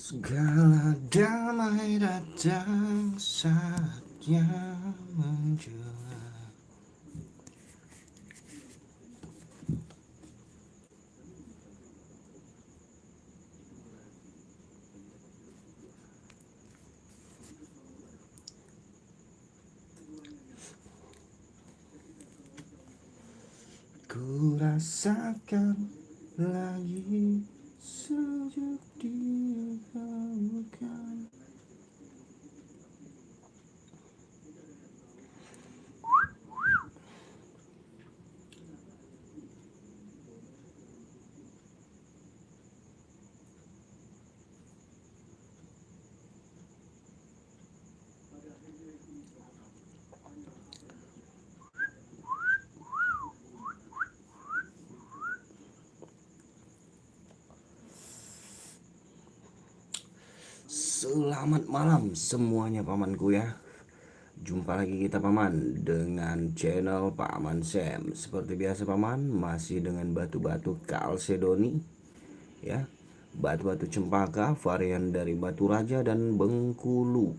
Segala damai datang saatnya menjual. Ku rasakan lagi sejuk di pelukan. Selamat malam semuanya pamanku ya. Jumpa lagi kita paman dengan channel Paman Sam. Seperti biasa paman, masih dengan batu-batu kalsedoni ya. Batu-batu cempaka varian dari batu raja dan Bengkulu.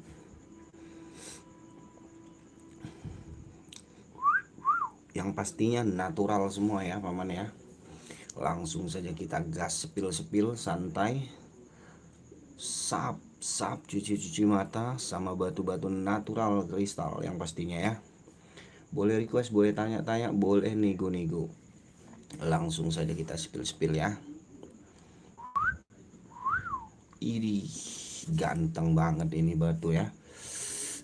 Yang pastinya natural semua ya paman ya. Langsung saja kita gas sepil-sepil santai. Sap cuci-cuci mata sama batu-batu natural kristal yang pastinya ya. Boleh request, boleh tanya-tanya, boleh nego-nego. Langsung saja kita spill-spill ya. Ini ganteng banget ini batu ya.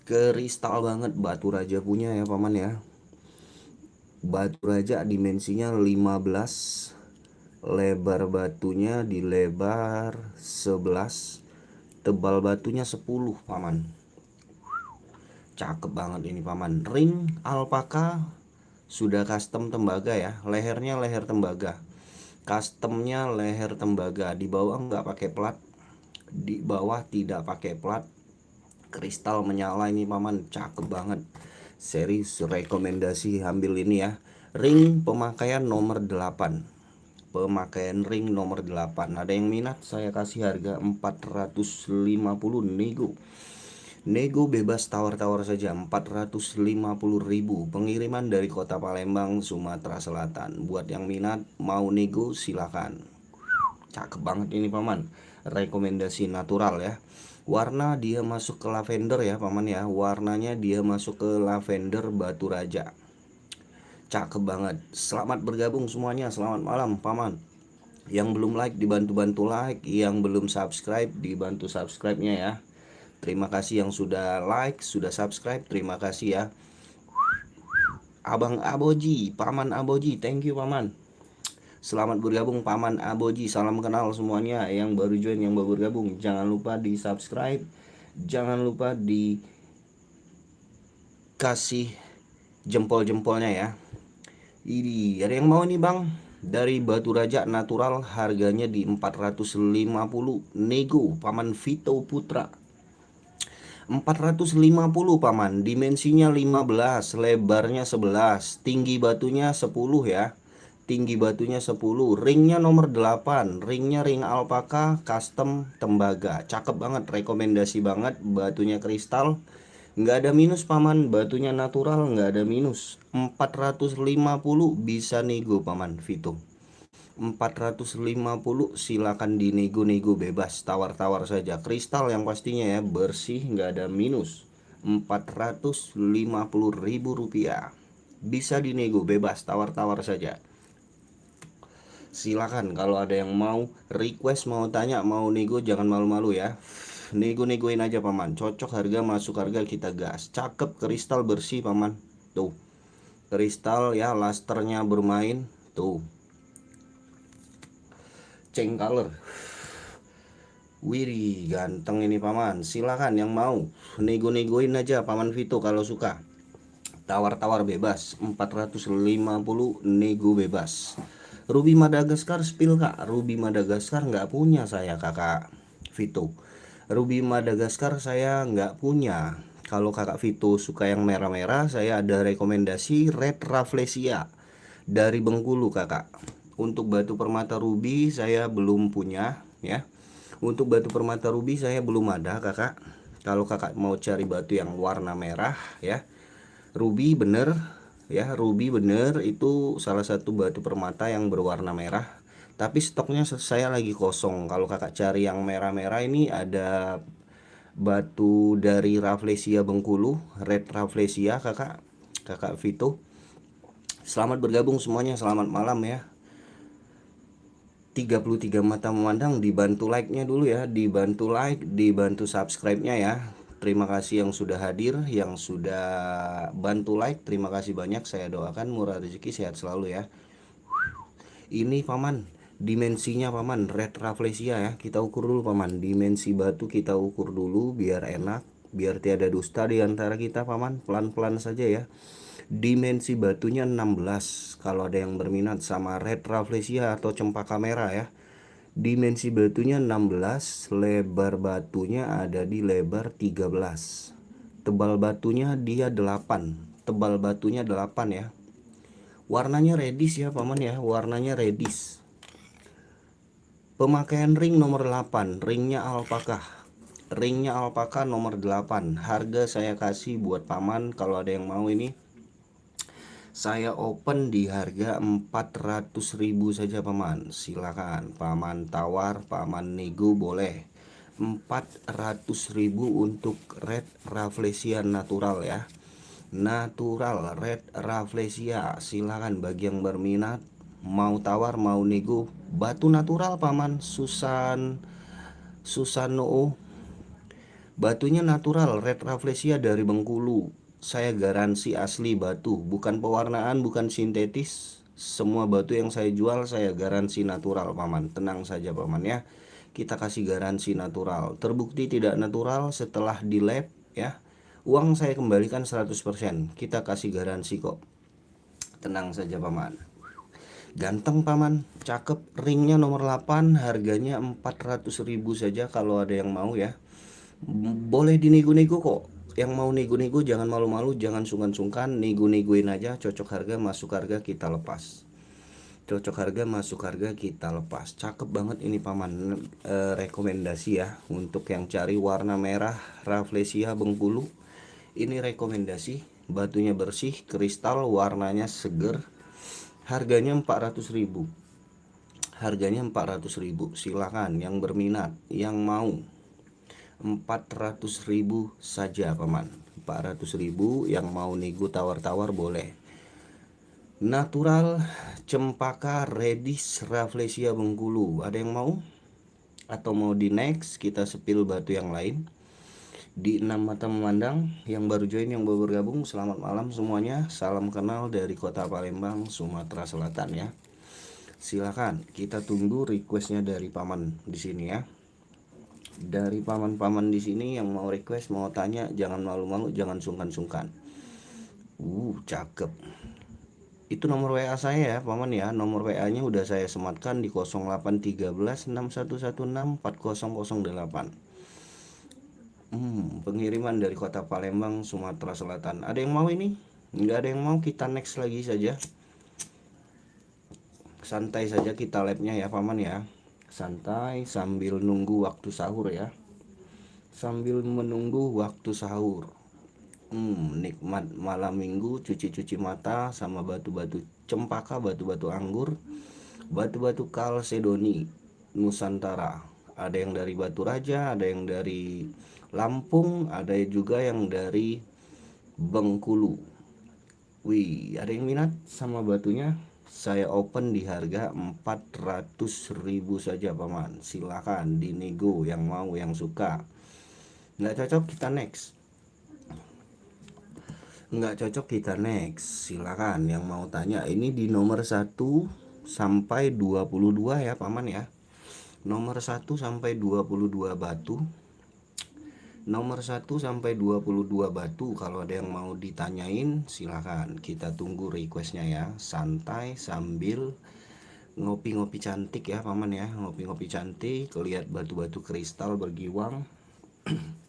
Kristal banget batu raja punya ya paman ya. Batu raja dimensinya 15. Lebar batunya di lebar 11. Tebal batunya 10 paman. Cakep banget ini paman. Ring alpaka sudah custom tembaga ya. Lehernya leher tembaga. Customnya leher tembaga. Di bawah nggak pakai plat. Di bawah tidak pakai plat. Kristal menyala ini paman. Cakep banget. Serius rekomendasi ambil ini ya. Ring pemakaian nomor 8. Pemakaian ring nomor 8. Ada yang minat saya kasih harga 450 nego. Nego bebas tawar-tawar saja 450.000. Pengiriman dari kota Palembang, Sumatera Selatan. Buat yang minat mau nego silakan. Cakep banget ini paman. Rekomendasi natural ya. Warna dia masuk ke lavender ya paman ya. Warnanya dia masuk ke lavender batu raja. Cakep banget. Selamat bergabung semuanya. Selamat malam paman. Yang belum like dibantu-bantu like, yang belum subscribe dibantu subscribe-nya ya. Terima kasih yang sudah like, sudah subscribe, terima kasih ya. Abang Aboji, Paman Aboji, thank you paman. Selamat bergabung Paman Aboji, salam kenal semuanya. Yang baru join, yang baru bergabung, jangan lupa di subscribe, jangan lupa dikasih jempol-jempolnya ya. Ini ada yang mau nih bang, dari batu raja natural harganya di 450 nego paman Vito Putra. 450 paman, dimensinya 15, lebarnya 11, tinggi batunya 10 ya. Tinggi batunya 10, ringnya nomor 8, ringnya ring alpaka custom tembaga. Cakep banget, rekomendasi banget, batunya kristal. Nggak ada minus paman, batunya natural nggak ada minus. 450 bisa nego paman Vito. 450 silakan dinego-nego bebas, tawar-tawar saja. Kristal yang pastinya ya, bersih nggak ada minus. 450.000 rupiah. Bisa dinego bebas, tawar-tawar saja. Silakan kalau ada yang mau request, mau tanya, mau nego, jangan malu-malu ya. Nego-negoin aja paman, cocok harga, masuk harga, kita gas. Cakep, kristal bersih paman. Tuh kristal ya, lasternya bermain. Tuh ceng color. Wih ganteng ini paman. Silakan yang mau nego-negoin aja paman Vito kalau suka. Tawar-tawar bebas 450 nego bebas. Ruby Madagaskar spill kak. Ruby Madagaskar nggak punya saya kakak Vito. Ruby Madagaskar saya nggak punya. Kalau kakak Vito suka yang merah-merah, saya ada rekomendasi Red Rafflesia dari Bengkulu kakak. Untuk batu permata ruby saya belum punya ya. Untuk batu permata ruby saya belum ada kakak. Kalau kakak mau cari batu yang warna merah ya, ruby bener ya, ruby bener itu salah satu batu permata yang berwarna merah. Tapi stoknya saya lagi kosong. Kalau kakak cari yang merah-merah ini ada batu dari Rafflesia Bengkulu, Red Rafflesia kakak Vito. Selamat bergabung semuanya, selamat malam ya. 33 mata memandang, dibantu like-nya dulu ya, dibantu like, dibantu subscribe-nya ya. Terima kasih yang sudah hadir, yang sudah bantu like, terima kasih banyak. Saya doakan murah rezeki, sehat selalu ya. Ini paman, dimensinya paman, Red Rafflesia ya. Kita ukur dulu paman, dimensi batu kita ukur dulu biar enak, biar tiada dusta di antara kita paman. Pelan-pelan saja ya. Dimensi batunya 16 kalau ada yang berminat sama Red Rafflesia atau cempaka merah ya. Dimensi batunya 16, lebar batunya ada di lebar 13. Tebal batunya dia 8. Tebal batunya 8 ya. Warnanya reddish ya paman ya, warnanya reddish. Pemakaian ring nomor 8, ringnya alpaka. Ringnya alpaka nomor 8. Harga saya kasih buat paman kalau ada yang mau ini. Saya open di harga 400.000 saja paman. Silakan paman tawar, paman nego boleh. 400.000 untuk Red Rafflesia natural ya. Natural Red Rafflesia. Silakan bagi yang berminat, mau tawar mau nego, batu natural paman. Susano. Batunya natural Red Rafflesia dari Bengkulu. Saya garansi asli batu, bukan pewarnaan, bukan sintetis. Semua batu yang saya jual saya garansi natural paman. Tenang saja paman ya. Kita kasih garansi natural. Terbukti tidak natural setelah di lab ya, uang saya kembalikan 100%. Kita kasih garansi kok. Tenang saja paman. Ganteng paman, cakep. Ringnya nomor 8, harganya 400.000 saja kalau ada yang mau ya. Boleh dinego-nego kok. Yang mau nego-nego jangan malu-malu, jangan sungkan-sungkan, nego-negoin aja. Cocok harga masuk harga kita lepas. Cocok harga masuk harga kita lepas. Cakep banget ini paman. Rekomendasi ya untuk yang cari warna merah Rafflesia Bengkulu. Ini rekomendasi. Batunya bersih, kristal, warnanya seger. Harganya 400.000. Harganya 400.000. Silakan yang berminat, yang mau. 400.000 saja paman. 400.000 yang mau nego tawar-tawar boleh. Natural cempaka reddish Rafflesia Bengkulu. Ada yang mau? Atau mau di next kita sepil batu yang lain? Di 6 mata memandang yang baru join, yang baru bergabung, selamat malam semuanya. Salam kenal dari kota Palembang, Sumatera Selatan ya. Silakan kita tunggu requestnya dari paman di sini ya. Dari paman-paman di sini yang mau request, mau tanya, jangan malu-malu, jangan sungkan-sungkan. Cakep. Itu nomor WA saya ya paman ya. Nomor WA-nya udah saya sematkan di 081361164008. Pengiriman dari kota Palembang, Sumatera Selatan. Ada yang mau ini? Nggak ada yang mau, kita next lagi saja. Santai saja kita live-nya ya paman ya. Santai sambil nunggu waktu sahur ya. Sambil menunggu waktu sahur. Nikmat malam minggu, cuci-cuci mata sama batu-batu cempaka, batu-batu anggur, batu-batu kalsedoni Nusantara. Ada yang dari Batu Raja, ada yang dari Lampung, ada juga yang dari Bengkulu. Wih, ada yang minat sama batunya? Saya open di harga 400.000 saja paman. Silakan dinego yang mau, yang suka. Nggak cocok kita next. Nggak cocok kita next. Silakan yang mau tanya. Ini di nomor 1 sampai 22 ya paman ya. Nomor 1 sampai 22 batu. Nomor 1 sampai 22 batu. Kalau ada yang mau ditanyain silakan. Kita tunggu requestnya ya. Santai sambil ngopi-ngopi cantik ya paman ya. Ngopi-ngopi cantik, lihat batu-batu kristal bergiwang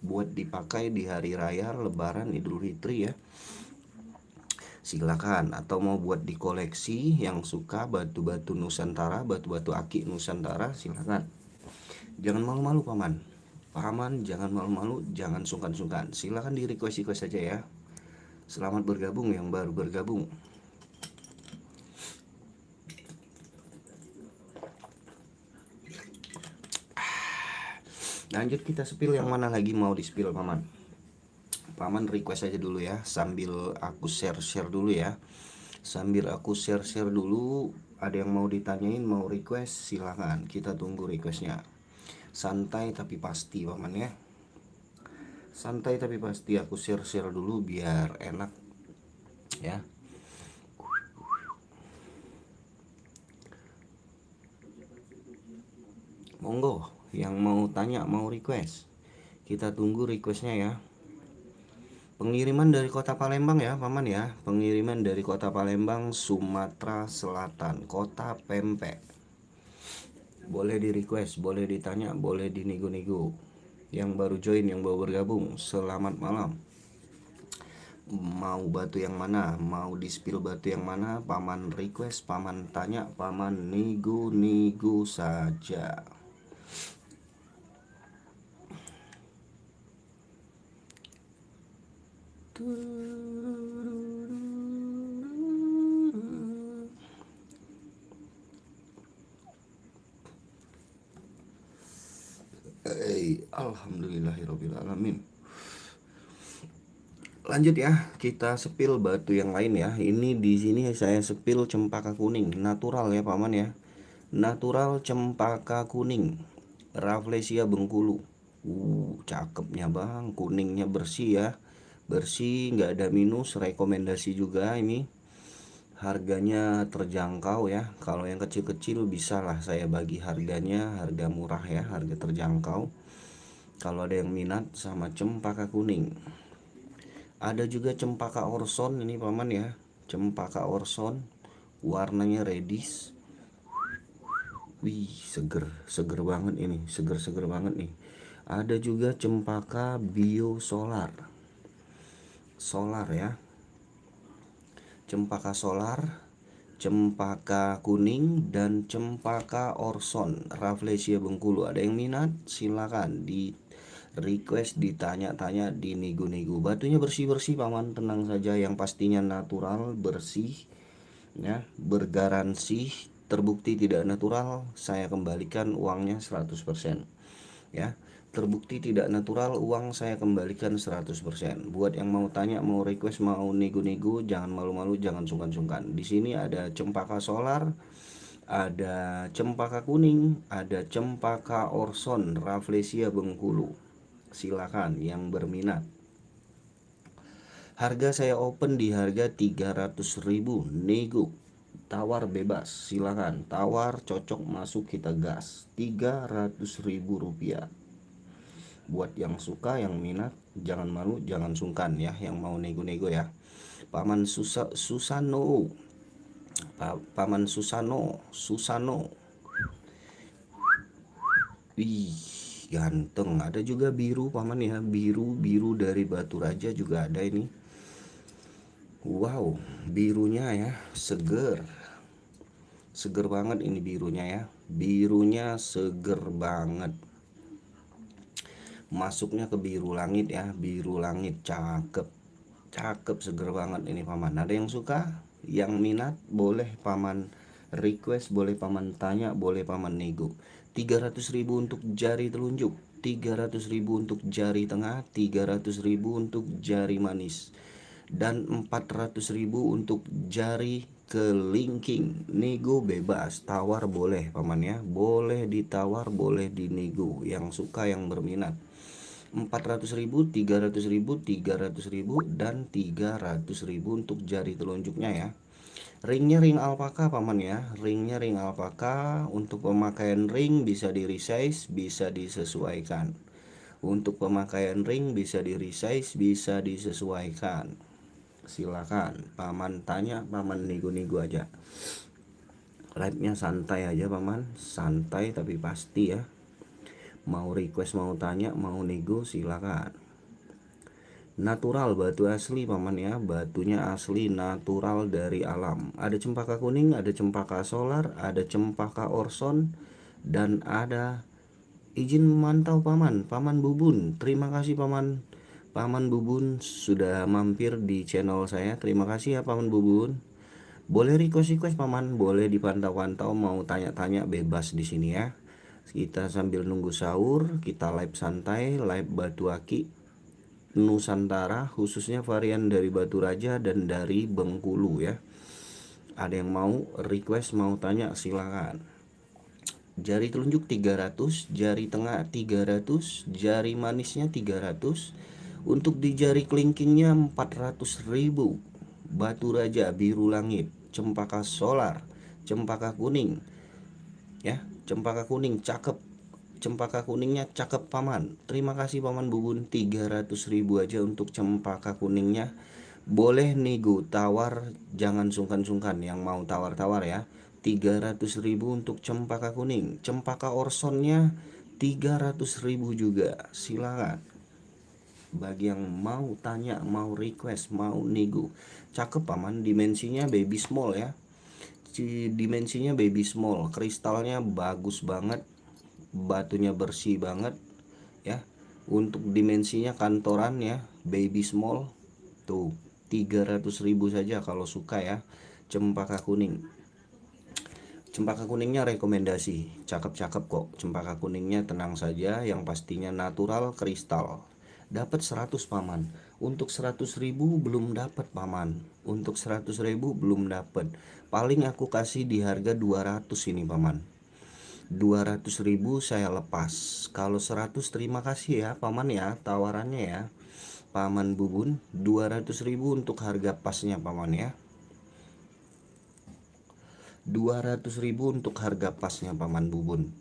buat dipakai di hari raya Lebaran Idul Fitri ya. Silakan. Atau mau buat di koleksi, yang suka batu-batu Nusantara, batu-batu aki Nusantara, silakan. Jangan malu-malu paman. Paman jangan malu-malu, jangan sungkan-sungkan. Silahkan di request saja ya. Selamat bergabung yang baru bergabung. Lanjut, kita spill yang mana lagi mau di spill paman? Paman request aja dulu ya, sambil aku share dulu ya. Sambil aku share dulu. Ada yang mau ditanyain, mau request, silahkan. Kita tunggu requestnya. Santai tapi pasti paman ya. Santai tapi pasti, aku share dulu biar enak ya. Monggo yang mau tanya, mau request, kita tunggu requestnya ya. Pengiriman dari kota Palembang ya paman ya. Pengiriman dari kota Palembang, Sumatera Selatan, kota Pempek. Boleh di request, boleh ditanya, boleh dinego-nego. Yang baru join, yang baru bergabung, selamat malam. Mau batu yang mana, mau di spill batu yang mana, paman request, paman tanya, paman nego-nego saja. Alhamdulillahirobbilalamin. Lanjut ya, kita sepil batu yang lain ya. Ini di sini saya sepil cempaka kuning, natural ya paman ya. Natural cempaka kuning, Rafflesia Bengkulu. Cakepnya bang, kuningnya bersih ya. Bersih, nggak ada minus, rekomendasi juga ini. Harganya terjangkau ya. Kalau yang kecil-kecil bisa lah saya bagi harganya, harga murah ya, harga terjangkau. Kalau ada yang minat sama cempaka kuning. Ada juga cempaka orson ini paman ya. Cempaka orson, warnanya reddish. Wih, seger banget ini, seger banget nih. Ada juga cempaka bio solar ya. Cempaka solar, cempaka kuning, dan cempaka orson Rafflesia Bengkulu. Ada yang minat silakan di request, ditanya-tanya, dinego-nego. Batunya bersih-bersih paman, tenang saja, yang pastinya natural, bersih ya, bergaransi. Terbukti tidak natural, saya kembalikan uangnya 100% ya. Terbukti tidak natural, uang saya kembalikan 100%. Buat yang mau tanya, mau request, mau nego-nego, jangan malu-malu, jangan sungkan-sungkan. Di sini ada cempaka solar, ada cempaka kuning, ada cempaka orson Rafflesia Bengkulu. Silakan yang berminat. Harga saya open di harga 300.000, nego, tawar bebas, silakan. Tawar cocok masuk kita gas, 300.000 rupiah. Buat yang suka, yang minat, jangan malu, jangan sungkan ya, yang mau nego-nego ya. Paman Susano, Paman Susano. Wih, ganteng. Ada juga biru paman ya, biru dari Batu Raja juga ada ini. Wow, birunya ya, seger banget ini birunya ya. Birunya seger banget. Masuknya ke biru langit ya, biru langit, cakep, seger banget ini paman. Ada yang suka, yang minat, boleh paman request, boleh paman tanya, boleh paman nego. 300.000 untuk jari telunjuk, 300.000 untuk jari tengah, 300.000 untuk jari manis, dan 400.000 untuk jari kelingking. Nego bebas, tawar boleh paman ya, boleh ditawar, boleh dinego, yang suka, yang berminat. 400.000, 300.000, 300.000, dan 300.000 untuk jari telunjuknya ya. Ringnya ring alpaka paman ya, ringnya ring alpaka. Untuk pemakaian ring bisa di resize, bisa disesuaikan. Untuk pemakaian ring bisa di resize, bisa disesuaikan. Silakan paman tanya, paman nego-nego aja. Live-nya santai aja paman, santai tapi pasti ya. Mau request, mau tanya, mau nego, silakan. Natural, batu asli paman ya, batunya asli natural dari alam. Ada cempaka kuning, ada cempaka solar, ada cempaka orson, dan ada izin memantau paman. Paman Bubun, terima kasih paman. Paman Bubun sudah mampir di channel saya. Terima kasih ya paman Bubun. Boleh request paman, boleh dipantau-pantau, mau tanya-tanya bebas di sini ya. Kita sambil nunggu sahur, kita live santai, live batu aki Nusantara, khususnya varian dari Batu Raja dan dari Bengkulu ya. Ada yang mau request, mau tanya silakan. Jari telunjuk 300, jari tengah 300, jari manisnya 300. Untuk di jari kelingkingnya 400.000. Batu Raja biru langit, cempaka solar, cempaka kuning ya, cempaka kuning cakep. Cempaka kuningnya cakep paman. Terima kasih paman Bubun, 300.000 aja untuk cempaka kuningnya. Boleh nego tawar, jangan sungkan-sungkan yang mau tawar-tawar ya. 300.000 untuk cempaka kuning. Cempaka orsonnya 300.000 juga. Silakan. Bagi yang mau tanya, mau request, mau nego. Cakep paman, dimensinya baby small ya. Dimensinya baby small, kristalnya bagus banget, batunya bersih banget ya. Untuk dimensinya kantoran ya, baby small tuh 300.000 saja kalau suka ya. Cempaka kuning, cempaka kuningnya rekomendasi, cakep-cakep kok. Cempaka kuningnya tenang saja, yang pastinya natural kristal. Dapat 100 paman. Untuk 100.000 belum dapat paman. Untuk 100.000 belum dapat. Paling aku kasih di harga 200 ini paman. 200.000 saya lepas. Kalau 100 terima kasih ya paman ya, tawarannya ya paman Bubun. 200.000 untuk harga pasnya paman ya. 200.000 untuk harga pasnya paman Bubun.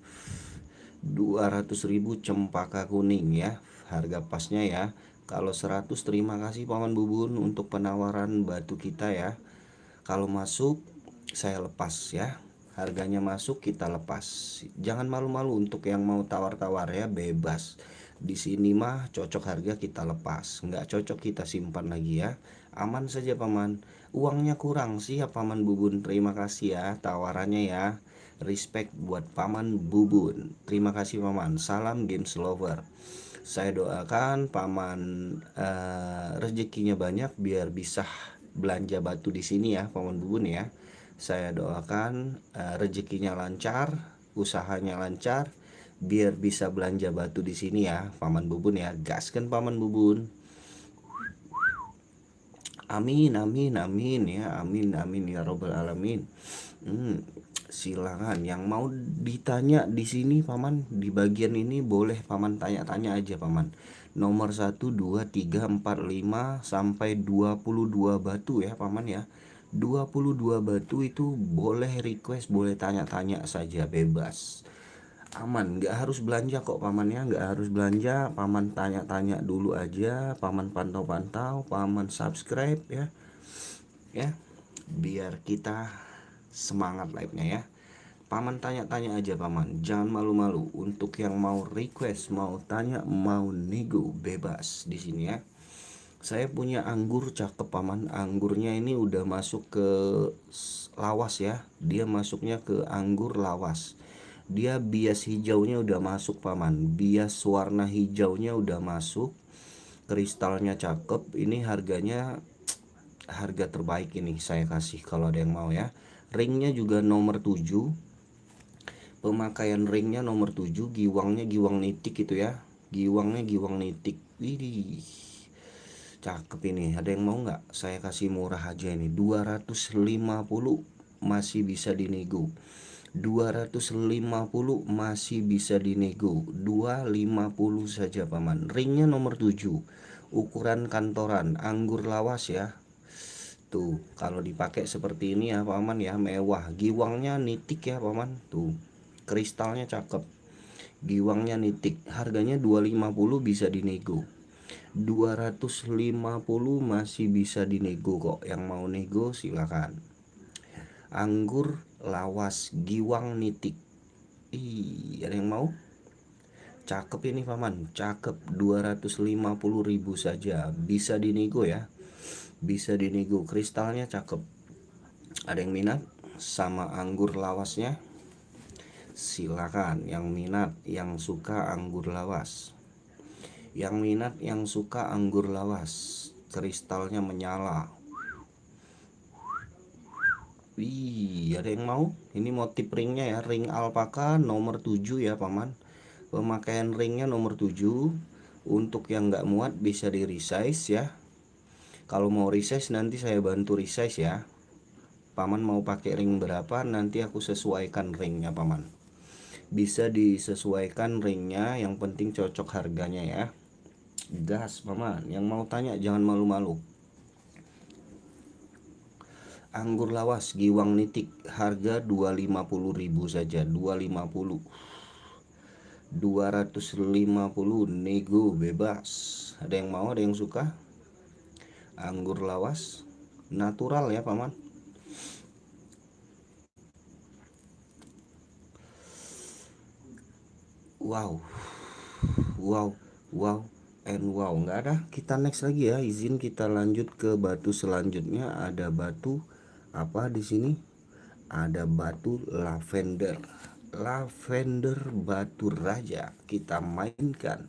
200.000 cempaka kuning ya, harga pasnya ya. Kalau 100 terima kasih paman Bubun untuk penawaran batu kita ya. Kalau masuk saya lepas ya. Harganya masuk kita lepas. Jangan malu-malu untuk yang mau tawar-tawar ya, bebas. Di sini mah cocok harga kita lepas, nggak cocok kita simpan lagi ya. Aman saja paman. Uangnya kurang sih ya paman Bubun. Terima kasih ya tawarannya ya. Respect buat paman Bubun. Terima kasih paman. Salam games lover. Saya doakan paman rezekinya banyak biar bisa belanja batu di sini ya paman Bubun ya. Saya doakan rezekinya lancar, usahanya lancar, biar bisa belanja batu di sini ya paman Bubun ya. Gaskan paman Bubun. Amin amin amin ya, amin amin ya robbal alamin. Silakan yang mau ditanya di sini paman, di bagian ini boleh paman tanya-tanya aja paman. Nomor 1 2 3 4 5 sampai 22 batu ya paman ya. 22 batu itu boleh request, boleh tanya-tanya saja, bebas. Aman, nggak harus belanja kok paman ya, nggak harus belanja. Paman tanya-tanya dulu aja, paman pantau-pantau, paman subscribe ya. Ya, biar kita semangat live-nya ya. Paman tanya-tanya aja paman, jangan malu-malu. Untuk yang mau request, mau tanya, mau nego, bebas di sini ya. Saya punya anggur cakep paman. Anggurnya ini udah masuk ke lawas ya. Dia masuknya ke anggur lawas. Dia bias hijaunya udah masuk paman. Bias warna hijaunya udah masuk. Kristalnya cakep. Ini harganya harga terbaik ini saya kasih kalau ada yang mau ya. Ringnya juga nomor 7. Pemakaian ringnya nomor 7. Giwangnya giwang nitik itu ya. Giwangnya giwang nitik. Widih, cakep ini. Ada yang mau nggak? Saya kasih murah aja ini, 250 masih bisa dinego. 250 masih bisa dinego. 250 saja paman. Ringnya nomor 7. Ukuran kantoran, anggur lawas ya. Tuh, kalau dipakai seperti ini ya paman ya, mewah. Giwangnya nitik ya paman. Tuh, kristalnya cakep. Giwangnya nitik. Harganya 250 bisa dinego. 250 masih bisa dinego kok. Yang mau nego silakan. Anggur lawas giwang nitik. Ada yang mau? Cakep ini paman, cakep. 250.000 saja bisa dinego ya. Bisa dinego, kristalnya cakep. Ada yang minat sama anggur lawasnya? Silakan yang minat, yang suka anggur lawas. Yang minat, yang suka anggur lawas. Kristalnya menyala. Wih, ada yang mau? Ini motif ringnya ya, ring alpaka nomor 7 ya paman. Pemakaian ringnya nomor 7. Untuk yang nggak muat bisa di resize ya. Kalau mau resize nanti saya bantu resize ya. Paman mau pakai ring berapa nanti aku sesuaikan ringnya paman. Bisa disesuaikan ringnya, yang penting cocok harganya ya. Gas paman, yang mau tanya jangan malu-malu. Anggur lawas Giwang Nitik harga 250.000 saja, 250. 250 nego bebas. Ada yang mau, ada yang suka? Anggur lawas natural ya paman. Wow, wow, wow, and wow. Nggak ada, kita next lagi ya. Izin kita lanjut ke batu selanjutnya. Ada batu apa di sini? Ada batu lavender. Lavender batu raja kita mainkan.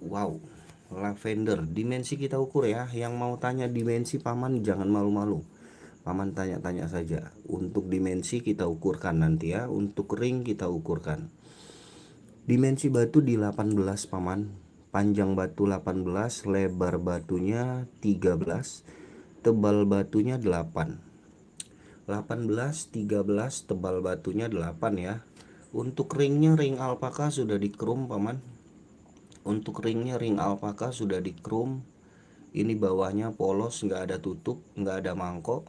Wow, lavender dimensi kita ukur ya. Yang mau tanya dimensi paman jangan malu-malu, paman tanya-tanya saja. Untuk dimensi kita ukurkan nanti ya. Untuk ring kita ukurkan. Dimensi batu di 18 paman. Panjang batu 18, lebar batunya 13, tebal batunya 8. 18, 13, tebal batunya 8 ya. Untuk ringnya ring alpaka sudah di chrome paman. Untuk ringnya ring alpaka sudah di chrome. Ini bawahnya polos, nggak ada tutup, nggak ada mangkok.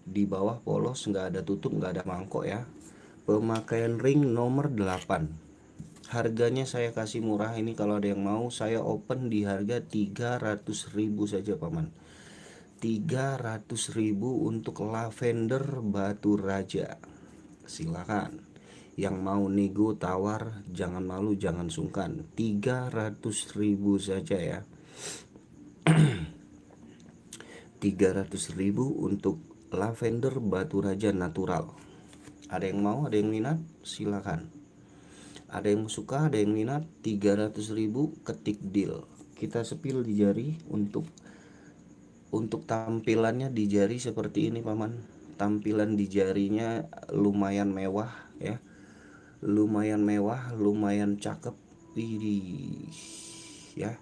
Di bawah polos, nggak ada tutup, nggak ada mangkok ya. Pemakaian ring nomor 8. Harganya saya kasih murah ini, kalau ada yang mau saya open di harga 300.000 saja paman. 300.000 untuk lavender batu raja. Silakan. Yang mau nego tawar jangan malu, jangan sungkan. 300.000 saja ya. 300.000 untuk lavender batu raja natural. Ada yang mau, ada yang minat? Silakan. Ada yang suka, ada yang minat. 300.000 ketik deal. Kita sepil di jari. Untuk tampilannya di jari seperti ini paman. Tampilan di jarinya lumayan mewah ya. Lumayan mewah, lumayan cakep. Widih ya.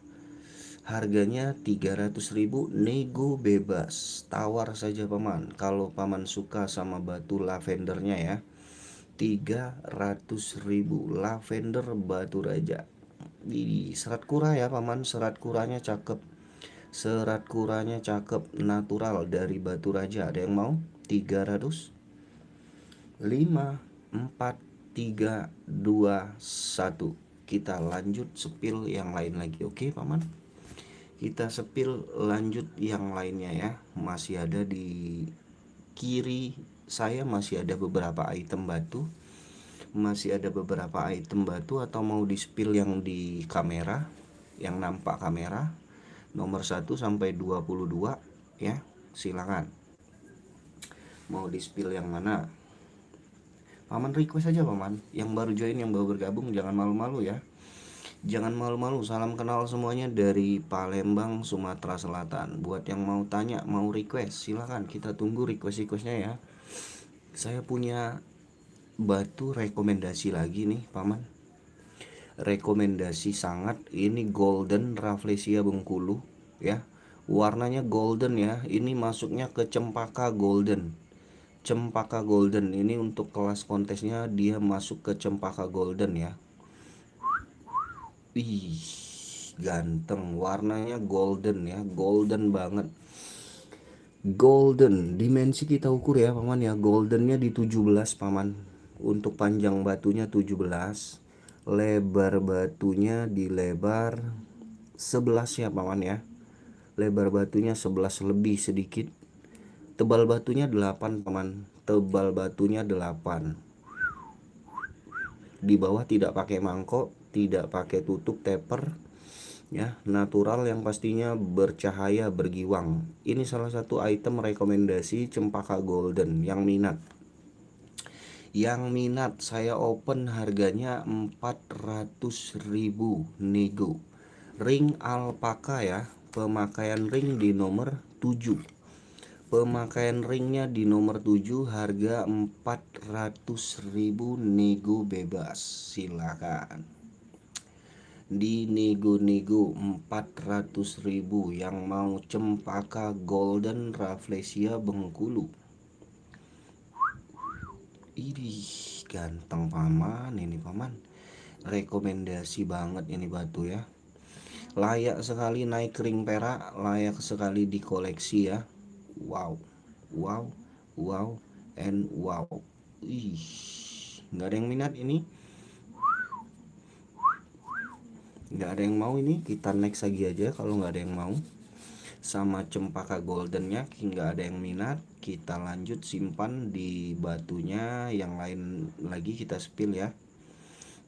Harganya 300.000, nego bebas. Tawar saja paman. Kalau paman suka sama batu lavendernya ya. 300.000 lavender batu raja. Widih, serat kura ya paman. Serat kuranya cakep. Serat kuranya cakep, natural dari batu raja. Ada yang mau? 300. 5, 4, 3, 2, 1. Kita lanjut sepil yang lain lagi. Oke paman, kita sepil lanjut yang lainnya ya. Masih ada di kiri saya, masih ada beberapa item batu. Masih ada beberapa item batu. Atau mau di spill yang di kamera, yang nampak kamera, nomor 1 sampai 22 ya. Silakan. Mau di spill yang mana? Paman request aja paman. Yang baru join, yang baru bergabung jangan malu-malu ya. Jangan malu-malu. Salam kenal semuanya dari Palembang, Sumatera Selatan. Buat yang mau tanya, mau request, silakan. Kita tunggu request-requestnya ya. Saya punya batu rekomendasi lagi nih paman. Rekomendasi sangat. Ini golden Rafflesia Bengkulu ya. Warnanya golden ya. Ini masuknya ke cempaka golden. Cempaka golden ini untuk kelas kontesnya dia masuk ke cempaka golden ya. Ih, ganteng. Warnanya golden ya. Golden banget. Golden. Dimensi kita ukur ya paman ya. Goldennya di 17 paman. Untuk panjang batunya 17. Lebar batunya di lebar 11 ya paman ya. Lebar batunya 11 lebih sedikit. Tebal batunya 8 paman. Tebal batunya 8. Di bawah tidak pakai mangkok, tidak pakai tutup taper ya. Natural yang pastinya, bercahaya, bergiwang. Ini salah satu item rekomendasi cempaka golden yang minat. Yang minat saya open harganya 400.000 nego. Ring alpaka ya, pemakaian ring di nomor 7. Pemakaian ringnya di nomor 7, harga 400.000 nego bebas. Silakan di nego-nego 400.000 yang mau cempaka golden rafflesia Bengkulu. Idih, ganteng paman ini paman. Rekomendasi banget ini batu ya. Layak sekali naik ring perak, layak sekali dikoleksi ya. Wow, wow, wow, and wow. Ih, nggak ada yang minat ini. Nggak ada yang mau ini, kita next lagi aja kalau nggak ada yang mau. Sama cempaka goldennya nggak ada yang minat, kita lanjut simpan di batunya yang lain lagi, kita spill ya.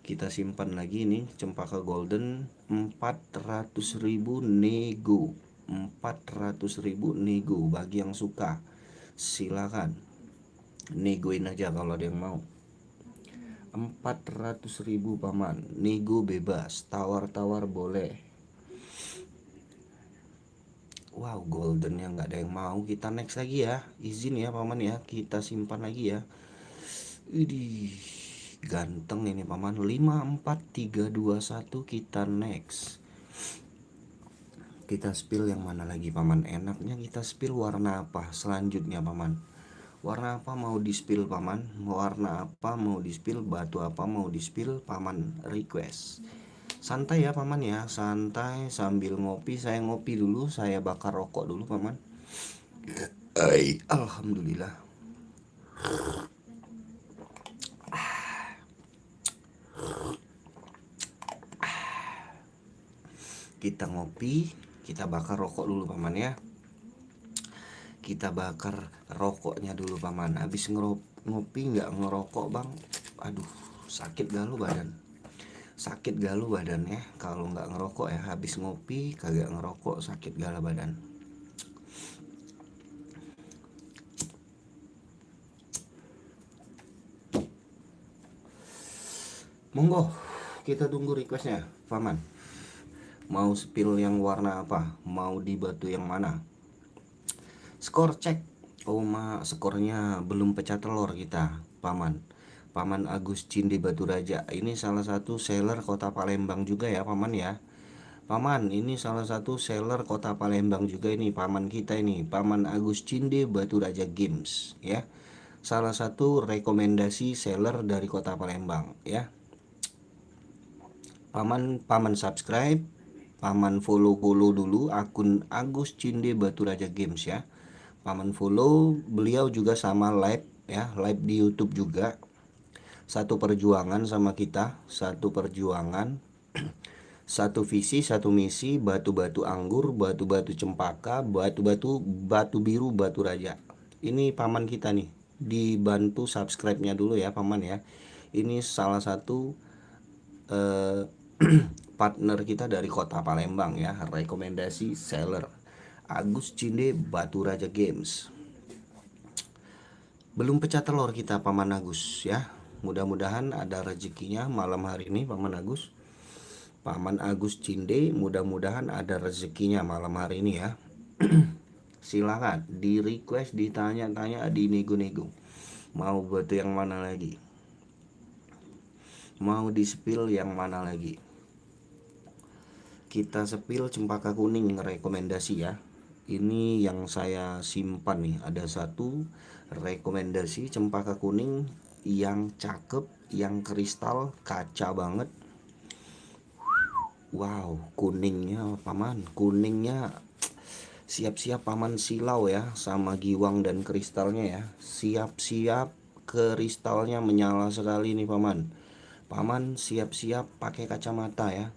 Kita simpan lagi nih cempaka golden 400.000 nego. 400.000 nego bagi yang suka. Silakan negoin aja kalau ada yang mau. 400.000 paman, nego bebas, tawar-tawar boleh. Wow, goldennya nggak ada yang mau, kita next lagi ya. Izin ya paman ya, kita simpan lagi ya. Idih, ganteng ini paman. 5 4 3 2 1, kita next. Kita spill yang mana lagi paman? Enaknya kita spill warna apa selanjutnya paman? Warna apa mau di spill paman? Warna apa mau di spill? Batu apa mau di spill? Paman request. Santai ya paman ya, santai sambil ngopi. Saya ngopi dulu, saya bakar rokok dulu paman. Alhamdulillah. Kita ngopi, kita bakar rokok dulu paman ya. Kita bakar rokoknya dulu paman. Habis ngopi nggak ngerokok bang, aduh sakit galu badan. Sakit galu badan ya kalau nggak ngerokok ya. Habis ngopi kagak ngerokok sakit galau badan. Monggo, kita tunggu requestnya paman. Mau spill yang warna apa? Mau di batu yang mana? Skor cek. Oh skornya belum pecah telur kita paman. Paman Agus Cinde Batu Raja. Ini salah satu seller kota Palembang juga ya paman ya. Paman ini salah satu seller kota Palembang juga ini paman kita ini. Paman Agus Cinde Batu Raja Games ya. Salah satu rekomendasi seller dari kota Palembang ya. Paman subscribe, paman follow dulu akun Agus Cinde Batu Raja Games ya. Paman follow, beliau juga sama live ya, live di YouTube juga. Satu perjuangan sama kita, satu perjuangan, satu visi, satu misi, batu-batu anggur, batu-batu cempaka, batu biru, batu raja. Ini paman kita nih, dibantu subscribe-nya dulu ya paman ya. Ini salah satu partner kita dari kota Palembang ya, rekomendasi seller Agus Cinde Batu Raja Games. Belum pecah telur kita paman Agus ya. Mudah-mudahan ada rezekinya malam hari ini paman Agus. Paman Agus Cinde mudah-mudahan ada rezekinya malam hari ini ya. Silakan di request, ditanya-tanya, di nego-nego. Mau batu yang mana lagi? Mau di spill yang mana lagi? Kita spill cempaka kuning rekomendasi ya. Ini yang saya simpan nih, ada satu rekomendasi cempaka kuning yang cakep, yang kristal kaca banget. Wow, kuningnya paman, kuningnya siap-siap paman silau ya, sama giwang dan kristalnya ya. Siap-siap kristalnya menyala sekali nih paman. Paman siap-siap pakai kacamata ya.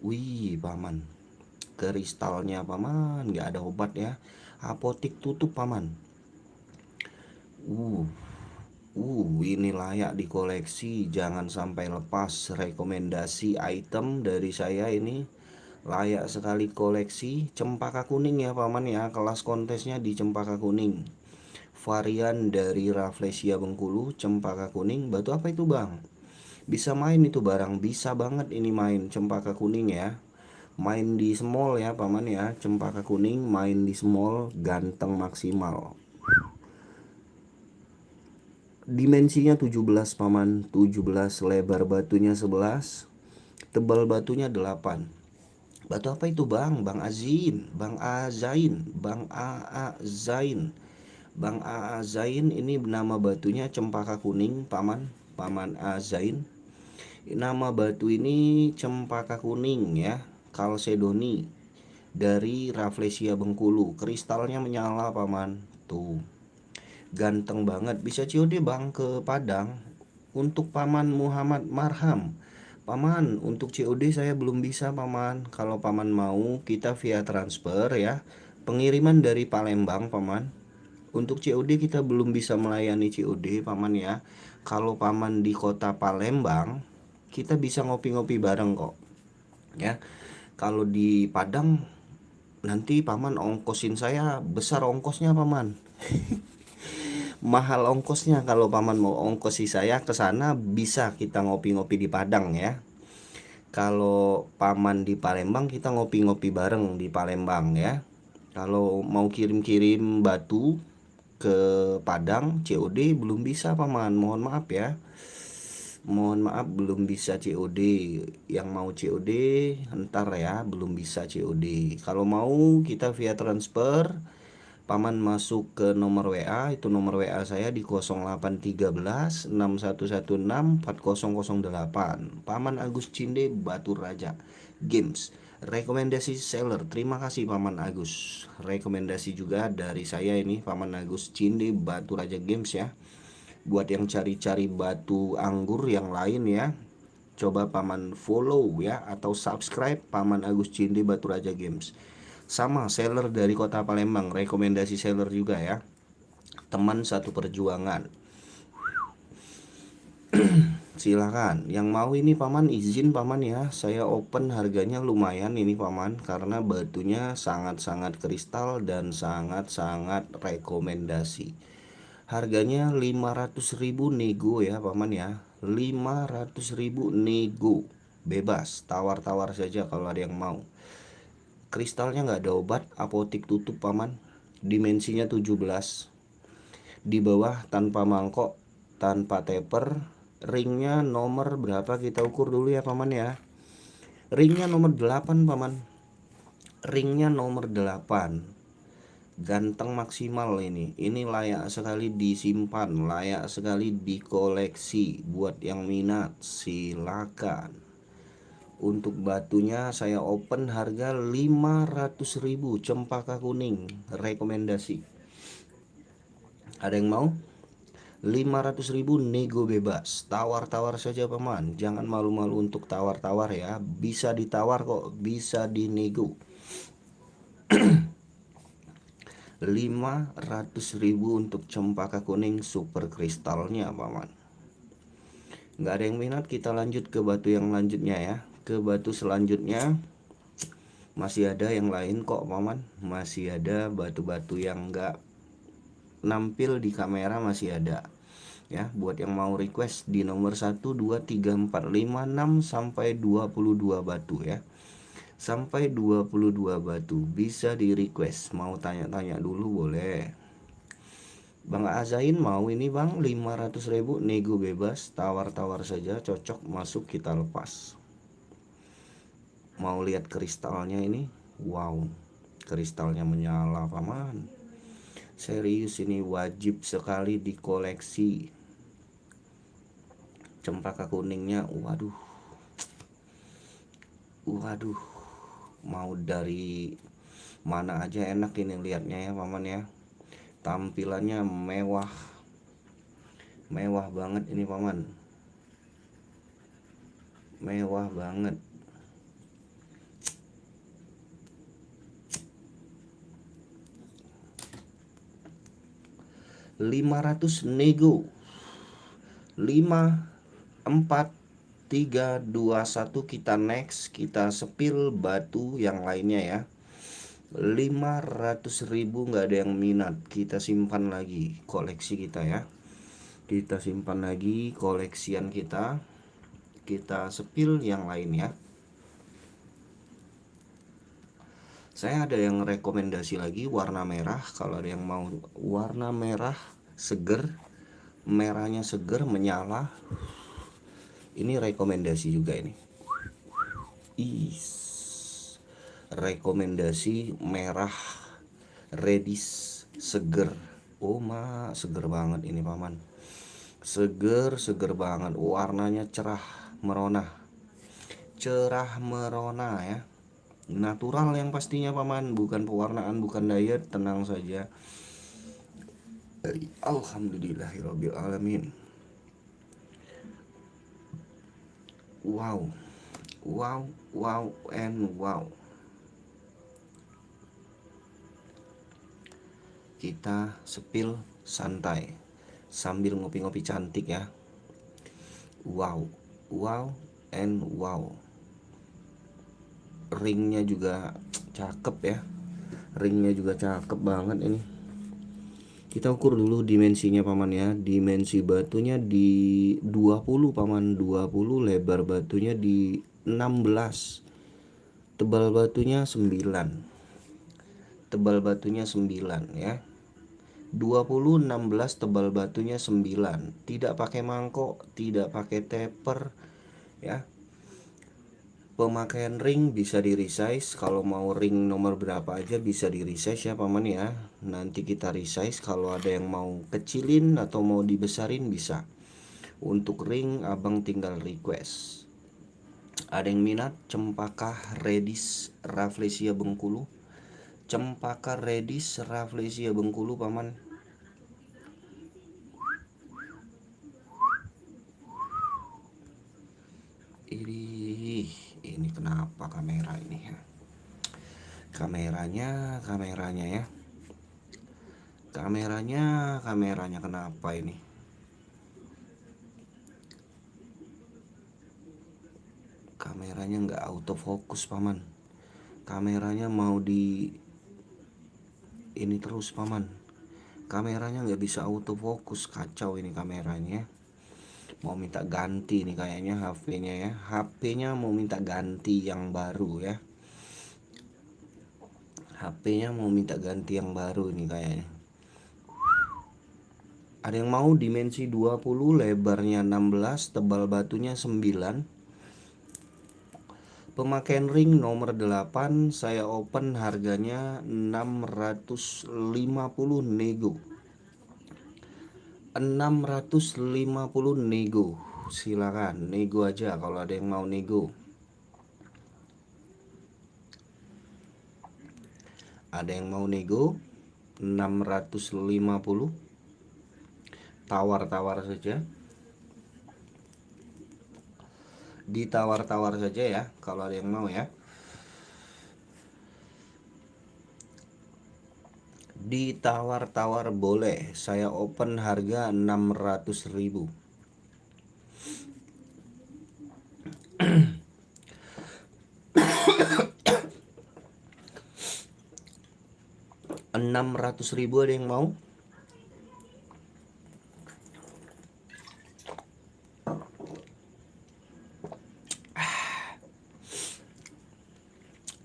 Wih paman, kristalnya paman nggak ada obat ya, apotik tutup paman. Ini layak dikoleksi, jangan sampai lepas. Rekomendasi item dari saya ini layak sekali koleksi. Cempaka kuning ya paman ya, kelas kontesnya di cempaka kuning. varian dari Rafflesia Bengkulu, cempaka kuning. Batu apa itu bang? Bisa main itu barang, bisa banget ini main cempaka kuning ya. Main di small ya paman ya, cempaka kuning main di small, ganteng maksimal. Dimensinya 17 paman, 17, lebar batunya 11, tebal batunya 8. Batu apa itu bang? Bang Azin, Bang Azain, Bang Aa Zain. Bang Aa Zain ini nama batunya cempaka kuning paman, paman Azain. Nama batu ini cempaka kuning ya, Chalcedony dari Rafflesia Bengkulu. Kristalnya menyala paman. Tuh. Ganteng banget. Bisa COD bang ke Padang. Untuk paman Muhammad Marham. Paman, untuk COD saya belum bisa paman. Kalau paman mau kita via transfer ya. Pengiriman dari Palembang paman. Untuk COD kita belum bisa melayani COD paman ya. Kalau paman di kota Palembang, kita bisa ngopi-ngopi bareng kok. Ya. Kalau di Padang nanti paman ongkosin saya, besar ongkosnya paman. Mahal ongkosnya. Kalau paman mau ongkosi saya ke sana, bisa kita ngopi-ngopi di Padang ya. Kalau paman di Palembang, kita ngopi-ngopi bareng di Palembang ya. Kalau mau kirim-kirim batu ke Padang COD belum bisa paman, mohon maaf ya. Mohon maaf belum bisa COD. Yang mau COD ntar ya, belum bisa COD. Kalau mau kita via transfer, paman masuk ke nomor WA, itu nomor WA saya di 0813 6116 4008. Paman Agus Cinde Batu Raja Games. Rekomendasi seller. Terima kasih Paman Agus. Rekomendasi juga dari saya ini Paman Agus Cinde Batu Raja Games ya. Buat yang cari-cari batu anggur yang lain ya, coba paman follow ya atau subscribe Paman Agus Cinde Batu Raja Games. Sama seller dari kota Palembang, rekomendasi seller juga ya, teman satu perjuangan. Silakan yang mau ini paman, izin paman ya, saya open harganya lumayan ini paman, karena batunya sangat-sangat kristal dan sangat-sangat rekomendasi. Harganya 500.000 nego ya paman ya, 500.000 nego, bebas tawar-tawar saja kalau ada yang mau. Kristalnya nggak ada obat, apotik tutup paman. Dimensinya 17, di bawah tanpa mangkok, tanpa taper. Ringnya nomor berapa kita ukur dulu ya paman ya. Ringnya nomor 8 paman, ringnya nomor 8. Ganteng maksimal ini layak sekali disimpan, layak sekali dikoleksi. Buat yang minat silakan. Untuk batunya saya open harga 500.000, cempaka kuning, rekomendasi. Ada yang mau? 500.000 nego bebas, tawar-tawar saja paman, jangan malu-malu untuk tawar-tawar ya, bisa ditawar kok, bisa dinego. 500.000 untuk cempaka kuning super kristalnya paman. Nggak ada yang minat, kita lanjut ke batu yang lanjutnya ya. Ke batu selanjutnya masih ada yang lain kok paman, masih ada batu-batu yang nggak nampil di kamera, masih ada ya. Buat yang mau request di nomor 1, 2, 3, 4, 5, 6 sampai 22 batu ya. Sampai 22 batu bisa di request. Mau tanya-tanya dulu boleh. Bang Azain mau ini bang, 500.000 nego bebas, tawar-tawar saja, cocok masuk kita lepas. Mau lihat kristalnya ini, wow, kristalnya menyala paman. Serius ini wajib sekali dikoleksi. Cempaka kuningnya, waduh, mau dari mana aja enak ini lihatnya ya paman ya. Tampilannya mewah, mewah banget ini paman, mewah banget. Rp500 nego. 5, 4, 3, 2, 1 kita next, kita sepil batu yang lainnya ya. 500.000 nggak ada yang minat, kita simpan lagi koleksi kita ya. Kita simpan lagi koleksian kita. Kita sepil yang lain ya. Saya ada yang rekomendasi lagi warna merah. Kalau ada yang mau warna merah seger, merahnya seger menyala, ini rekomendasi juga ini. Rekomendasi merah reddish seger. Oh seger banget ini paman. Seger banget, warnanya cerah merona. Cerah merona ya. Natural yang pastinya paman, bukan pewarnaan, bukan diet, tenang saja. Alhamdulillahirabbil alamin. Wow, and wow. Kita sepil santai sambil ngopi-ngopi cantik ya. Wow and wow. Ringnya juga cakep ya. Ringnya juga cakep banget ini. Kita ukur dulu dimensinya paman ya. Dimensi batunya di 20 paman, 20, lebar batunya di 16. Tebal batunya 9. Tebal batunya 9 ya. 20 16 tebal batunya 9. Tidak pakai mangkok, tidak pakai taper ya. Pemakaian ring bisa di resize. Kalau mau ring nomor berapa aja bisa di resize ya paman ya. Nanti kita resize. Kalau ada yang mau kecilin atau mau dibesarin bisa. Untuk ring abang tinggal request. Ada yang minat cempaka reddish Rafflesia Bengkulu? Cempaka reddish Rafflesia Bengkulu paman. Ini kenapa kamera ini ya? Kameranya ya. Kameranya kenapa ini? Kameranya nggak autofocus paman. Kameranya mau di ini terus paman. Kameranya nggak bisa autofocus, kacau ini kameranya. Mau minta ganti nih kayaknya HP-nya ya. HP-nya mau minta ganti yang baru ya. HP-nya mau minta ganti yang baru nih kayaknya. Ada yang mau dimensi 20, lebarnya 16, tebal batunya 9. Pemakaian ring nomor 8 saya open harganya 650 nego. 650 nego. Silakan nego aja kalau ada yang mau nego. Ada yang mau nego 650. Tawar-tawar saja. Ditawar-tawar saja ya kalau ada yang mau ya. Ditawar-tawar boleh. Saya open harga 600.000. 600.000 ada yang mau?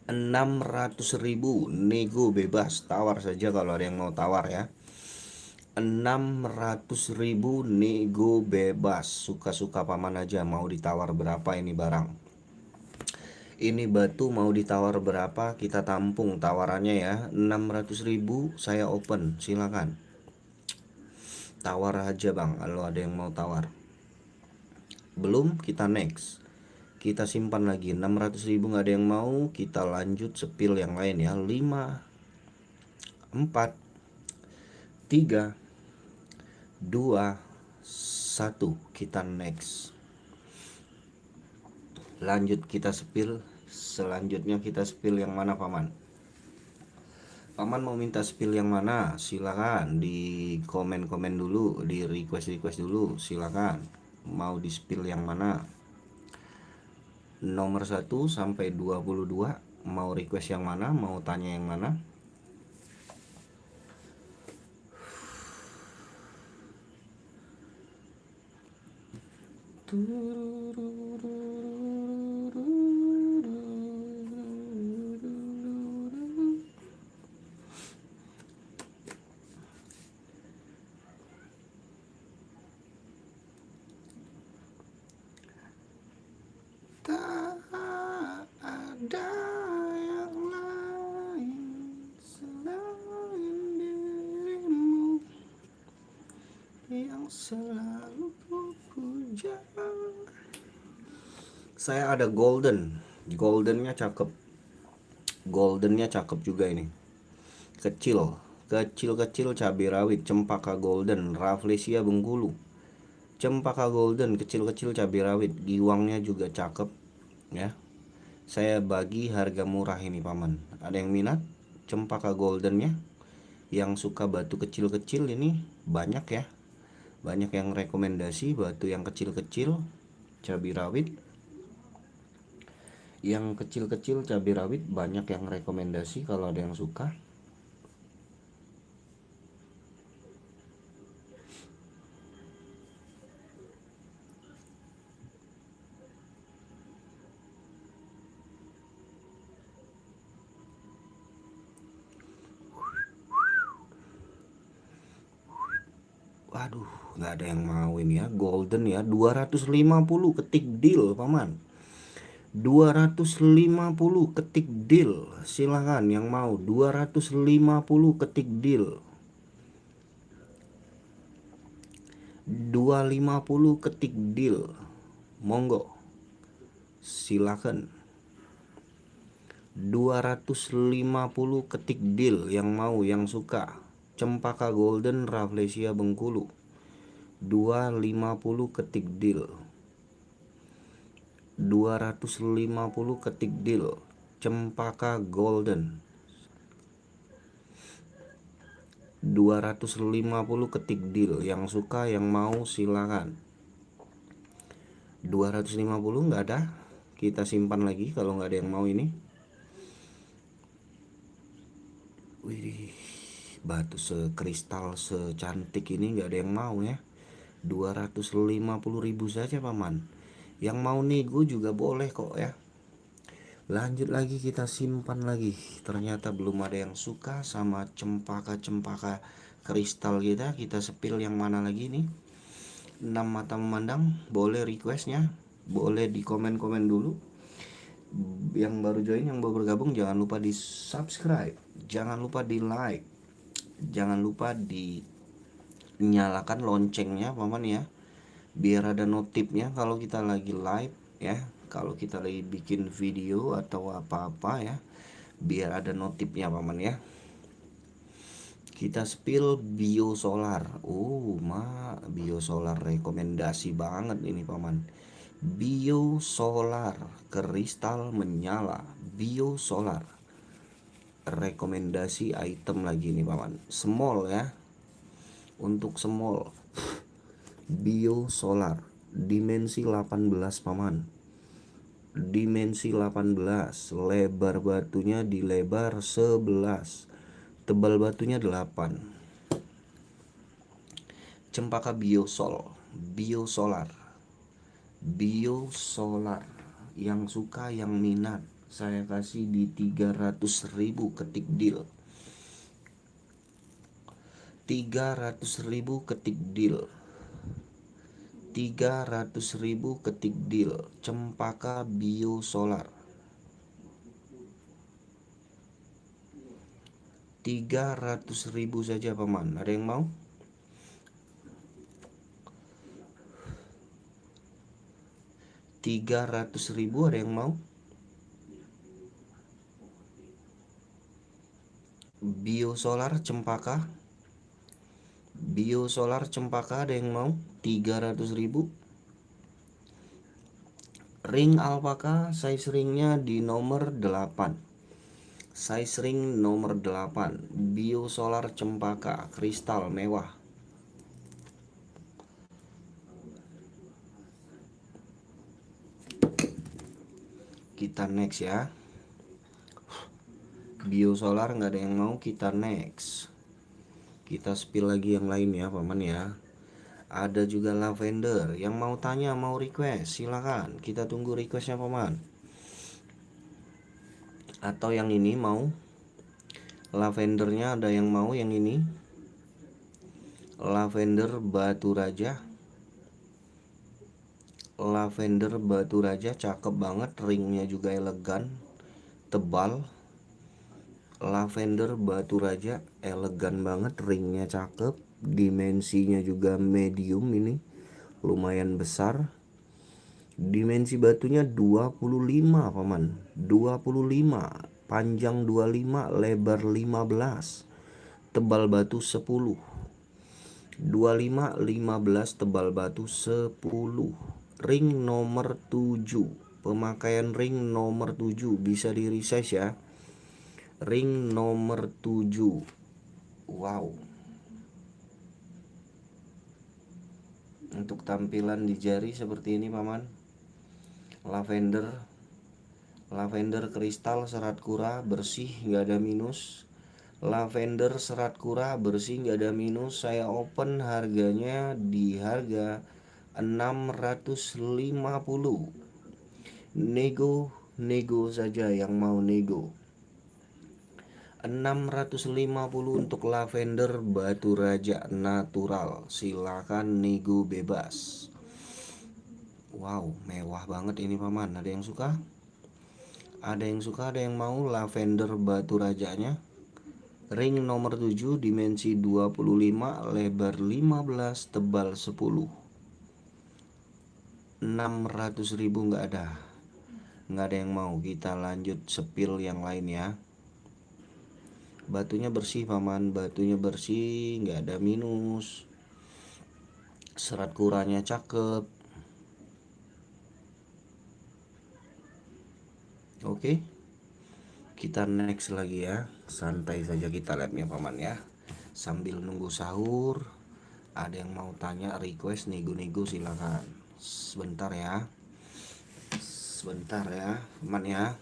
600.000 nego bebas, tawar saja kalau ada yang mau tawar ya. 600.000 nego bebas, suka-suka paman aja. Mau ditawar berapa ini barang? Ini batu mau ditawar berapa kita tampung tawarannya ya. 600.000 saya open, silakan tawar aja bang kalau ada yang mau tawar. Belum, kita next. Kita simpan lagi 600.000 nggak ada yang mau, kita lanjut sepil yang lain ya. 5 4 3 2 1 kita next. Lanjut kita sepil. Selanjutnya kita sepil yang mana paman? Paman mau minta sepil yang mana? Silakan di komen-komen dulu, di request dulu, silakan. Mau di sepil yang mana? Nomor 1 sampai 22 Mau request yang mana? Mau tanya yang mana? Tak ada yang lain selain dirimu yang selalu ku puja. Saya ada goldennya cakep, juga ini. Kecil cabai rawit, cempaka golden, Rafflesia Bengkulu. Cempaka golden kecil-kecil cabai rawit, giwangnya juga cakep ya. Saya bagi harga murah ini paman. Ada yang minat cempaka goldennya? Yang suka batu kecil-kecil ini banyak ya. Banyak yang rekomendasi batu yang kecil-kecil cabai rawit. Yang kecil-kecil cabai rawit banyak yang rekomendasi kalau ada yang suka. Waduh, nggak ada yang mau ini ya. Golden ya, 250 ketik deal paman. 250 ketik deal. Silahkan yang mau 250 ketik deal. 250 ketik deal. Monggo. Silahkan. 250 ketik deal yang mau, yang suka. Cempaka golden Rafflesia Bengkulu. 250 ketik deal. 250 ketik deal. Cempaka golden. 250 ketik deal. Yang suka, yang mau silakan. 250 nggak ada, kita simpan lagi kalau nggak ada yang mau ini. Wih, batu sekristal secantik ini nggak ada yang mau ya. 250.000 saja paman. Yang mau nego juga boleh kok ya. Lanjut lagi, kita simpan lagi. Ternyata belum ada yang suka sama cempaka kristal kita. Kita sepil yang mana lagi nih? 6 mata memandang. Boleh requestnya, boleh di komen-komen dulu. Yang baru join, yang baru bergabung, jangan lupa di subscribe, jangan lupa di like, jangan lupa di nyalakan loncengnya paman ya, biar ada notifnya kalau kita lagi live ya, kalau kita lagi bikin video atau apa-apa ya, biar ada notifnya paman ya. Kita spill biosolar. Biosolar rekomendasi banget ini paman. Biosolar kristal menyala. Biosolar rekomendasi item lagi nih paman. Small ya. Untuk small. Biosolar dimensi 18 paman. Dimensi 18, lebar batunya di lebar 11, tebal batunya 8. Cempaka biosolar yang suka, yang minat, saya kasih di 300.000 ketik deal. 300.000 ketik deal. 300.000 ketik deal. Cempaka biosolar 300.000 saja paman. Ada yang mau? 300.000 ada yang mau? Biosolar cempaka. Biosolar cempaka ada yang mau? 300.000. Ring alpaka, size ringnya di nomor 8. Size ring nomor 8. Biosolar cempaka kristal mewah. Kita next ya. Biosolar nggak ada yang mau, kita next. Kita spill lagi yang lain ya paman ya. Ada juga lavender. Yang mau tanya, mau request, silakan. Kita tunggu requestnya paman. Atau yang ini mau lavendernya, ada yang mau yang ini, lavender batu raja. Lavender batu raja cakep banget, ringnya juga elegan, tebal. Lavender batu raja elegan banget, ringnya cakep, dimensinya juga medium, ini lumayan besar. Dimensi batunya 25 paman, 25, panjang 25, lebar 15, tebal batu 10. 25, 15, tebal batu 10. Ring nomor 7. Pemakaian ring nomor 7 bisa di resize ya. Ring nomor 7. Wow. Untuk tampilan di jari seperti ini paman. Lavender kristal serat kura bersih, nggak ada minus. Lavender serat kura bersih, nggak ada minus. Saya open harganya di harga 650. Nego saja yang mau nego. 650 untuk lavender batu raja natural. Silakan nego bebas. Wow, mewah banget ini paman. Ada yang suka? Ada yang suka, ada yang mau lavender batu rajanya. Ring nomor 7, dimensi 25, lebar 15, tebal 10. 600.000 nggak ada. Nggak ada yang mau. Kita lanjut spill yang lain ya. Batunya bersih paman, batunya bersih, nggak ada minus. Serat kuranya cakep. Oke, kita next lagi ya. Santai saja kita lihatnya paman ya, sambil nunggu sahur. Ada yang mau tanya, request, nego-nego, silakan. Sebentar ya, sebentar ya paman ya.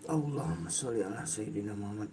Allahumma sholli ala sayyidina Muhammad.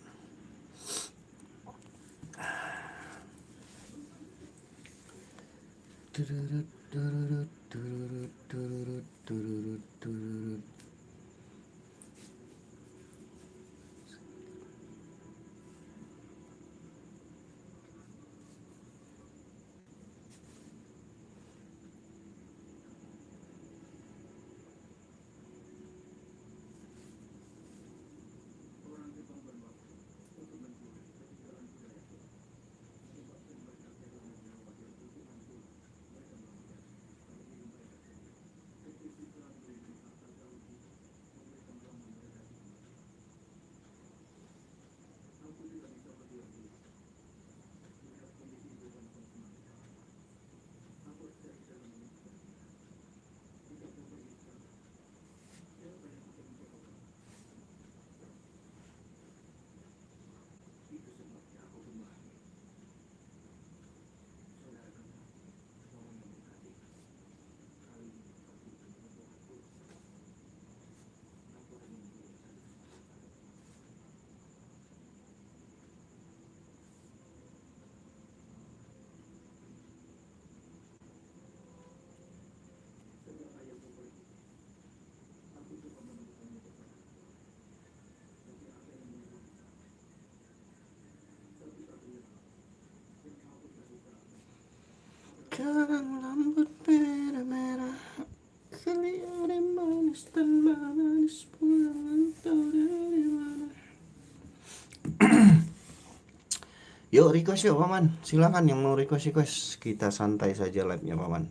Yuk request yuk paman, silakan yang mau request. Kita santai saja live-nya paman,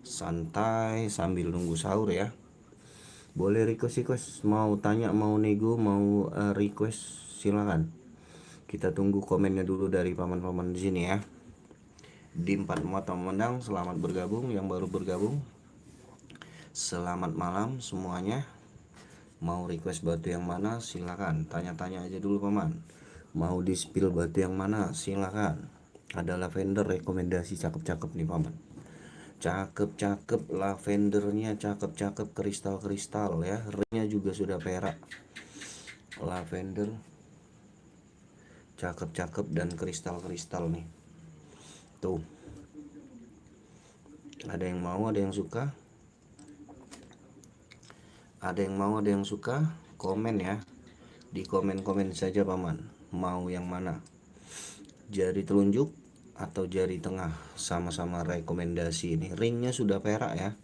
santai sambil nunggu sahur ya. Boleh request, mau tanya, mau nego, mau request, silakan. Kita tunggu komennya dulu dari paman-paman di sini ya. Di 4 mata memandang, selamat bergabung. Yang baru bergabung, selamat malam semuanya. Mau request batu yang mana silakan, tanya-tanya aja dulu paman. Mau di spill batu yang mana silakan. Ada lavender rekomendasi cakep-cakep nih paman. Cakep-cakep lavendernya, cakep-cakep kristal-kristal ya. Ringnya juga sudah perak. Lavender cakep-cakep dan kristal-kristal nih. Tuh. Ada yang mau, ada yang suka. Ada yang mau, ada yang suka. Komen ya. Di komen-komen saja paman. Mau yang mana? Jari telunjuk atau jari tengah, sama-sama rekomendasi ini. Ringnya sudah perak ya.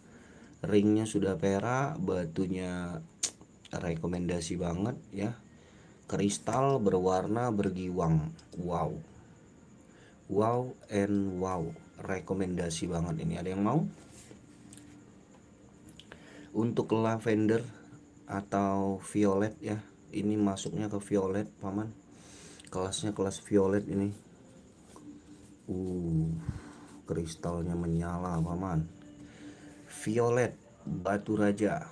Ringnya sudah perak, batunya rekomendasi banget ya. Kristal berwarna bergiwang. Wow. Wow and wow. Rekomendasi banget ini. Ada yang mau? Untuk lavender atau violet ya. Ini masuknya ke violet paman. Kelasnya kelas violet ini. Kristalnya menyala paman. Violet batu raja.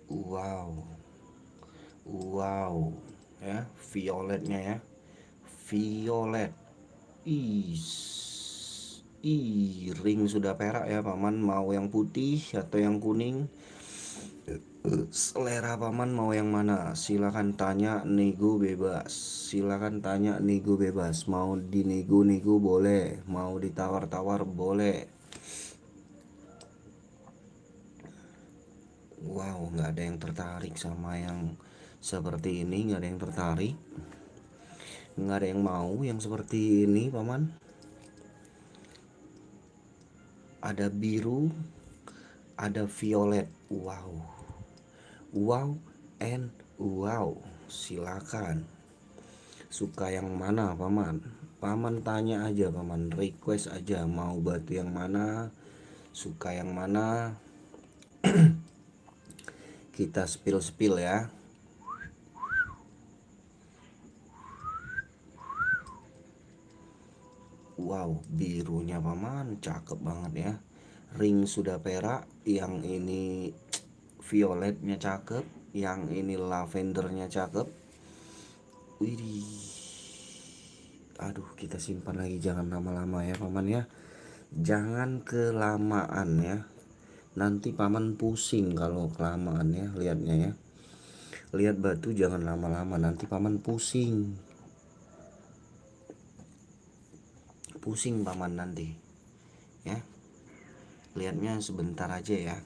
Wow. Wow ya, violetnya ya. Violet. Ring sudah perak ya paman. Mau yang putih atau yang kuning, selera paman mau yang mana? Silakan tanya, nego bebas. Silakan tanya, nego bebas. Mau dinego-nego boleh, mau ditawar-tawar boleh. Wow, nggak ada yang tertarik sama yang seperti ini, nggak ada yang tertarik. Nggak ada yang mau yang seperti ini paman. Ada biru, ada violet. Wow and wow. Silakan. Suka yang mana paman? Paman tanya aja paman, request aja mau batu yang mana, suka yang mana. Kita spill ya. Wow, birunya paman cakep banget ya. Ring sudah perak, yang ini violetnya cakep, yang ini lavendernya cakep. Widih. Aduh, kita simpan lagi, jangan lama-lama ya paman ya. Jangan kelamaan ya. Nanti paman pusing kalau kelamaan ya lihatnya ya. Lihat batu jangan lama-lama, nanti paman pusing. Pusing paman nanti ya. Lihatnya sebentar aja ya.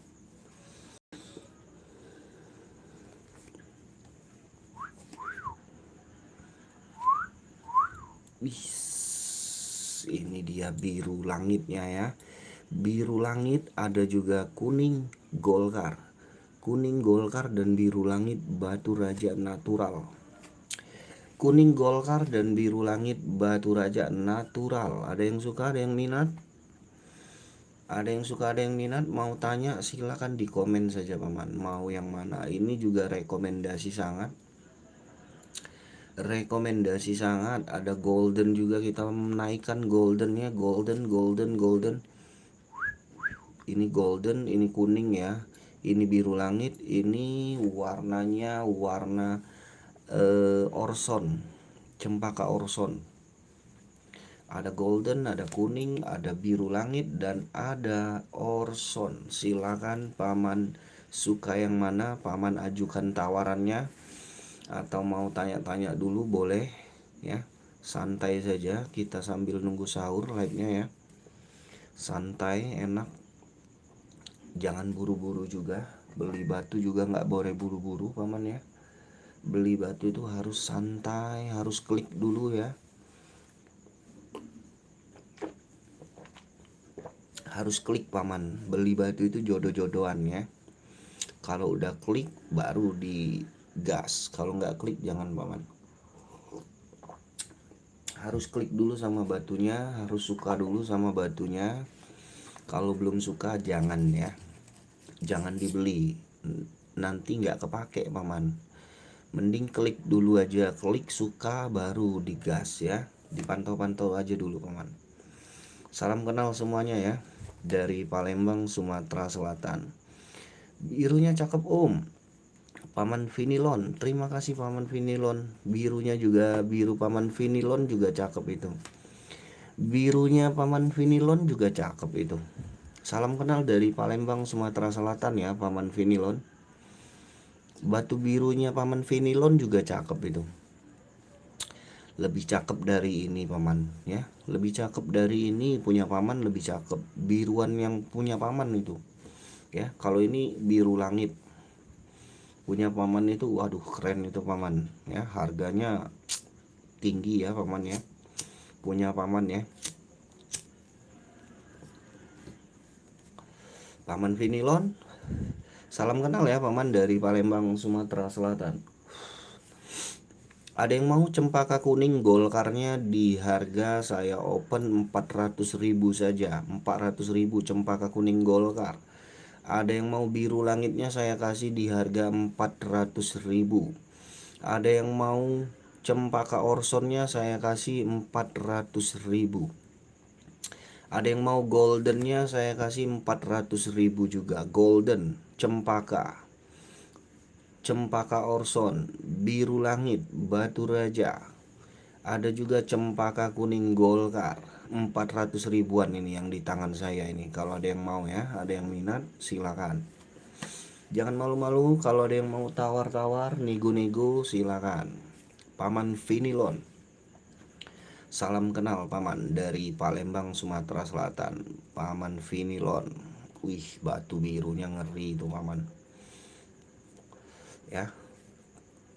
Ini dia biru langitnya ya. Biru langit, ada juga kuning golkar. Kuning golkar dan biru langit batu raja natural. Kuning golkar dan biru langit batu raja natural. Ada yang suka, ada yang minat? Ada yang suka, ada yang minat? Mau tanya silakan di komen saja paman. Mau yang mana? Ini juga rekomendasi sangat. Rekomendasi sangat. Ada golden juga, kita menaikkan goldennya. Golden. Ini golden, ini kuning ya. Ini biru langit. Ini warnanya warna orson, cempaka orson. Ada golden, ada kuning, ada biru langit, dan ada orson. Silakan paman suka yang mana, paman ajukan tawarannya, atau mau tanya-tanya dulu boleh ya. Santai saja, kita sambil nunggu sahur live-nya ya. Santai, enak. Jangan buru-buru juga. Beli batu juga nggak boleh buru-buru paman ya. Beli batu itu harus santai, harus klik dulu ya. Harus klik paman. Beli batu itu jodoh-jodohan ya. Kalau udah klik baru digas. Kalau nggak klik jangan paman. harus klik dulu sama batunya, harus suka dulu sama batunya. Kalau belum suka jangan ya, jangan dibeli, nanti nggak kepake paman. Mending klik dulu aja, klik suka baru digas ya, dipantau-pantau aja dulu paman. Salam kenal semuanya ya, dari Palembang, Sumatera Selatan. Birunya cakep om, Paman Vinilon. Terima kasih Paman Vinilon. Birunya juga biru Paman Vinilon juga cakep itu. Birunya Paman Vinilon juga cakep itu. Salam kenal dari Palembang, Sumatera Selatan ya Paman Vinilon. Batu birunya Paman Vinilon juga cakep itu. Lebih cakep dari ini paman ya, lebih cakep dari ini punya paman, lebih cakep biruan yang punya paman itu ya. Kalau ini biru langit punya paman itu, waduh keren itu paman ya, harganya tinggi ya paman ya, punya paman ya. Paman Vinilon, salam kenal ya paman dari Palembang, Sumatera Selatan. Ada yang mau cempaka kuning golkarnya di harga saya open 400.000 saja. 400.000 cempaka kuning golkar. Ada yang mau biru langitnya saya kasih di harga 400.000. Ada yang mau cempaka orsonnya saya kasih 400.000. Ada yang mau goldennya saya kasih 400.000 juga. Golden cempaka, cempaka orson, biru langit, batu raja. Ada juga cempaka kuning golkar, 400 ribuan ini yang di tangan saya ini. Kalau ada yang mau ya, ada yang minat silakan. Jangan malu-malu, kalau ada yang mau tawar-tawar, nego-nego silakan. Paman Vinilon. Salam kenal paman dari Palembang, Sumatera Selatan. Paman Vinilon. Wih, batu birunya ngeri itu paman. Ya.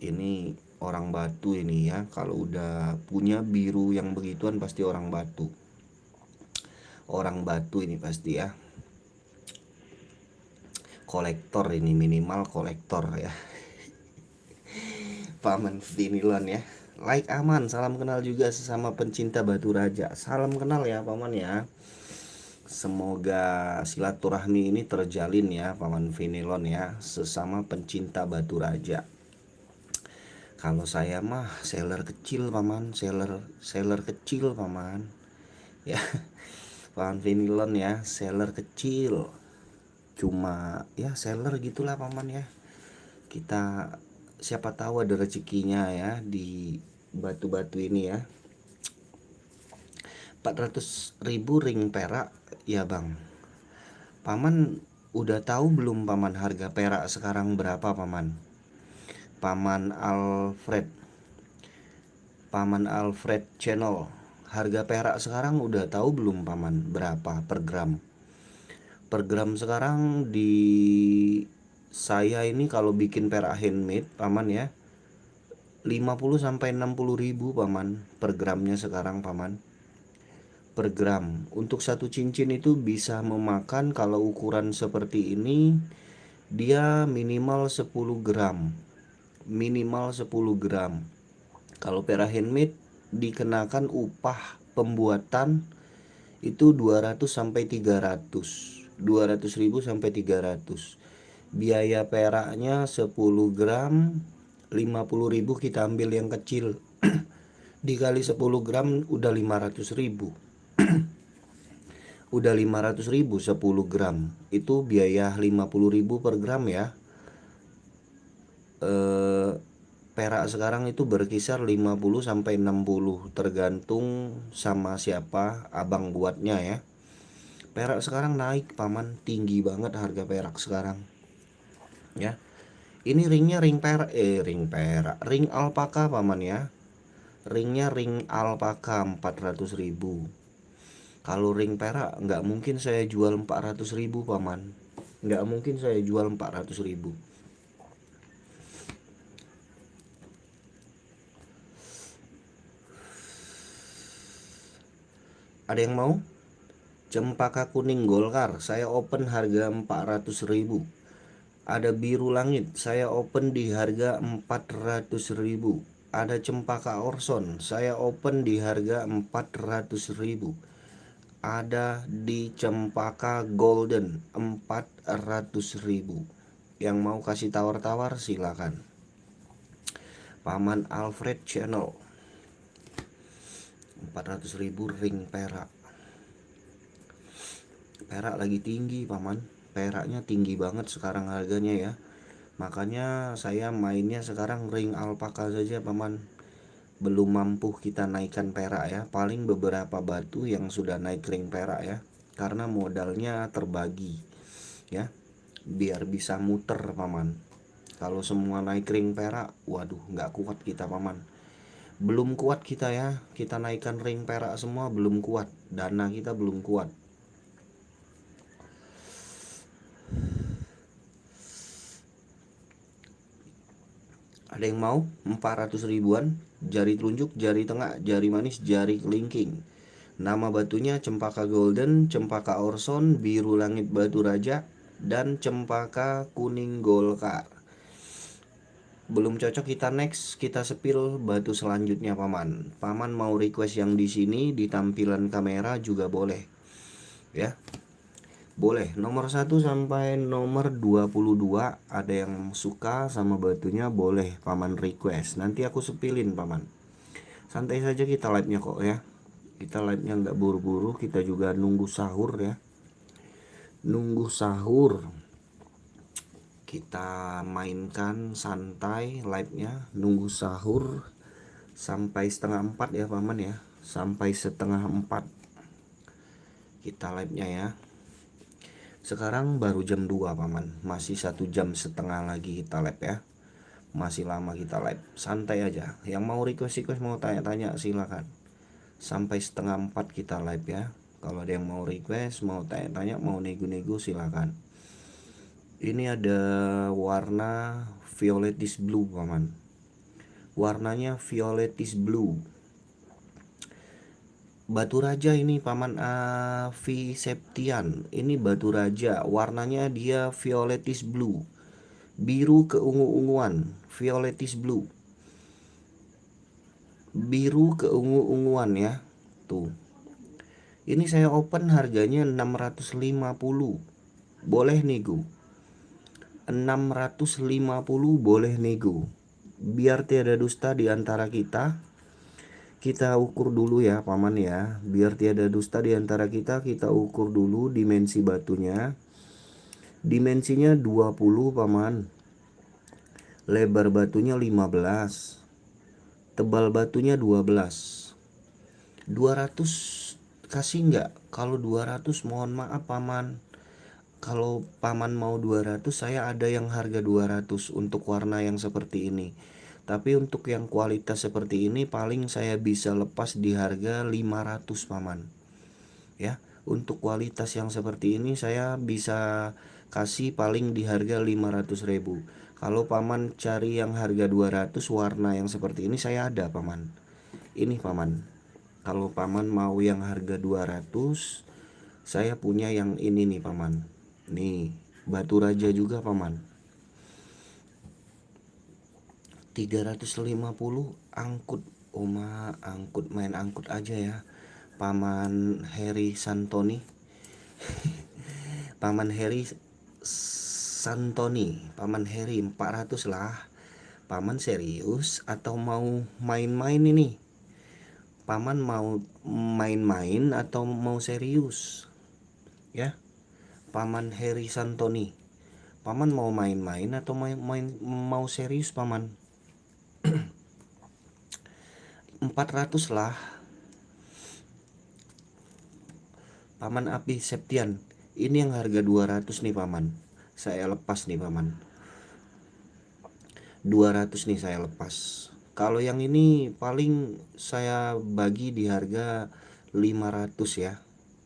Ini orang Batu ini ya, kalau udah punya biru yang begituan pasti orang Batu. Orang Batu ini pasti ya. Kolektor ini, minimal kolektor ya. Paman Vinilon ya. Like aman, salam kenal juga sesama pencinta batu raja. Salam kenal ya paman ya. Semoga silaturahmi ini terjalin ya Paman Vinilon ya, sesama pencinta batu raja. Kalau saya mah seller kecil paman, seller kecil paman ya. Paman Vinilon ya, seller kecil, cuma ya seller gitulah paman ya. Kita siapa tahu ada rezekinya ya di batu-batu ini ya. 400.000 ring perak ya bang. Paman udah tahu belum paman harga perak sekarang berapa paman? Paman Alfred Channel, harga perak sekarang udah tahu belum paman berapa per gram? Per gram sekarang di saya ini kalau bikin perak handmade paman ya, 50 sampai 60 ribu paman per gramnya sekarang paman. Per gram untuk satu cincin itu bisa memakan, kalau ukuran seperti ini dia minimal 10 gram, minimal 10 gram. Kalau perak handmade dikenakan upah pembuatan itu 200 sampai 300. 200.000 sampai 300. Biaya peraknya 10 gram 50.000, kita ambil yang kecil. Dikali 10 gram udah 500.000. Udah 500.000 10 gram. Itu biaya 50.000 per gram ya. Perak sekarang itu berkisar 50 sampai 60 tergantung sama siapa abang buatnya ya. Perak sekarang naik paman, tinggi banget harga perak sekarang ya. Ini ringnya ring perak, ring alpaka paman ya. Ringnya ring alpaka 400.000. Kalau ring perak nggak mungkin saya jual 400.000 paman, nggak mungkin saya jual 400.000. Ada yang mau? Cempaka kuning golkar saya open harga 400.000. Ada biru langit saya open di harga 400.000. ada cempaka orson, saya open di harga 400.000. Ada di cempaka golden 400.000. Yang mau kasih tawar-tawar silakan. Paman Alfred Channel 400.000 ring perak. Perak lagi tinggi paman, peraknya tinggi banget sekarang harganya ya. Makanya saya mainnya sekarang ring alpaka saja paman. Belum mampu kita naikkan perak ya, paling beberapa batu yang sudah naik ring perak ya, karena modalnya terbagi ya, biar bisa muter paman. Kalau semua naik ring perak, waduh nggak kuat kita paman. Belum kuat kita ya, kita naikkan ring perak semua belum kuat, dana kita belum kuat. Ada yang mau 400 ribuan, jari telunjuk, jari tengah, jari manis, jari kelingking. Nama batunya cempaka golden, cempaka orson, biru langit batu raja, dan cempaka kuning golkar. Belum cocok, kita next, kita sepil batu selanjutnya paman. Paman mau request yang di sini di tampilan kamera juga boleh ya. Boleh, nomor 1 sampai nomor 22 ada yang suka sama batunya, boleh paman request. Nanti aku sepilin paman. Santai saja kita live-nya kok ya. Kita live-nya nggak buru-buru, kita juga nunggu sahur ya. Nunggu sahur. Kita mainkan santai live-nya, nunggu sahur sampai setengah 4 ya paman ya. Sampai setengah 4 kita live-nya ya. Sekarang baru jam 2 paman, masih 1 jam setengah lagi kita live ya. Masih lama kita live, santai aja. Yang mau request mau tanya-tanya silakan. Sampai setengah 4 kita live ya. Kalau ada yang mau request, mau tanya-tanya, mau nego-nego silakan. Ini ada warna violetis blue paman. Warnanya violetis blue. Batu raja ini paman Avi Septian. Ini batu raja, warnanya dia violetis blue, biru keungu-unguan, violetis blue, biru keungu-unguan ya. Tuh. Ini saya open harganya 650. Boleh nego. 650 boleh nego. Biar tiada dusta di antara kita. Kita ukur dulu ya paman ya, biar tiada dusta di antara kita ukur dulu dimensi batunya. Dimensinya 20 paman. Lebar batunya 15. Tebal batunya 12. 200 kasih nggak? Kalau 200 mohon maaf paman. Kalau paman mau 200, saya ada yang harga 200 untuk warna yang seperti ini. Tapi untuk yang kualitas seperti ini paling saya bisa lepas di harga 500 paman. Ya, untuk kualitas yang seperti ini saya bisa kasih paling di harga 500.000. Kalau paman cari yang harga 200 warna yang seperti ini saya ada paman. Ini paman. Kalau paman mau yang harga 200, saya punya yang ini nih paman. Nih, batu raja juga paman. 350 angkut. Oma angkut, main angkut aja ya paman Heri Santoni. Paman Heri Santoni, paman Heri 400 lah. Paman serius atau mau main-main ini? Paman mau main-main atau mau serius ya? Paman Heri Santoni, paman mau main-main atau mau serius paman? 400 lah. Paman Api Septian, ini yang harga 200 nih paman. Saya lepas nih paman. 200 nih saya lepas. Kalau yang ini paling saya bagi di harga 500 ya.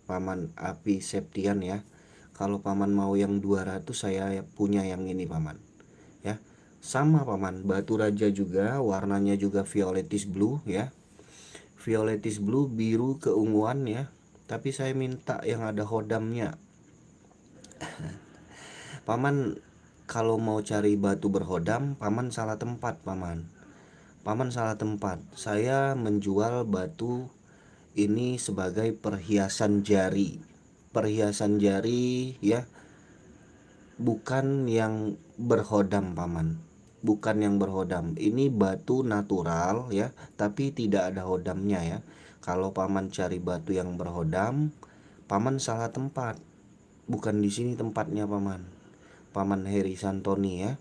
Paman Api Septian ya. Kalau paman mau yang 200 saya punya yang ini paman. Ya. Sama paman, batu raja juga, warnanya juga violetis blue ya. Violetis blue, biru keunguan ya. Tapi saya minta yang ada hodamnya. Paman kalau mau cari batu berhodam, paman salah tempat paman. Paman salah tempat. Saya menjual batu ini sebagai perhiasan jari. Perhiasan jari ya, bukan yang berhodam paman. Bukan yang berhodam. Ini batu natural ya, tapi tidak ada hodamnya ya. Kalau paman cari batu yang berhodam, paman salah tempat. Bukan di sini tempatnya paman. Paman Heri Santoni ya.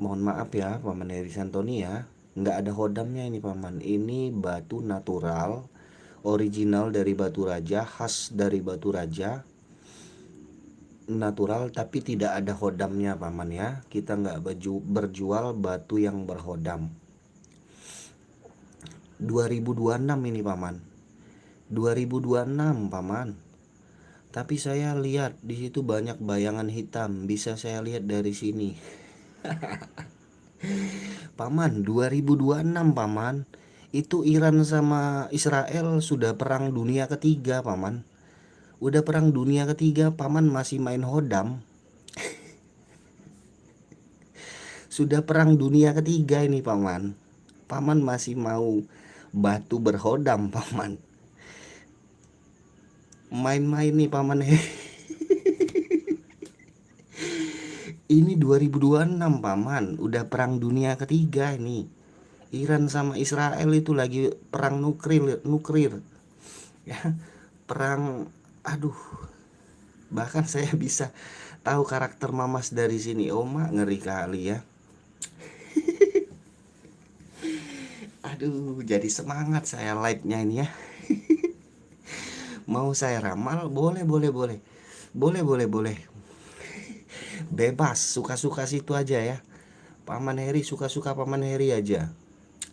Mohon maaf ya Paman Heri Santoni ya. Nggak ada hodamnya ini paman. Ini batu natural, original dari batu raja, khas dari batu raja, natural tapi tidak ada hodamnya paman ya. Kita nggak berjual batu yang berhodam. 2026 ini paman. 2026 paman. Tapi saya lihat di situ banyak bayangan hitam, bisa saya lihat dari sini. Paman, 2026 paman. Itu Iran sama Israel sudah perang dunia ketiga paman. Udah perang dunia ketiga, paman masih main hodam. Sudah perang dunia ketiga ini paman. Paman masih mau batu berhodam paman. Main-main nih paman. Ini 2026 paman. Udah perang dunia ketiga ini. Iran sama Israel itu lagi perang nuklir ya, perang. Aduh, bahkan saya bisa tahu karakter Mamas dari sini. Oma ngeri kali ya. Aduh, jadi semangat saya like-nya ini ya. Mau saya ramal? Boleh, boleh, boleh. Boleh, boleh, boleh. Bebas, suka-suka situ aja ya. Paman Heri suka-suka Paman Heri aja.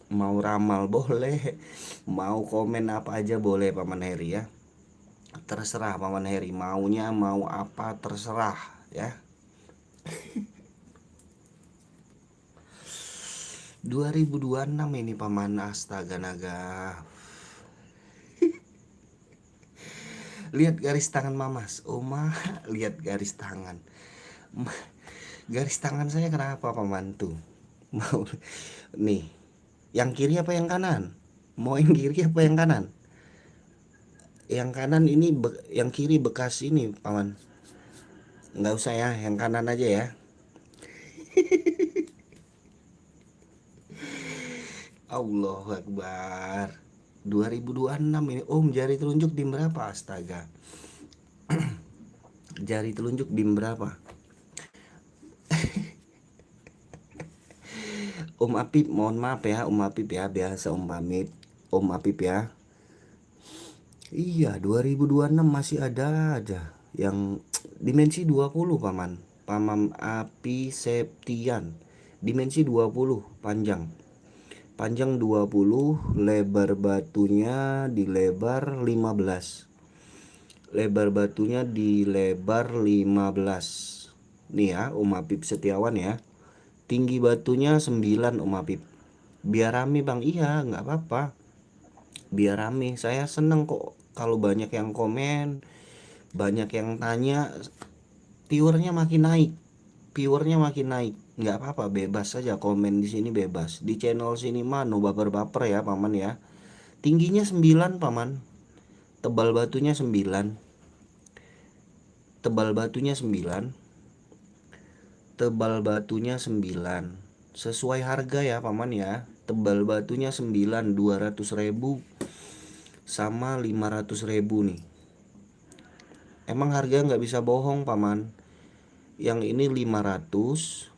Mau ramal boleh, mau komen apa aja boleh Paman Heri ya. Terserah Paman Heri, maunya mau apa terserah ya. 2026 ini paman, astaga naga. Lihat garis tangan Mamas. Oma, lihat garis tangan. Garis tangan saya kenapa paman tuh? Mau nih, yang kiri apa yang kanan? Mau yang kiri apa yang kanan? Yang kanan ini yang kiri bekas ini paman. Nggak usah ya, yang kanan aja ya. Allahu Akbar. 2026 ini Om, jari telunjuk dim berapa? Astaga. Jari telunjuk dim berapa? Om Apip, mohon maaf ya Om Apip ya, biasa Om pamit. Om Apip ya. Iya, 2026 masih ada aja yang dimensi 20 paman. Paman Api Septian. Dimensi 20 panjang. Panjang 20, lebar batunya di lebar 15. Lebar batunya di lebar 15. Nih ya, Om Apip Setiawan ya. Tinggi batunya 9 Om Apip. Biar rame Bang, iya nggak apa-apa. Biar rame, saya seneng kok kalau banyak yang komen, banyak yang tanya, viewernya makin naik. Viewernya makin naik. Nggak apa-apa, bebas saja komen di sini, bebas. Di channel sini mah no baper-baper ya paman ya. Tingginya 9 paman. Tebal batunya 9. Tebal batunya 9. Tebal batunya 9. Sesuai harga ya paman ya. Tebal batunya 9, 200.000 sama 500.000 nih. Emang harga nggak bisa bohong paman. Yang ini 500,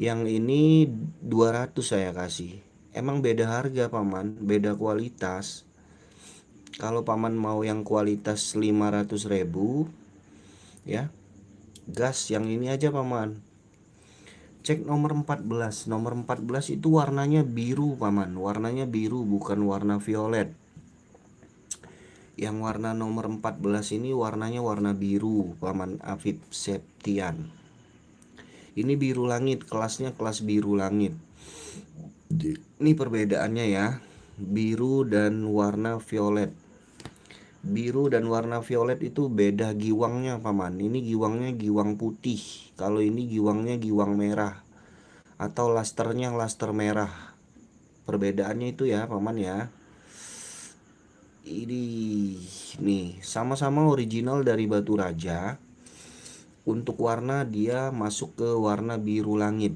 yang ini 200 saya kasih. Emang beda harga paman, beda kualitas. Kalau paman mau yang kualitas 500.000 ya, gas yang ini aja paman. Cek nomor 14. Nomor 14 itu warnanya biru paman. Warnanya biru, bukan warna violet. Yang warna nomor 14 ini warnanya warna biru paman Afif Septian. Ini biru langit, kelasnya kelas biru langit. Ini perbedaannya ya, biru dan warna violet. Biru dan warna violet itu beda giwangnya paman. Ini giwangnya giwang putih, kalau ini giwangnya giwang merah, atau lasternya laster merah. Perbedaannya itu ya paman ya. Ini nih sama-sama original dari batu raja. Untuk warna dia masuk ke warna biru langit.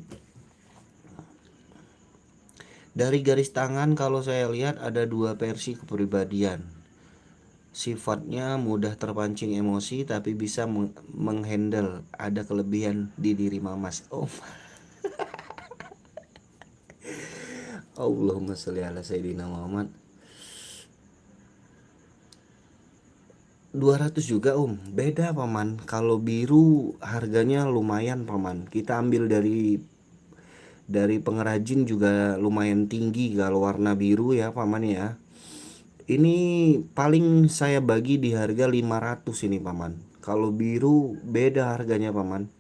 Dari garis tangan kalau saya lihat ada dua versi kepribadian. Sifatnya mudah terpancing emosi tapi bisa menghandle. Ada kelebihan di diri Mamas. Oh, Allahumma sholli ala sayyidina Muhammad. 200 juga beda paman. Kalau biru harganya lumayan paman. Kita ambil dari pengrajin juga lumayan tinggi kalau warna biru ya paman ya. Ini paling saya bagi di harga 500 ini paman. Kalau biru beda harganya paman.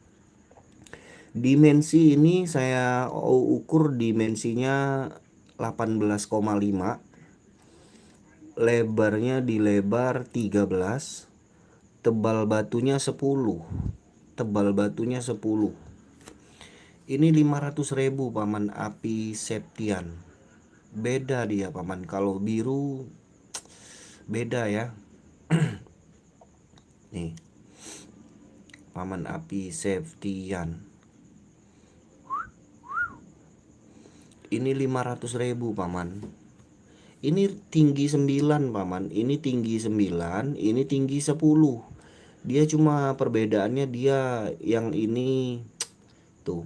Dimensi ini saya ukur dimensinya 18,5. Lebarnya di lebar 13. Tebal batunya 10. Tebal batunya 10. Ini 500.000 paman, api septian. Beda dia paman. Kalau biru beda ya. Nih paman, api septian. Ini 500.000 paman. Ini tinggi 9 paman. Ini tinggi 9, ini tinggi 10. Dia cuma perbedaannya dia yang ini tuh.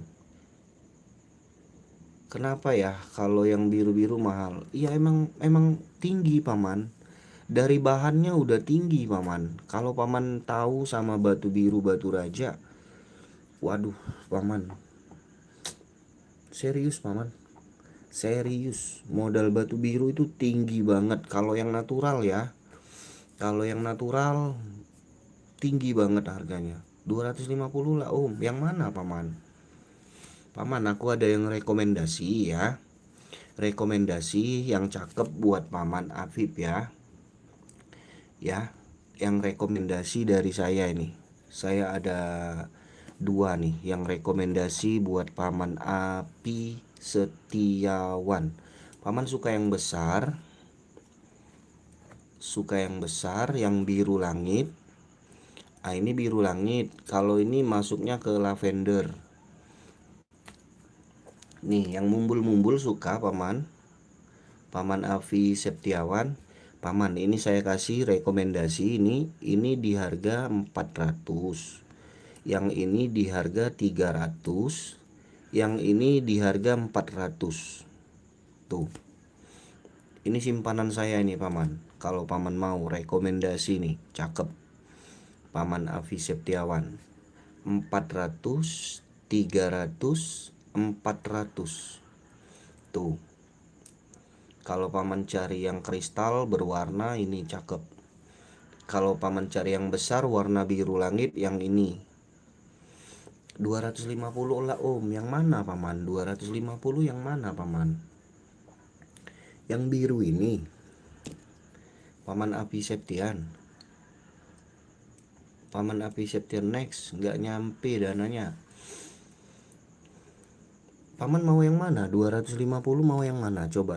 Kenapa ya kalau yang biru-biru mahal? Iya emang tinggi paman. Dari bahannya udah tinggi paman. Kalau paman tahu sama batu biru batu raja, waduh paman, serius paman, serius. Modal batu biru itu tinggi banget. Kalau yang natural ya, kalau yang natural tinggi banget harganya. 250 lah Yang mana paman? Paman aku ada yang rekomendasi ya. Rekomendasi yang cakep buat paman Afif ya. Ya, yang rekomendasi dari saya ini. Saya ada dua nih yang rekomendasi buat paman Api Setiawan. Paman suka yang besar, yang biru langit. Ah ini biru langit. Kalau ini masuknya ke lavender. Nih yang mumbul-mumbul suka paman Afi Septiawan. Paman ini saya kasih rekomendasi ini di harga 400. Yang ini di harga 300. Yang ini di harga 400. Tuh. Ini simpanan saya ini paman. Kalau paman mau rekomendasi nih, cakep. Paman Afi Septiawan. 400, 300, 400. Tuh. Kalau paman cari yang kristal berwarna ini cakep. Kalau paman cari yang besar warna biru langit yang ini 250 lah Yang mana paman? 250 yang mana paman? Yang biru ini paman Api Septian. Paman Api Septian next. Nggak nyampe dananya. Paman mau yang mana? 250 mau yang mana? Coba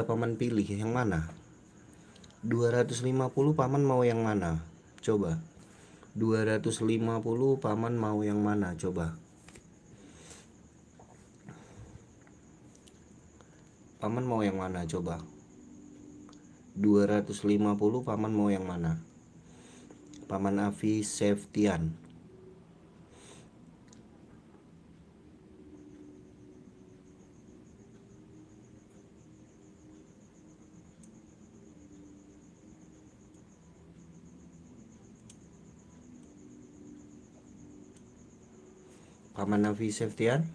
paman pilih yang mana? 250 paman mau yang mana? Coba 250 paman mau yang mana? Coba paman mau yang mana? Coba 250 paman mau yang mana? Paman Afi Septian. Paman Afi Septian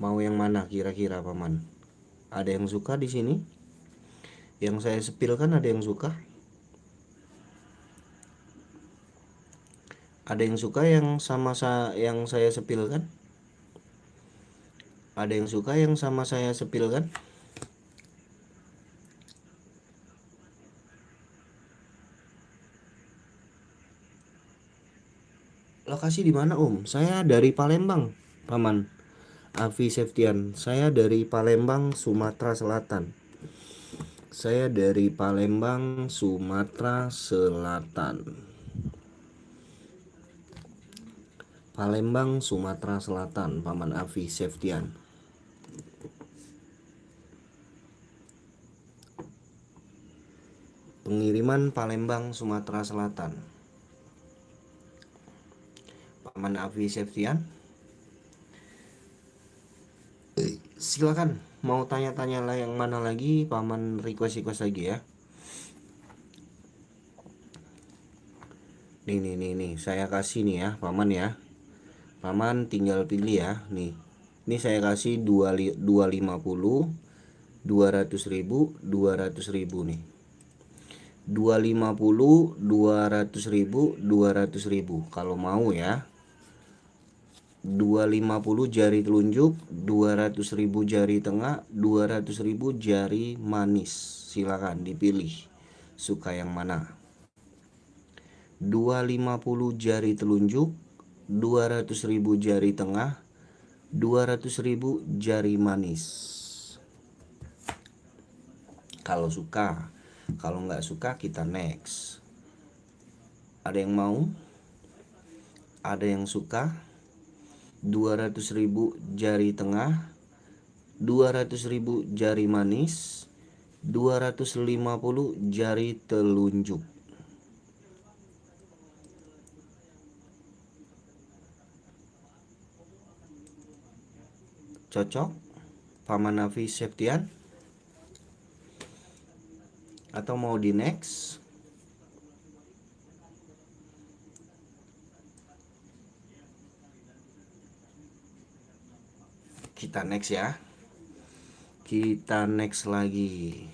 mau yang mana kira-kira paman? Ada yang suka di sini? Yang saya sepilkan ada yang suka? Ada yang suka yang yang saya sepilkan? Ada yang suka yang sama saya sepilkan? Lokasi di mana Saya dari Palembang paman. Avi Septian, saya dari Palembang, Sumatera Selatan. Saya dari Palembang, Sumatera Selatan. Palembang, Sumatera Selatan, Paman Avi Septian. Pengiriman Palembang, Sumatera Selatan. Paman Avi Septian. Silakan, mau tanya-tanya lah yang mana lagi, Paman request lagi ya. Nih, saya kasih nih ya, Paman ya. Paman tinggal pilih ya, nih. Ini saya kasih 250, 200.000, 200.000 nih. 250, 200.000, 200.000. Kalau mau ya. 250 jari telunjuk, 200.000 jari tengah, 200.000 jari manis. Silakan dipilih suka yang mana. 250 jari telunjuk, 200.000 jari tengah, 200.000 jari manis. Kalau suka, kalau nggak suka kita next. Ada yang mau? Ada yang suka? 200.000 jari tengah, 200.000 jari manis, 250 jari telunjuk. Cocok? Paman Avi Septian? Atau mau di next? Kita next ya. Kita next lagi.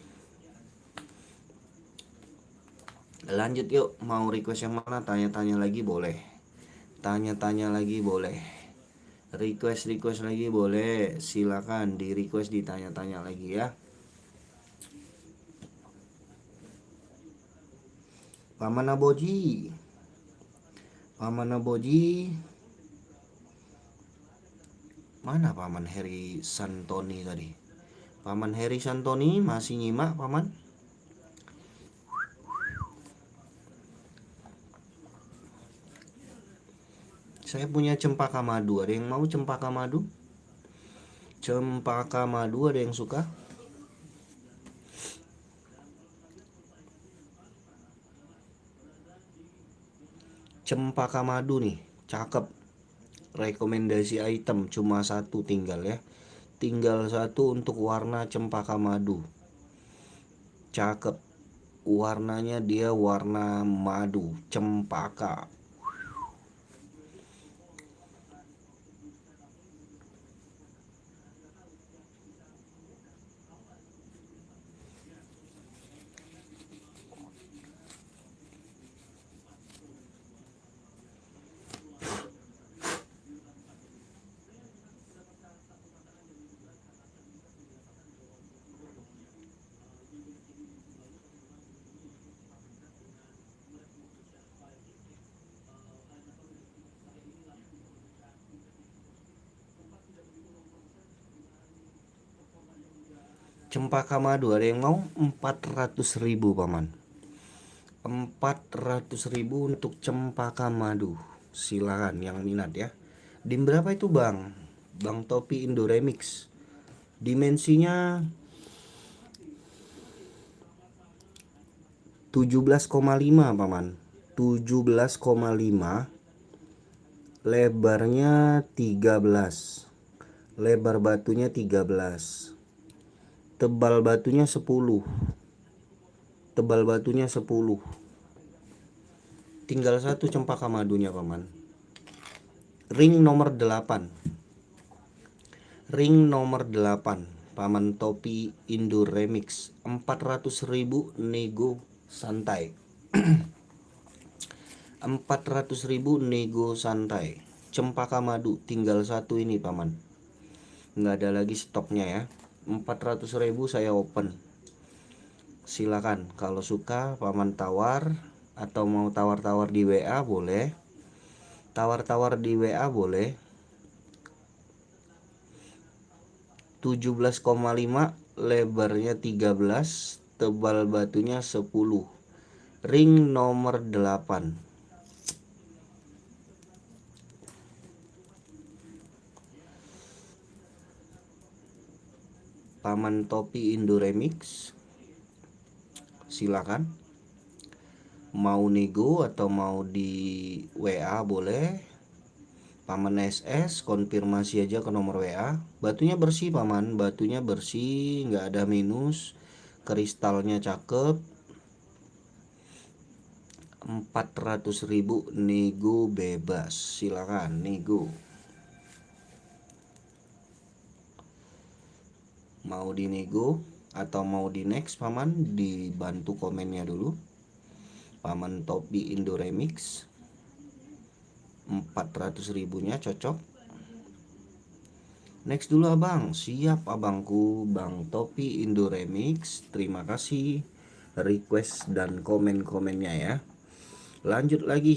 Lanjut yuk, mau request yang mana? Tanya-tanya lagi boleh. Tanya-tanya lagi boleh. Request lagi boleh. Silakan di request, ditanya-tanya lagi ya. Paman Aboji. Paman Aboji. Mana Paman Heri Santoni tadi? Paman Heri Santoni masih nyimak, Paman? Saya punya cempaka madu. Ada yang mau cempaka madu? Cempaka madu ada yang suka? Cempaka madu nih, cakep. Rekomendasi item cuma satu tinggal ya. Tinggal satu untuk warna cempaka madu. Cakep. Warnanya dia warna madu, cempaka. Cempaka madu ada yang mau? 400.000 Paman. 400.000 untuk cempaka madu. Silakan yang minat ya. Dim berapa itu Bang? Bang Topi Indo Remix. Dimensinya 17,5 Paman. 17,5. Lebarnya 13. Lebar batunya 13. Tebal batunya 10. Tebal batunya 10. Tinggal satu cempaka madunya Paman. Ring nomor 8. Ring nomor 8. Paman Topi Indo Remix. 400.000 nego santai. 400.000 nego santai. Cempaka madu tinggal satu ini Paman. Nggak ada lagi stoknya ya. 400.000 saya open. Silakan kalau suka Paman tawar, atau mau tawar-tawar di WA boleh. Tawar-tawar di WA boleh. 17,5, lebarnya 13, tebal batunya 10. Ring nomor 8. Paman Topi Indo Remix. Silakan. Mau nego atau mau di WA boleh. Paman SS konfirmasi aja ke nomor WA. Batunya bersih paman, batunya bersih, nggak ada minus. Kristalnya cakep. 400.000 nego bebas. Silakan nego. Mau dinego atau mau di next paman, dibantu komennya dulu. Paman Topi Indo Remix. 400.000-nya cocok. Next dulu abang. Siap abangku. Bang Topi Indo Remix. Terima kasih request dan komen-komennya ya. Lanjut lagi.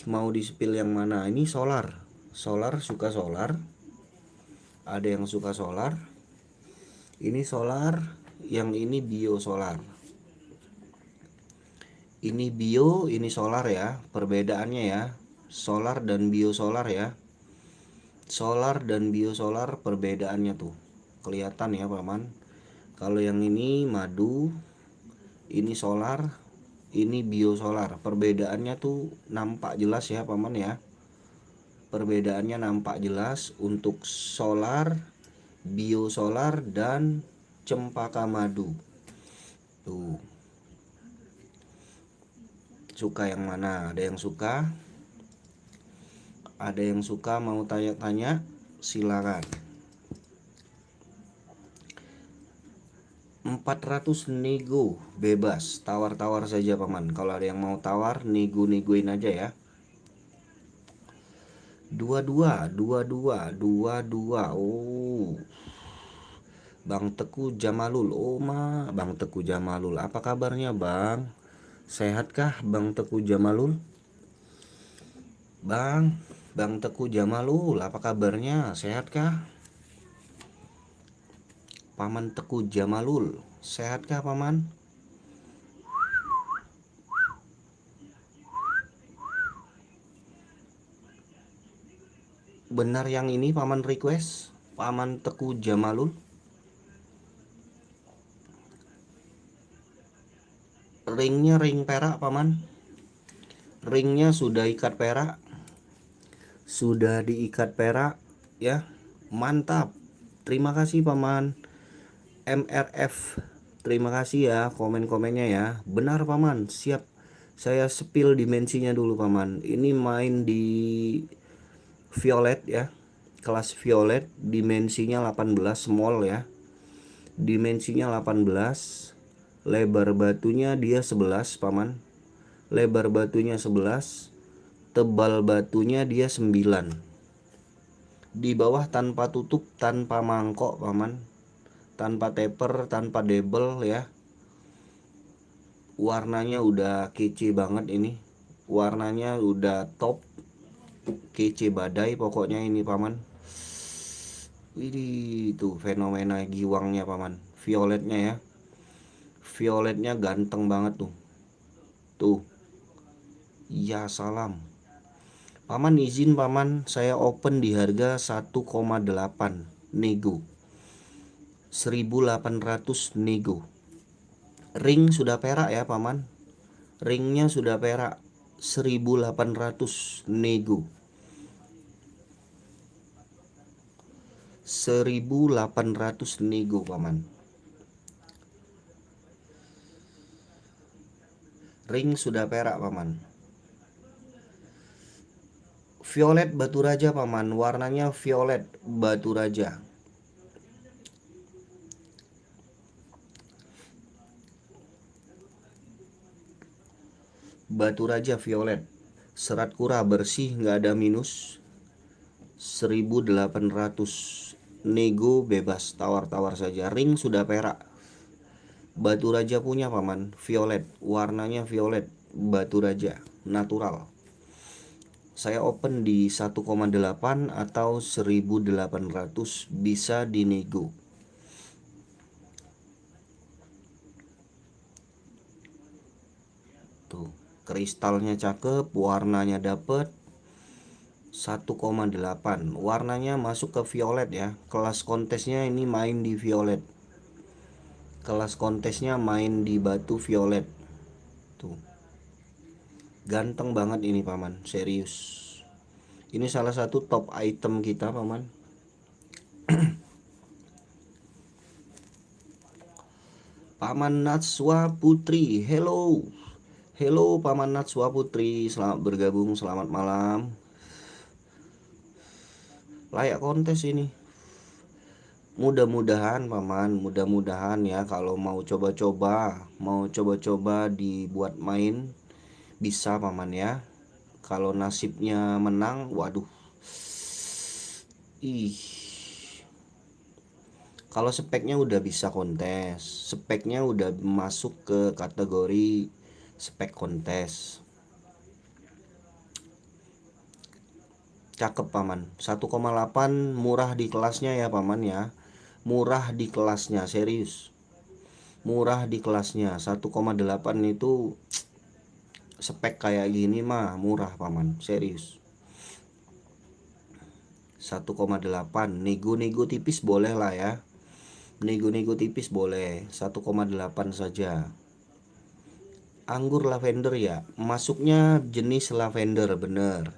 Mau di spill yang mana? Ini solar. Solar, suka solar. Ada yang suka solar. Ini solar. Yang ini bio solar. Ini bio, ini solar ya. Perbedaannya ya. Solar dan bio solar ya. Solar dan biosolar perbedaannya tuh kelihatan ya paman. Kalau yang ini madu, ini solar, ini biosolar. Perbedaannya tuh nampak jelas ya paman ya. Perbedaannya nampak jelas untuk solar, biosolar dan cempaka madu. Tuh. Suka yang mana? Ada yang suka? Ada yang suka mau tanya-tanya? Silakan. 400 nego bebas, tawar-tawar saja paman. Kalau ada yang mau tawar, nego-negoin aja ya. 22. Oh, Bang Teku Jamalul. Oh Bang Teku Jamalul, apa kabarnya bang? Sehatkah Bang Teku Jamalul? Bang Teku Jamalul, apa kabarnya? Sehatkah? Paman Teku Jamalul, sehatkah paman? Benar yang ini paman request, Paman Teku Jamalul. Ringnya ring perak paman. Ringnya sudah ikat perak. Sudah diikat perak ya. Mantap. Terima kasih paman MRF. Terima kasih ya komen-komennya ya. Benar paman, siap. Saya spill dimensinya dulu paman. Ini main di violet ya. Kelas violet, dimensinya 18 small ya. Dimensinya 18. Lebar batunya dia 11 paman. Lebar batunya 11. Tebal batunya dia 9. Di bawah tanpa tutup, tanpa mangkok paman. Tanpa taper, tanpa debel ya. Warnanya udah kece banget ini. Warnanya udah top. Kece badai pokoknya ini paman. Widih, tuh fenomena giwangnya paman. Violetnya ya. Violetnya ganteng banget tuh. Tuh. Ya salam. Paman izin paman, saya open di harga 1,8 nego. 1.800 nego. Ring sudah perak ya paman. Ringnya sudah perak. 1.800 nego. 1.800 nego paman. Ring sudah perak paman. Violet batu raja paman. Warnanya violet batu raja. Batu raja violet. Serat kura bersih, nggak ada minus. 1.800 nego bebas, tawar-tawar saja. Ring sudah perak. Batu raja punya paman, violet. Warnanya violet, batu raja natural. Saya open di 1,8 atau 1.800, bisa dinego. Tuh, kristalnya cakep, warnanya dapet 1,8. Warnanya masuk ke violet ya. Kelas kontesnya ini main di violet. Kelas kontesnya main di batu violet. Tuh. Ganteng banget ini paman, serius. Ini salah satu top item kita paman. Paman Natswa Putri, hello. Hello Paman Natswa Putri, selamat bergabung, selamat malam. Layak kontes ini. Mudah-mudahan paman, mudah-mudahan ya kalau mau coba-coba dibuat main bisa paman ya. Kalau nasibnya menang, waduh. Ih. Kalau speknya udah bisa kontes, speknya udah masuk ke kategori spek kontes. Cakep paman. 1,8 murah di kelasnya ya paman ya. Murah di kelasnya, serius. Murah di kelasnya. 1,8 itu spek kayak gini mah murah paman, serius. 1,8 nego-nego tipis boleh lah ya. Nego-nego tipis boleh. 1,8 saja. Anggur lavender ya. Masuknya jenis lavender bener.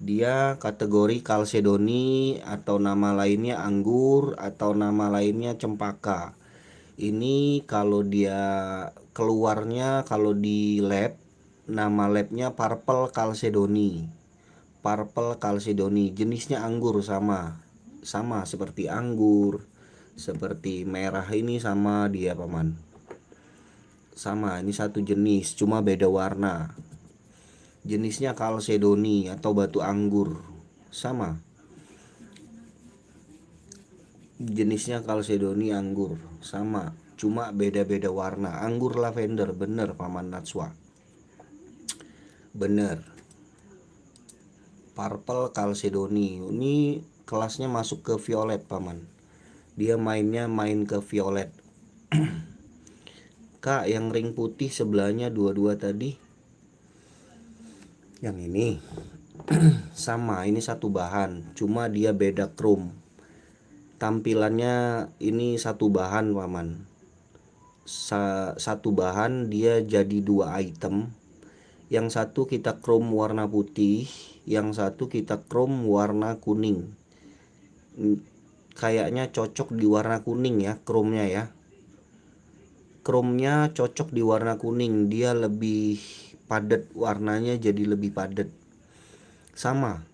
Dia kategori Calcedony atau nama lainnya anggur atau nama lainnya cempaka. Ini kalau dia keluarnya kalau di lab, nama labnya Purple Calcedony. Purple Calcedony, jenisnya anggur sama seperti anggur, seperti merah ini sama dia paman. Sama, ini satu jenis, cuma beda warna. Jenisnya Calcedony atau batu anggur. Sama. Jenisnya Calcedony anggur. Sama, cuma beda-beda warna. Anggur lavender, bener paman Natswa. Bener. Purple Calcedony. Ini kelasnya masuk ke violet paman. Dia main ke violet. Kak, yang ring putih sebelahnya dua-dua tadi. Yang ini sama, ini satu bahan, cuma dia beda chrome. Tampilannya ini satu bahan paman. Satu bahan dia jadi dua item. Yang satu kita chrome warna putih, yang satu kita chrome warna kuning. Kayaknya cocok di warna kuning ya, chrome-nya ya. Chrome-nya cocok di warna kuning, dia lebih padat, warnanya jadi lebih padat. Sama.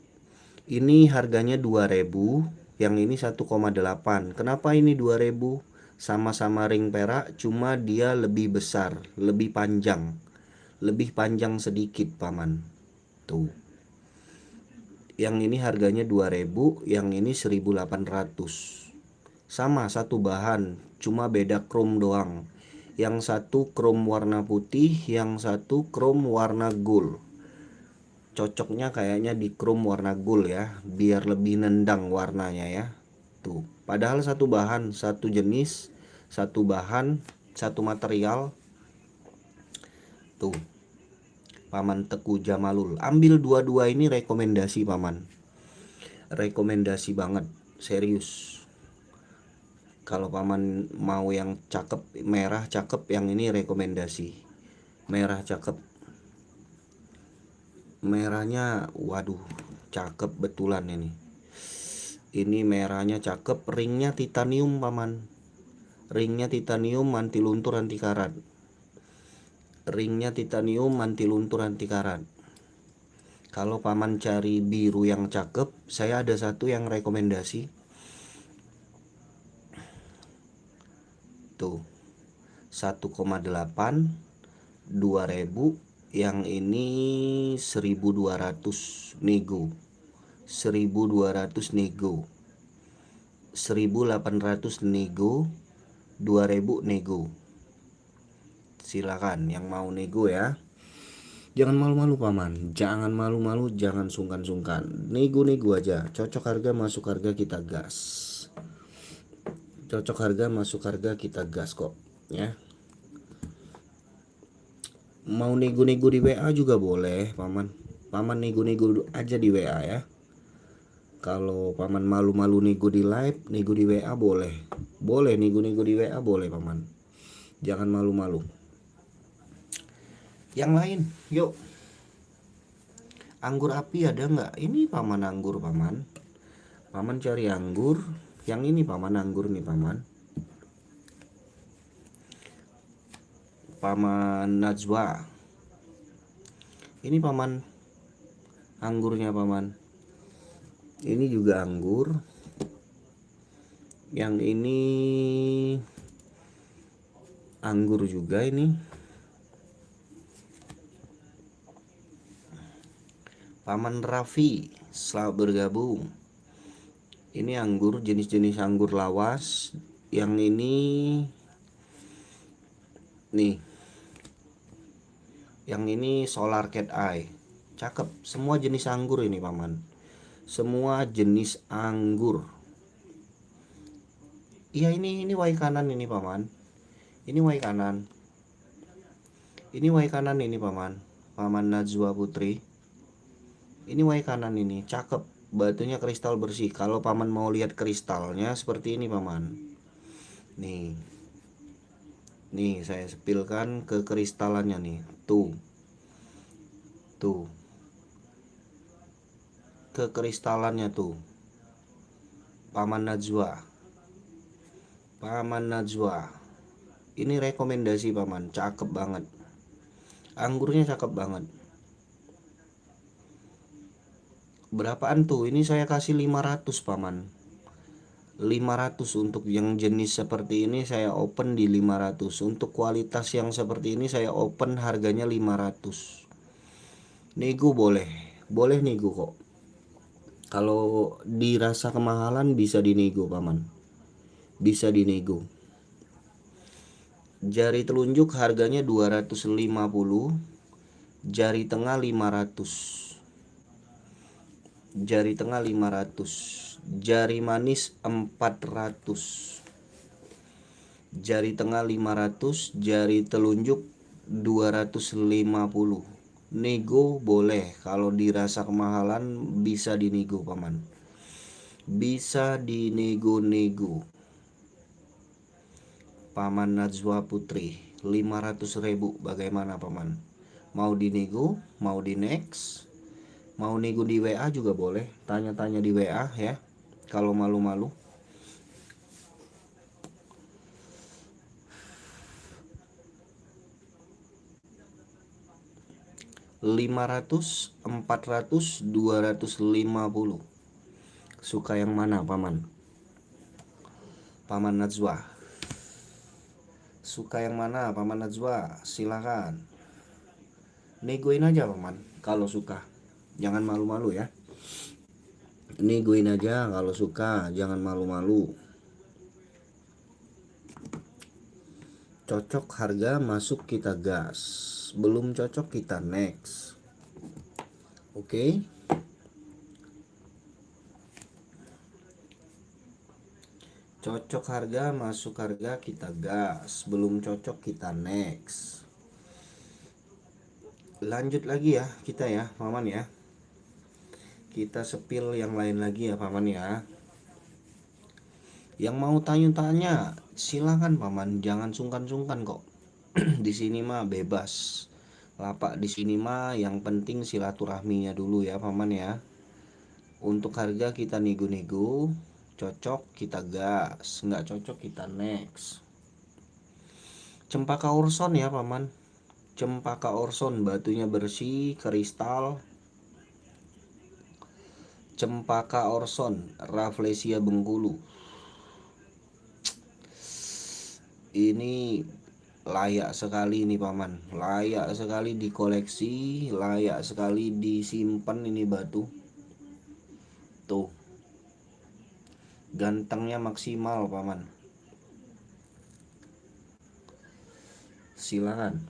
Ini harganya 2000, yang ini 1,8. Kenapa ini 2000? Sama-sama ring perak, cuma dia lebih besar, lebih panjang. Lebih panjang sedikit paman. Tuh. Yang ini harganya 2000, yang ini 1800. Sama satu bahan, cuma beda chrome doang. Yang satu chrome warna putih, yang satu chrome warna gold. Cocoknya kayaknya di chrome warna gold ya, biar lebih nendang warnanya ya. Tuh, padahal satu bahan, satu jenis, satu bahan, satu material. Tuh. Paman Teku Jamalul. Ambil dua-dua ini rekomendasi paman. Rekomendasi banget, serius. Kalau paman mau yang cakep, merah cakep, yang ini rekomendasi. Merah cakep. Merahnya waduh, cakep betulan ini. Ini merahnya cakep, ringnya titanium paman. Ringnya titanium anti luntur anti karat. Ringnya titanium anti luntur anti karat. Kalau paman cari biru yang cakep, saya ada satu yang rekomendasi. Tuh. 1,8 2000, yang ini 1200 nego. 1200 nego. 1800 nego, 2000 nego. Silakan yang mau nego ya. Jangan malu-malu paman, jangan malu-malu, jangan sungkan-sungkan. Nego-nego aja, cocok harga masuk harga kita gas. Cocok harga masuk harga kita gas kok ya. Mau nego-nego di WA juga boleh paman. Paman nego-nego aja di WA ya. Kalau paman malu-malu nego di live, nego di WA boleh. Boleh nego-nego di WA boleh paman. Jangan malu-malu. Yang lain, yuk. Anggur api ada nggak? Ini paman anggur paman. Paman cari anggur. Yang ini paman anggur nih paman. Paman Najwa. Ini paman anggurnya paman. Ini juga anggur. Yang ini anggur juga ini. Paman Raffi, selamat bergabung. Ini anggur, jenis-jenis anggur lawas. Yang ini nih. Yang ini Solar Cat Eye. Cakep, semua jenis anggur ini paman. Semua jenis anggur. Iya ini wai kanan ini paman. Ini wai kanan. Ini wai kanan ini paman. Paman Najwa Putri. Ini wai kanan ini, cakep. Batunya kristal bersih. Kalau paman mau lihat kristalnya seperti ini paman. Nih. Nih saya sepilkan ke kristalannya nih. Tuh. Tuh. Ke kristalannya tuh. Paman Najwa. Paman Najwa. Ini rekomendasi paman, cakep banget. Anggurnya cakep banget. Berapaan tuh? Ini saya kasih 500 paman. 500 untuk yang jenis seperti ini saya open di 500. Untuk kualitas yang seperti ini saya open harganya 500. Nego boleh. Boleh nego kok. Kalau dirasa kemahalan bisa dinego paman. Bisa dinego. Jari telunjuk harganya 250. Jari tengah 500. Jari tengah 500. Jari manis 400. Jari tengah 500. Jari telunjuk 250. Nego boleh. Kalau dirasa kemahalan bisa dinego paman. Bisa dinego-nego. Paman Najwa Putri 500.000. Bagaimana paman? Mau dinego? Mau di next? Mau nego di WA juga boleh. Tanya-tanya di WA ya. Kalau malu-malu. $500, $400, $250. Suka yang mana paman? Paman Najwa. Suka yang mana paman Najwa? Silakan. Negoin aja paman kalau suka. Jangan malu-malu ya. Negoin aja kalau suka, jangan malu-malu. Cocok harga masuk kita gas. Belum cocok kita next. Oke. Cocok harga masuk harga kita gas. Belum cocok kita next. Lanjut lagi ya kita ya paman ya. Kita sepil yang lain lagi ya paman ya. Yang mau tanya-tanya silakan paman, jangan sungkan-sungkan kok. Di sini mah bebas. Lapak di sini mah yang penting silaturahminya dulu ya paman ya. Untuk harga kita nego-nego, cocok kita gas, nggak cocok kita next. Cempaka Orson ya paman. Cempaka Orson batunya bersih, kristal. Cempaka Orson, Rafflesia Bengkulu. Ini layak sekali ini paman. Layak sekali dikoleksi, layak sekali disimpan ini batu. Tuh. Gantengnya maksimal paman. Silakan.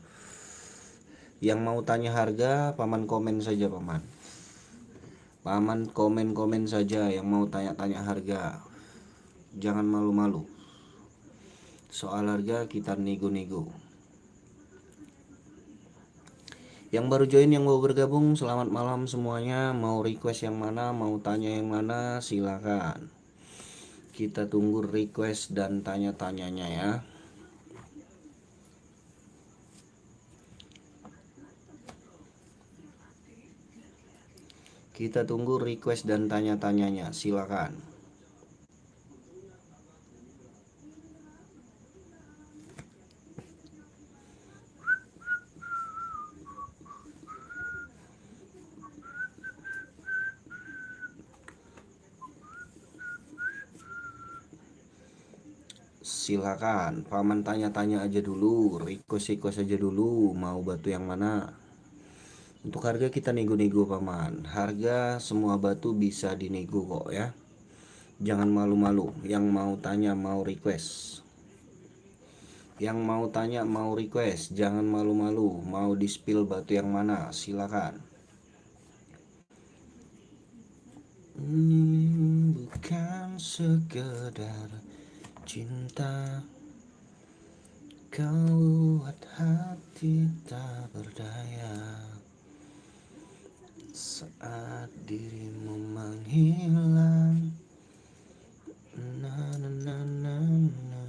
Yang mau tanya harga, paman komen saja paman. Paman komen-komen saja yang mau tanya-tanya harga. Jangan malu-malu. Soal harga kita nego-nego. Yang baru join, yang mau bergabung, selamat malam semuanya. Mau request yang mana, mau tanya yang mana, silakan. Kita tunggu request dan tanya-tanyanya ya. Kita tunggu request dan tanya-tanyanya, silakan. Silakan, paman tanya-tanya aja dulu, request aja dulu, mau batu yang mana. Untuk harga kita nego-nego paman. Harga semua batu bisa dinego kok ya. Jangan malu-malu, yang mau tanya mau request. Yang mau tanya mau request, jangan malu-malu. Mau di spill batu yang mana, silakan. Bukan sekedar cinta, kau buat hati tak berdaya saat dirimu menghilang. Na na na na na.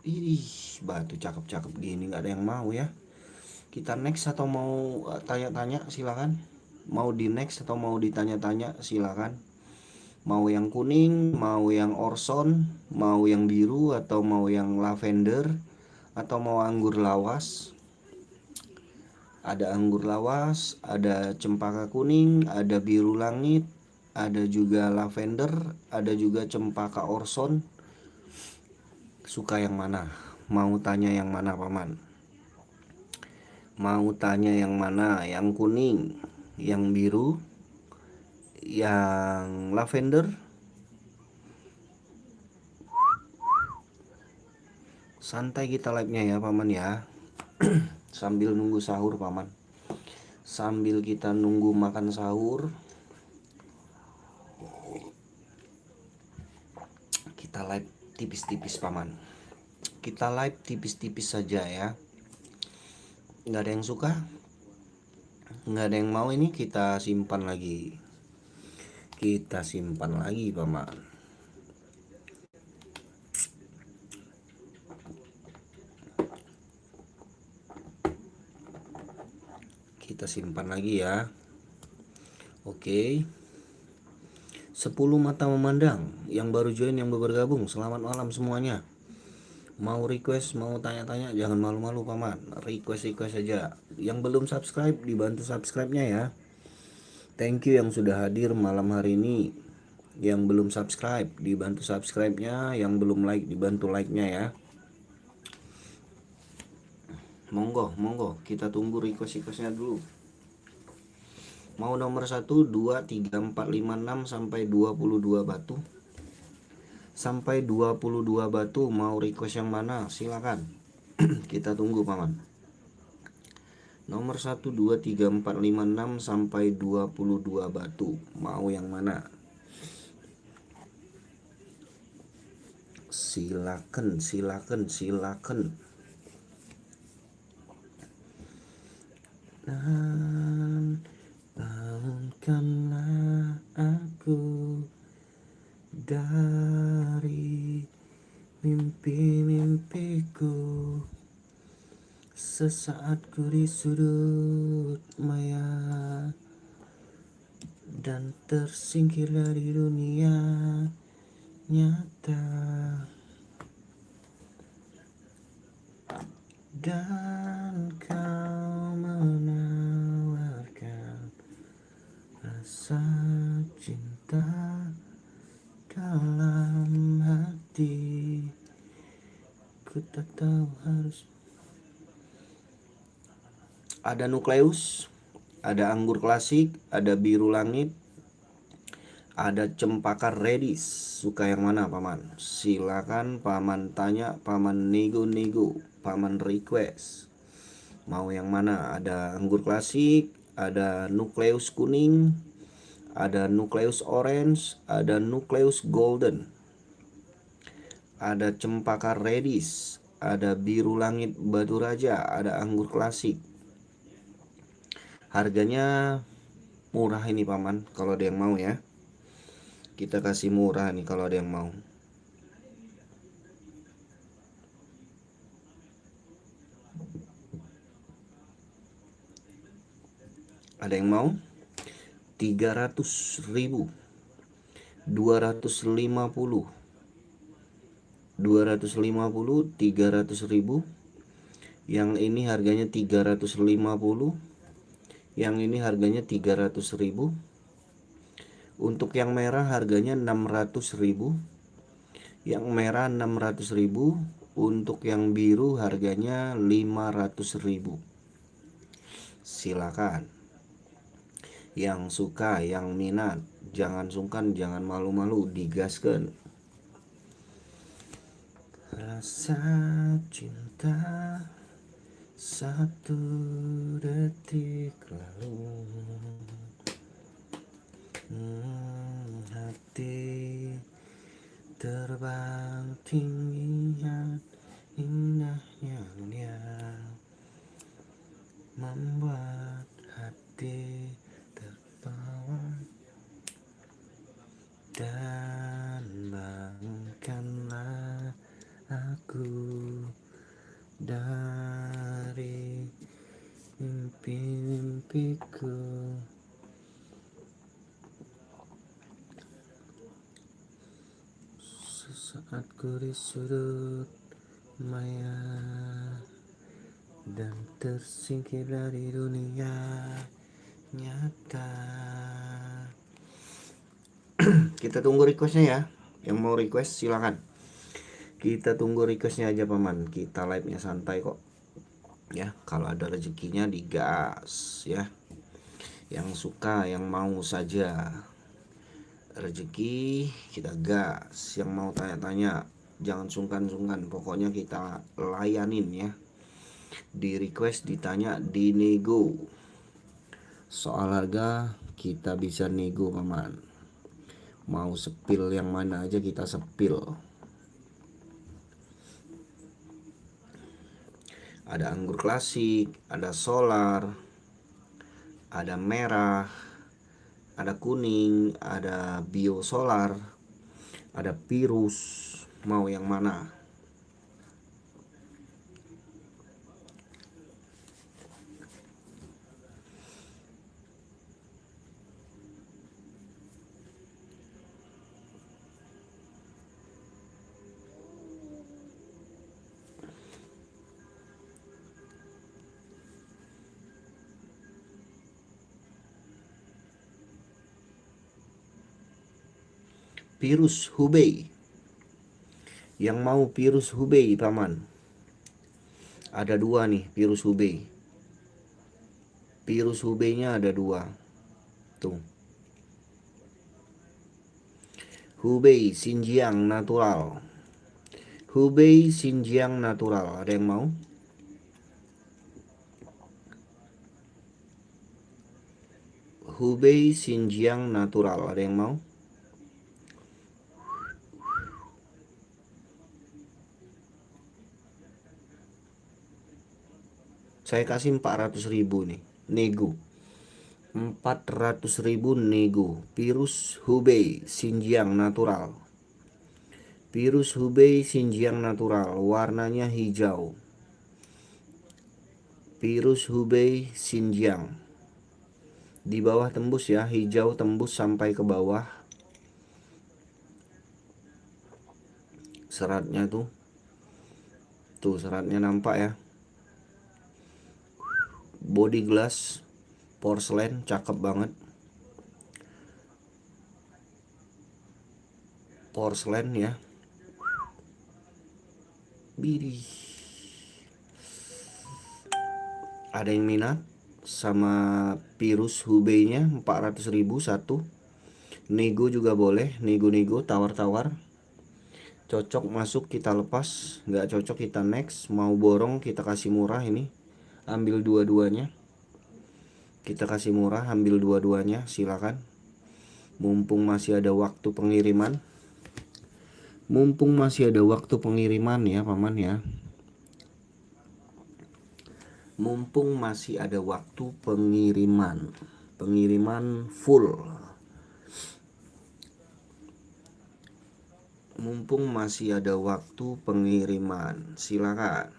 Ih, batu cakep-cakep gini nggak ada yang mau ya. Kita next atau mau tanya-tanya, silakan. Mau di next atau mau ditanya-tanya, silakan. Mau yang kuning, mau yang orson, mau yang biru, atau mau yang lavender, atau mau anggur lawas. Ada anggur lawas, ada cempaka kuning, ada biru langit, ada juga lavender, ada juga cempaka orson. Suka yang mana? Mau tanya yang mana paman? Mau tanya yang mana? Yang kuning, yang biru, yang lavender? Santai kita live-nya ya paman ya. Sambil nunggu sahur paman. Sambil kita nunggu makan sahur, kita live tipis-tipis paman. Kita live tipis-tipis saja ya. Nggak ada yang suka, nggak ada yang mau, ini kita simpan lagi. Kita simpan lagi paman. Kita simpan lagi ya. Oke. 10 mata memandang. Yang baru join, yang baru bergabung, selamat malam semuanya. Mau request, mau tanya-tanya, jangan malu-malu paman. Request aja. Yang belum subscribe, dibantu subscribe-nya ya. Thank you yang sudah hadir malam hari ini. Yang belum subscribe, dibantu subscribe-nya. Yang belum like, dibantu like-nya ya. Monggo, kita tunggu request-nya dulu. Mau nomor 1, 2, 3, 4, 5, 6 sampai 22 batu. Sampai 22 batu, mau request yang mana? Silakan. Kita tunggu paman. Nomor 1, 2, 3, 4, 5, 6 sampai 22 batu. Mau yang mana? Silakan. Dan bangunkanlah aku dari mimpi-mimpiku. Sesaat ku di sudut maya dan tersingkir dari dunia nyata. Dan kau menawarkan rasa cinta dalam hati. Ku tak tahu harus. Ada nukleus, ada anggur klasik, ada biru langit, ada cempaka redis. Suka yang mana paman? Silakan paman tanya, paman nego, paman request. Mau yang mana? Ada anggur klasik, ada nukleus kuning, ada nukleus orange, ada nukleus golden. ada cempaka redis, ada biru langit batu raja, ada anggur klasik. Harganya murah ini paman, kalau ada yang mau ya. Kita kasih murah nih kalau ada yang mau. Ada yang mau? 300.000, 250, 250, 300.000. Yang ini harganya 350. Yang ini harganya 300.000. Untuk yang merah harganya 600.000. Yang merah 600.000. Untuk yang biru harganya 500.000. Silakan. Yang suka, yang minat, jangan sungkan, jangan malu-malu, digaskan. Rasa cinta satu detik lalu, hati terbang tinggi, indahnya dunia membuat hati terbawa, dan bangunkanlah aku dari mimpi-mimpiku. Sesaat ku di sudut maya dan tersingkir dari dunia nyata. Kita tunggu requestnya ya. Yang mau request silakan. Kita tunggu requestnya aja paman. Kita live-nya santai kok. Ya, kalau ada rezekinya digas ya. Yang suka, yang mau saja. Rezeki kita gas. Yang mau tanya-tanya jangan sungkan-sungkan. Pokoknya kita layanin ya. Di request, ditanya, dinego. Soal harga kita bisa nego paman. Mau sepil yang mana aja kita sepil. Ada anggur klasik, ada solar, ada merah, ada kuning, ada bio solar, ada virus. Mau yang mana? Virus Hubei. Yang mau virus Hubei paman, ada dua nih virus Hubei. Virus Hubei-nya ada dua. Tuh. Hubei Xinjiang natural. Hubei Xinjiang natural. Ada yang mau? Hubei Xinjiang natural. Ada yang mau? Saya kasih 400.000 nih. Nego. 400.000 nego. Virus Hubei Xinjiang natural. Virus Hubei Xinjiang natural. Warnanya hijau. Virus Hubei Xinjiang. Di bawah tembus ya. Hijau tembus sampai ke bawah. Seratnya tuh. Tuh seratnya nampak ya. Body glass porselen, cakep banget. Porselen ya. Bidi. Ada yang minat sama virus Hubei-nya? 400.000 satu. Nego juga boleh. Nego-nego, tawar-tawar. Cocok masuk kita lepas, nggak cocok kita next. Mau borong kita kasih murah ini. Ambil dua-duanya. Kita kasih murah, ambil dua-duanya, silakan. Mumpung masih ada waktu pengiriman. Mumpung masih ada waktu pengiriman ya paman ya. Mumpung masih ada waktu pengiriman full. Mumpung masih ada waktu pengiriman, silakan.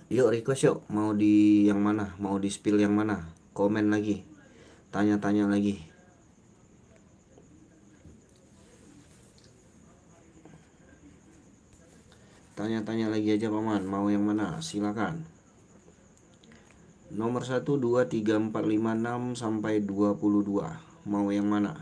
Yuk request yuk, mau di yang mana? Mau di spill yang mana? Komen lagi, tanya-tanya lagi. Tanya-tanya lagi aja paman, mau yang mana? Silakan. Nomor 1, 2, 3, 4, 5, 6 sampai 22. Mau yang mana?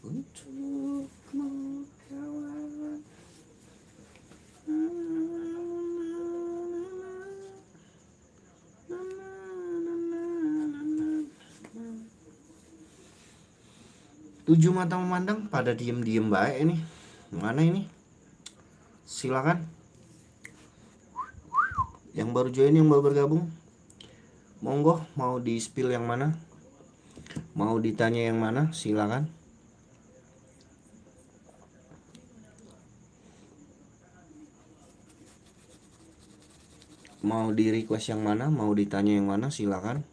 Untukmu kawan. 7 mata memandang pada diem-diem baik ini. Mana ini? Silakan. Yang baru join, yang baru bergabung, monggo, mau di spill yang mana? Mau ditanya yang mana? Silakan. Mau di request yang mana? Mau ditanya yang mana? Silakan.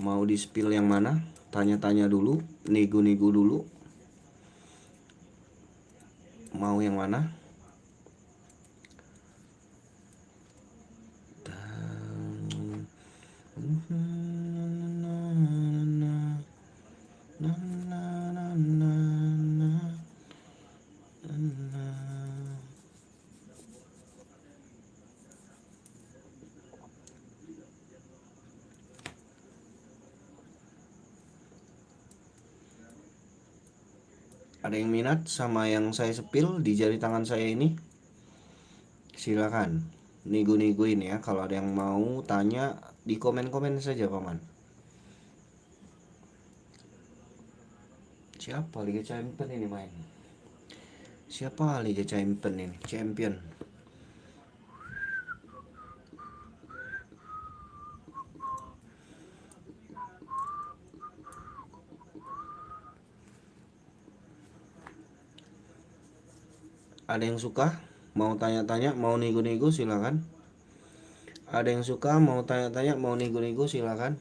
Mau di spill yang mana? Tanya-tanya dulu, nego-nego dulu. Mau yang mana? Ada yang minat sama yang saya sepil di jari tangan saya ini? Silakan nego-negoin ya. Kalau ada yang mau tanya di komen-komen saja paman. Siapa Liga Champion ini main? Siapa Liga Champion ini? Champion. Ada yang suka? Mau tanya-tanya, mau nego-nego silakan. Ada yang suka, mau tanya-tanya, mau nego-nego silakan.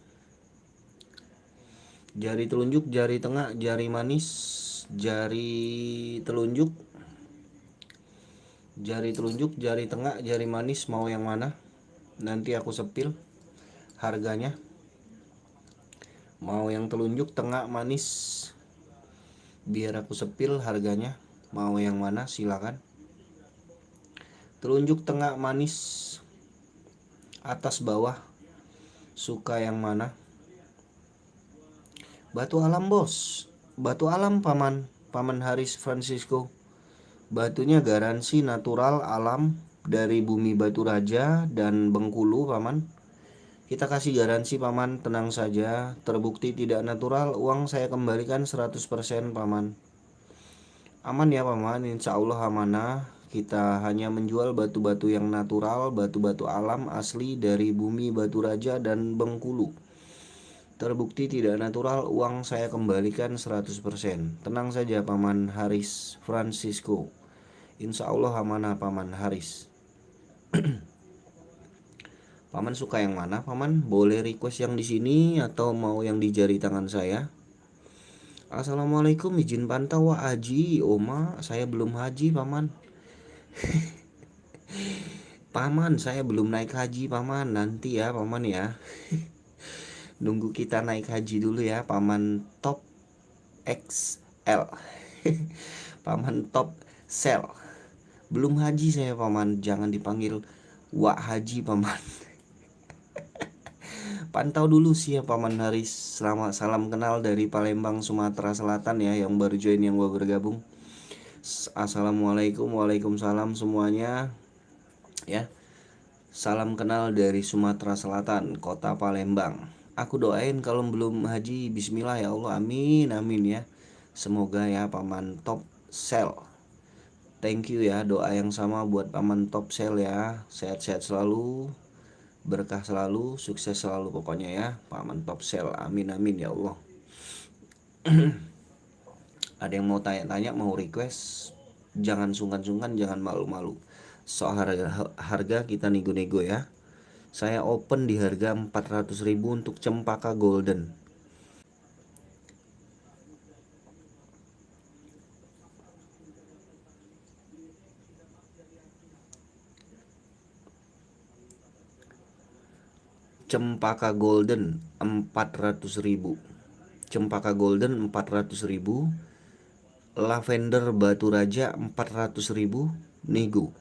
Jari telunjuk, jari tengah, jari manis, jari telunjuk, jari tengah, jari manis, mau yang mana? Nanti aku sepil harganya. Mau yang telunjuk, tengah, manis, biar aku sepil harganya. Mau yang mana? Silakan. Telunjuk, tengah, manis, atas bawah, suka yang mana? Batu alam bos, batu alam paman Haris Francisco. Batunya garansi natural alam dari bumi Batu Raja dan Bengkulu paman. Kita kasih garansi paman, tenang saja. Terbukti tidak natural, uang saya kembalikan 100% paman. Aman ya paman, insya Allah amanah. Kita hanya menjual batu-batu yang natural, batu-batu alam asli dari bumi Batu Raja dan Bengkulu. Terbukti tidak natural, uang saya kembalikan 100%. Tenang saja paman Haris Francisco. Insya Allah amanah paman Haris. Paman suka yang mana paman? Boleh request yang di sini atau mau yang di jari tangan saya? Assalamualaikum, izin pantau Wak Haji. Oma, saya belum haji paman. Paman, saya belum naik haji paman. Nanti ya paman ya. Nunggu kita naik haji dulu ya paman top XL. Paman top sel. Belum haji saya paman, jangan dipanggil Wak Haji paman. Pantau dulu sih ya paman Haris. Selamat salam kenal dari Palembang Sumatera Selatan ya, yang baru join, yang baru bergabung. Assalamualaikum, waalaikumsalam semuanya ya. Salam kenal dari Sumatera Selatan, kota Palembang. Aku doain kalau belum haji, bismillah ya Allah, amin amin ya. Semoga ya paman top sell. Thank you ya, doa yang sama buat paman top sell ya. Sehat-sehat selalu, berkah selalu, sukses selalu pokoknya ya, paman top sell, amin amin ya Allah. Ada yang mau tanya-tanya, mau request, jangan sungkan-sungkan, jangan malu-malu. Soal harga kita nego-nego ya. Saya open di harga 400.000 untuk cempaka golden. Cempaka golden 400.000. Cempaka golden 400.000. Lavender batu raja 400.000 nego.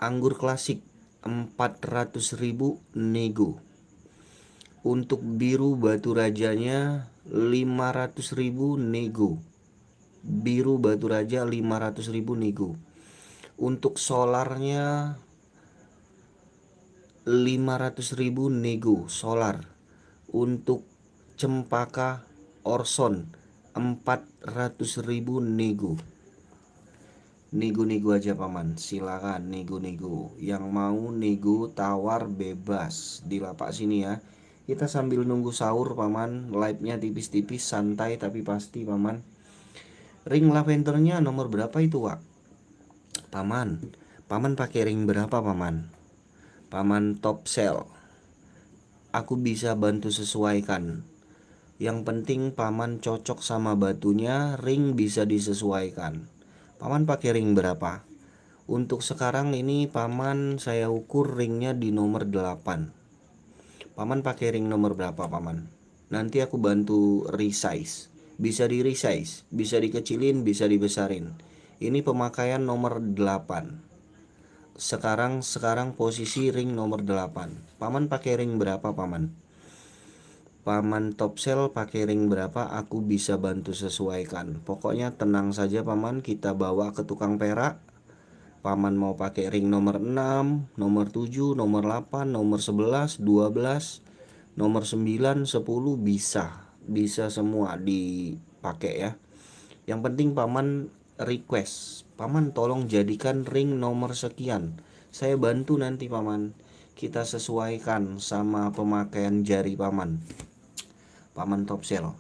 Anggur klasik 400.000 nego. Untuk biru batu rajanya 500.000 nego. Biru batu raja 500.000 nego. Untuk solarnya 500.000 nego solar. Untuk cempaka orson 400.000 nego. Nego-nego aja paman, silakan nego-nego. Yang mau nego tawar bebas di lapak sini ya. Kita sambil nunggu sahur paman, live-nya tipis-tipis, santai tapi pasti paman. Ring lavendernya nomor berapa itu Wak? Paman, paman pakai ring berapa paman? Paman top sell. Aku bisa bantu sesuaikan. Yang penting paman cocok sama batunya, ring bisa disesuaikan. Paman pakai ring berapa? Untuk sekarang ini paman saya ukur ringnya di nomor 8. Paman pakai ring nomor berapa paman? Nanti aku bantu resize. Bisa di resize, bisa dikecilin, bisa dibesarin. Ini pemakaian nomor 8. Sekarang posisi ring nomor 8. Paman pakai ring berapa paman? Paman top sell pakai ring berapa, aku bisa bantu sesuaikan. Pokoknya tenang saja paman, kita bawa ke tukang perak. Paman mau pakai ring nomor 6, nomor 7, nomor 8, nomor 11, 12, nomor 9, 10 bisa. Bisa semua dipakai ya. Yang penting paman request. Paman tolong jadikan ring nomor sekian. Saya bantu nanti paman. Kita sesuaikan sama pemakaian jari paman. Paman top sell.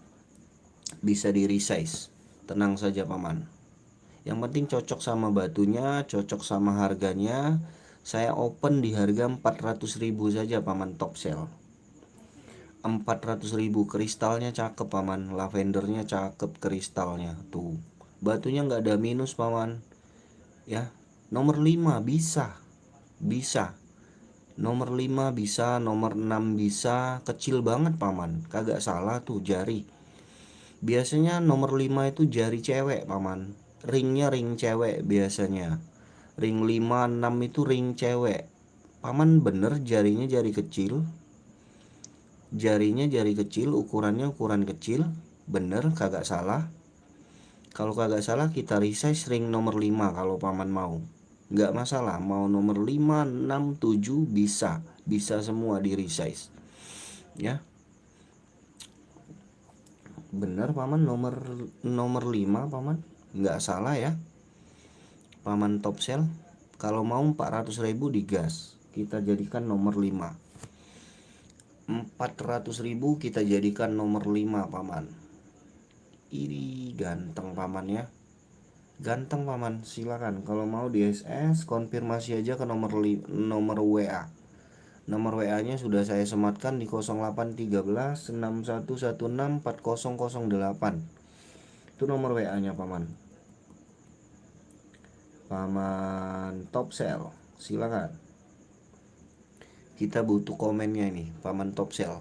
Bisa di resize. Tenang saja paman. Yang penting cocok sama batunya, cocok sama harganya. Saya open di harga 400.000 saja paman top sell. 400.000, kristalnya cakep paman, lavendernya cakep kristalnya tuh. Batunya nggak ada minus paman. Ya, nomor 5 bisa. Bisa. Nomor 5 bisa, nomor 6 bisa, kecil banget paman. Kagak salah tuh jari. Biasanya nomor 5 itu jari cewek paman. Ringnya ring cewek biasanya. Ring 5, 6 itu ring cewek. Paman bener jarinya jari kecil. Jarinya jari kecil, ukurannya ukuran kecil. Bener, kagak salah. Kalau kagak salah kita resize ring nomor 5 kalau paman mau. Nggak masalah, mau nomor 5, 6, 7 bisa. Bisa semua di resize. Ya. Bener paman, nomor 5 paman. Nggak salah ya. Paman top sell. Kalau mau 400.000 digas. Kita jadikan nomor 5. 400.000 kita jadikan nomor 5 paman. Ini ganteng paman ya. Ganteng paman, silakan. Kalau mau di SS konfirmasi aja ke nomor WA. Nomor WA-nya sudah saya sematkan di 0813 6116 4008. Itu nomor WA-nya paman. Paman top sell, silakan. Kita butuh komennya ini, paman top sell.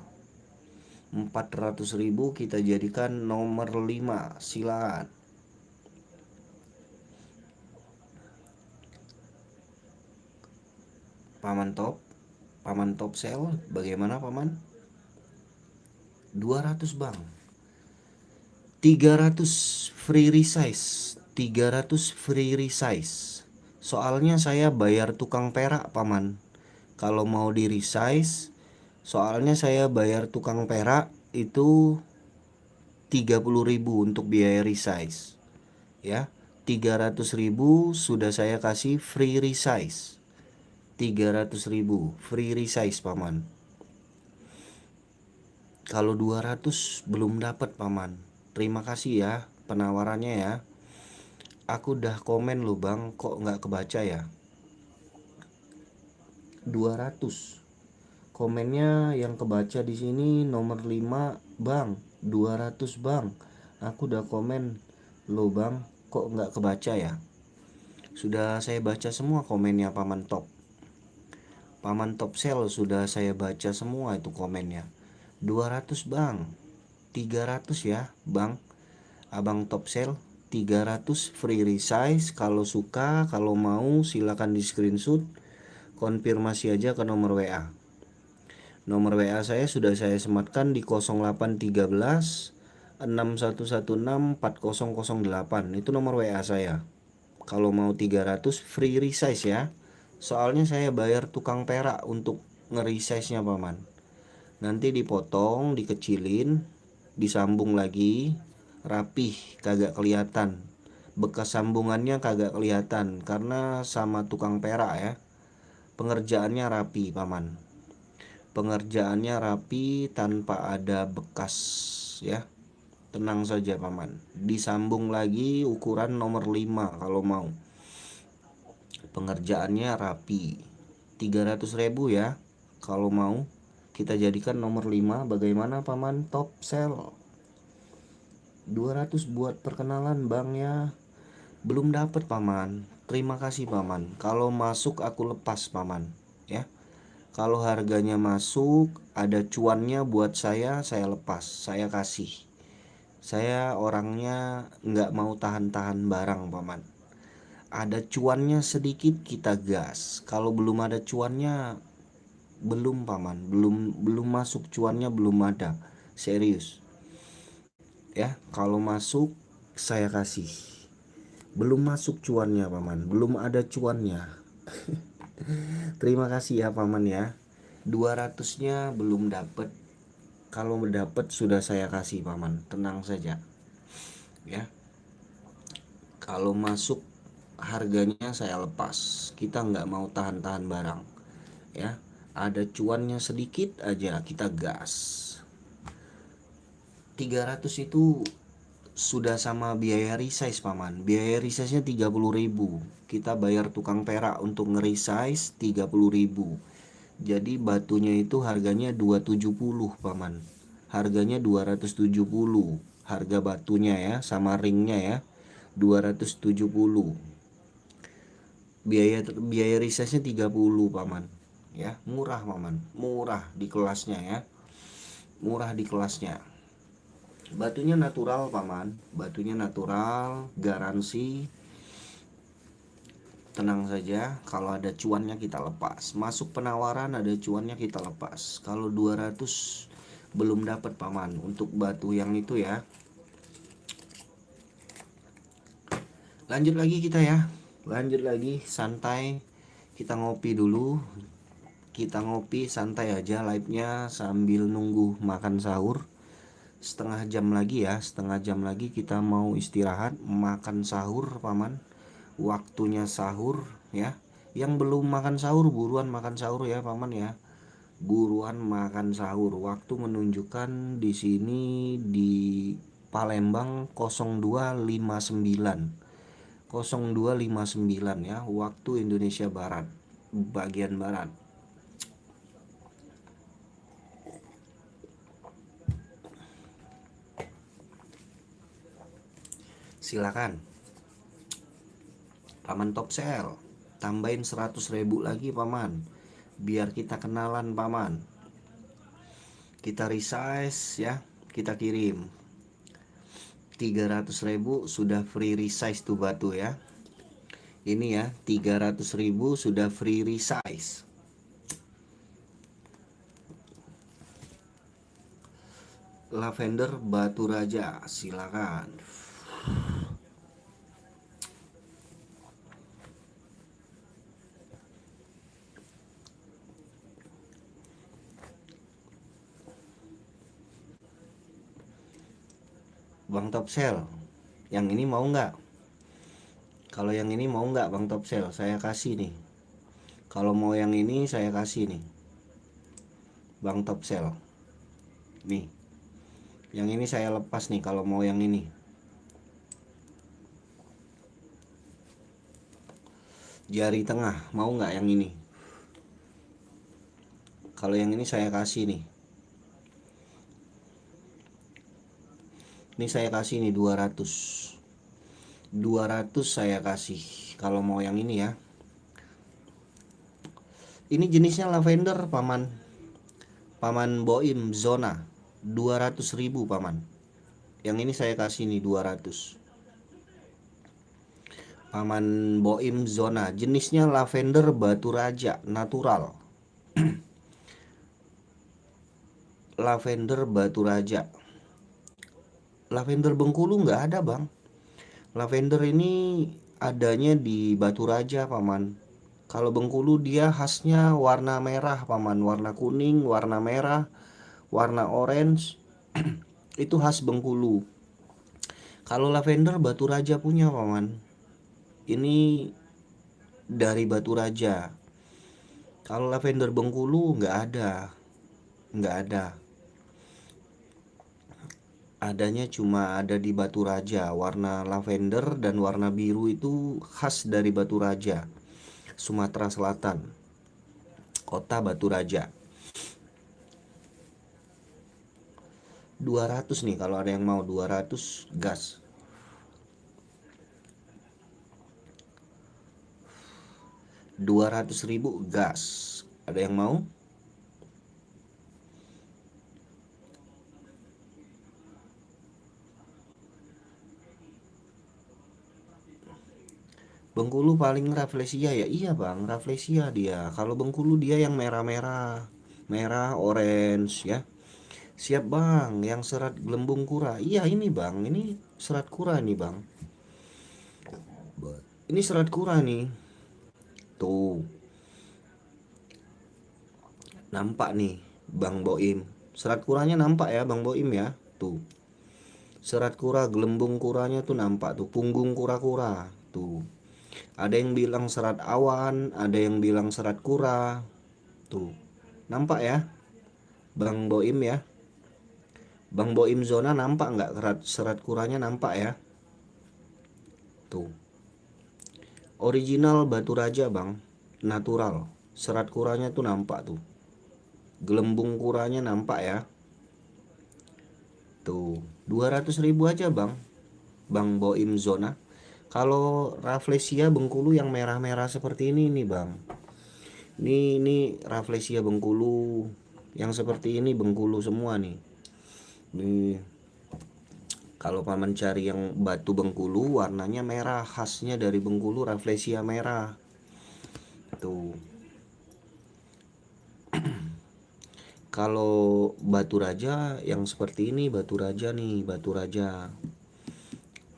400.000 kita jadikan nomor 5, silakan. Paman top sell, bagaimana paman? 200 bang. 300 free resize. 300 free resize. Soalnya saya bayar tukang perak paman. Kalau mau di resize, soalnya saya bayar tukang perak itu 30.000 untuk biaya resize ya. 300.000 sudah saya kasih free resize. 300.000 free resize paman. Kalau 200 belum dapat paman. Terima kasih ya penawarannya ya. Aku udah komen loh bang, kok nggak kebaca ya. 200 komennya yang kebaca di sini nomor 5 bang, 200 bang. Aku udah komen loh bang, kok nggak kebaca ya. Sudah saya baca semua komennya paman top. Paman top sell sudah saya baca semua itu komennya. 200 bang, 300 ya bang. Abang top sell 300 free resize. Kalau suka, kalau mau silakan di screenshot, konfirmasi aja ke nomor WA. Nomor WA saya sudah saya sematkan di 0813 6116 4008. Itu nomor WA saya. Kalau mau 300 free resize ya. Soalnya saya bayar tukang perak untuk nge-resize-nya paman. Nanti dipotong, dikecilin, disambung lagi, rapih, kagak kelihatan. Bekas sambungannya kagak kelihatan karena sama tukang perak ya. Pengerjaannya rapi paman. Pengerjaannya rapi tanpa ada bekas ya. Tenang saja paman. Disambung lagi ukuran nomor 5 kalau mau. Pengerjaannya rapi. 300.000 ya. Kalau mau kita jadikan nomor 5. Bagaimana paman top sell? 200 buat perkenalan bang ya. Belum dapat paman. Terima kasih paman. Kalau masuk aku lepas paman ya. Kalau harganya masuk, ada cuannya buat saya lepas, saya kasih. Saya orangnya nggak mau tahan-tahan barang paman. Ada cuannya sedikit kita gas. Kalau belum ada cuannya, belum paman, belum masuk cuannya belum ada. Serius. Ya, kalau masuk saya kasih. Belum masuk cuannya paman, belum ada cuannya. Terima kasih ya paman ya. 200-nya belum dapat. Kalau mendapat sudah saya kasih paman, tenang saja ya. Kalau masuk harganya saya lepas. Kita nggak mau tahan-tahan barang ya. Ada cuannya sedikit aja kita gas. 300 itu sudah sama biaya resize paman. Biaya resize nya 30.000. Kita bayar tukang perak untuk nge-resize 30.000. Jadi batunya itu harganya 270 paman. Harganya 270. Harga batunya ya sama ringnya ya. 270. Biaya resize-nya 30 paman. Ya, murah paman. Murah di kelasnya ya. Murah di kelasnya. Batunya natural paman. Batunya natural, garansi. Tenang saja, kalau ada cuannya kita lepas. Masuk penawaran ada cuannya kita lepas. Kalau 200 belum dapat paman untuk batu yang itu ya. Lanjut lagi kita ya. Lanjut lagi santai. Kita ngopi dulu. Kita ngopi santai aja live-nya sambil nunggu makan sahur. Setengah jam lagi ya, setengah jam lagi kita mau istirahat, makan sahur paman. Waktunya sahur ya. Yang belum makan sahur buruan makan sahur ya paman ya. Buruan makan sahur. Waktu menunjukkan di sini di Palembang 02.59. 02.59 ya, waktu Indonesia Barat, bagian barat. Silakan. Paman top sell. Tambahin 100.000 lagi paman. Biar kita kenalan paman. Kita resize ya. Kita kirim 300.000 sudah free resize tuh batu ya. Ini ya 300.000 sudah free resize. Lavender batu raja, silakan. Bang Topsel, yang ini mau nggak? Kalau yang ini mau nggak Bang Topsel? Saya kasih nih. Kalau mau yang ini saya kasih nih, Bang Topsel. Nih, yang ini saya lepas nih kalau mau yang ini. Jari tengah, mau nggak yang ini? Kalau yang ini saya kasih nih. Ini saya kasih nih 200. 200 saya kasih. Kalau mau yang ini ya. Ini jenisnya lavender, paman. Paman Boim Zona. 200.000 paman. Yang ini saya kasih nih 200. Paman Boim Zona. Jenisnya lavender batu raja natural. Lavender batu raja. Lavender Bengkulu nggak ada bang. Lavender ini adanya di Batu Raja paman. Kalau Bengkulu dia khasnya warna merah paman, warna kuning, warna merah, warna orange. Itu khas Bengkulu. Kalau lavender Batu Raja punya paman. Ini dari Batu Raja. Kalau lavender Bengkulu nggak ada, nggak ada. Adanya cuma ada di Batu Raja. Warna lavender dan warna biru itu khas dari Batu Raja, Sumatera Selatan, kota Batu Raja. 200 nih kalau ada yang mau. 200 gas. 200.000 gas. Ada yang mau? Bengkulu paling Rafflesia ya? Iya bang, Rafflesia dia. Kalau Bengkulu dia yang merah-merah, merah orange ya. Siap bang, yang serat gelembung kura. Iya ini bang, ini serat kura nih bang. Ini serat kura nih. Tuh, nampak nih Bang Boim. Serat kuranya nampak ya Bang Boim ya. Tuh. Serat kura, gelembung kuranya tuh nampak tuh, punggung kura-kura. Tuh. Ada yang bilang serat awan, ada yang bilang serat kura. Tuh. Nampak ya? Bang Boim ya. Bang Boim Zona nampak nggak serat kuranya nampak ya? Tuh. Original Batu Raja bang. Natural. Serat kuranya tuh nampak tuh. Gelembung kuranya nampak ya. Tuh. 200.000 aja bang. Bang Boim Zona. Kalau Rafflesia Bengkulu yang merah-merah seperti ini nih bang. Ini Rafflesia Bengkulu. Yang seperti ini Bengkulu semua nih. Nih. Kalau paman cari yang batu Bengkulu warnanya merah, khasnya dari Bengkulu Rafflesia merah. Tuh. Kalau Batu Raja yang seperti ini Batu Raja nih, Batu Raja.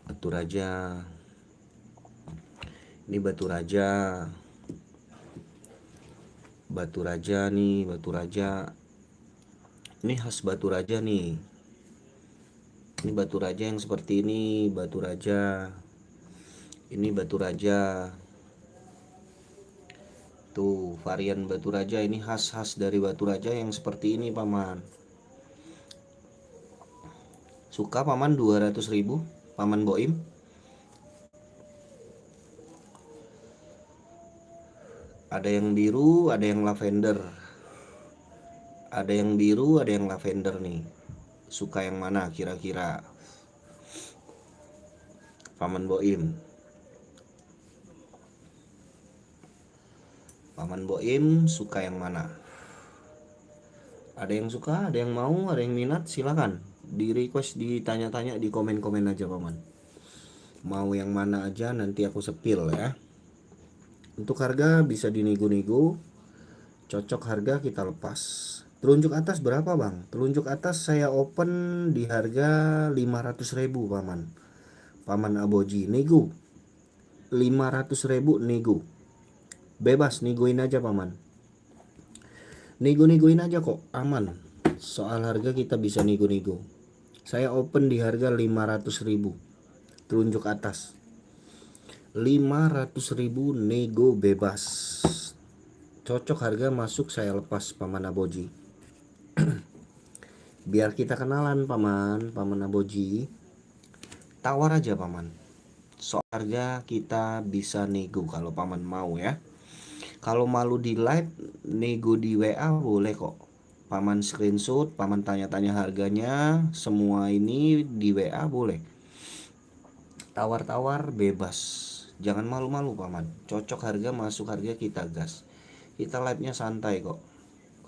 Batu Raja. Ini Batu Raja. Batu Raja nih, Batu Raja. Ini khas Batu Raja nih. Ini Batu Raja yang seperti ini, Batu Raja. Ini Batu Raja. Tuh, varian Batu Raja ini khas-khas dari Batu Raja yang seperti ini, paman. Suka paman 200.000, paman Boim? Ada yang biru, ada yang lavender. Ada yang biru, ada yang lavender nih. Suka yang mana kira-kira? Paman Boim. Paman Boim suka yang mana? Ada yang suka, ada yang mau, ada yang minat, silakan. Di request, ditanya-tanya di komen-komen aja paman. Mau yang mana aja nanti aku sepil ya. Untuk harga bisa dinego-nego. Cocok harga kita lepas. Telunjuk atas berapa bang? Telunjuk atas saya open di harga 500.000 paman. Paman Aboji nego 500.000 nego. Bebas negoin aja paman. Nego-negoin aja kok, aman. Soal harga kita bisa nego-nego. Saya open di harga 500.000 telunjuk atas. 500.000 nego bebas. Cocok harga masuk saya lepas Paman Aboji. Biar kita kenalan Paman Aboji. Tawar aja Paman. Soal harga kita bisa nego kalau Paman mau ya. Kalau malu di live, nego di WA boleh kok. Paman screenshot, Paman tanya-tanya harganya, semua ini di WA boleh. Tawar-tawar bebas. Jangan malu-malu Paman. Cocok harga masuk harga kita gas. Kita live-nya santai kok.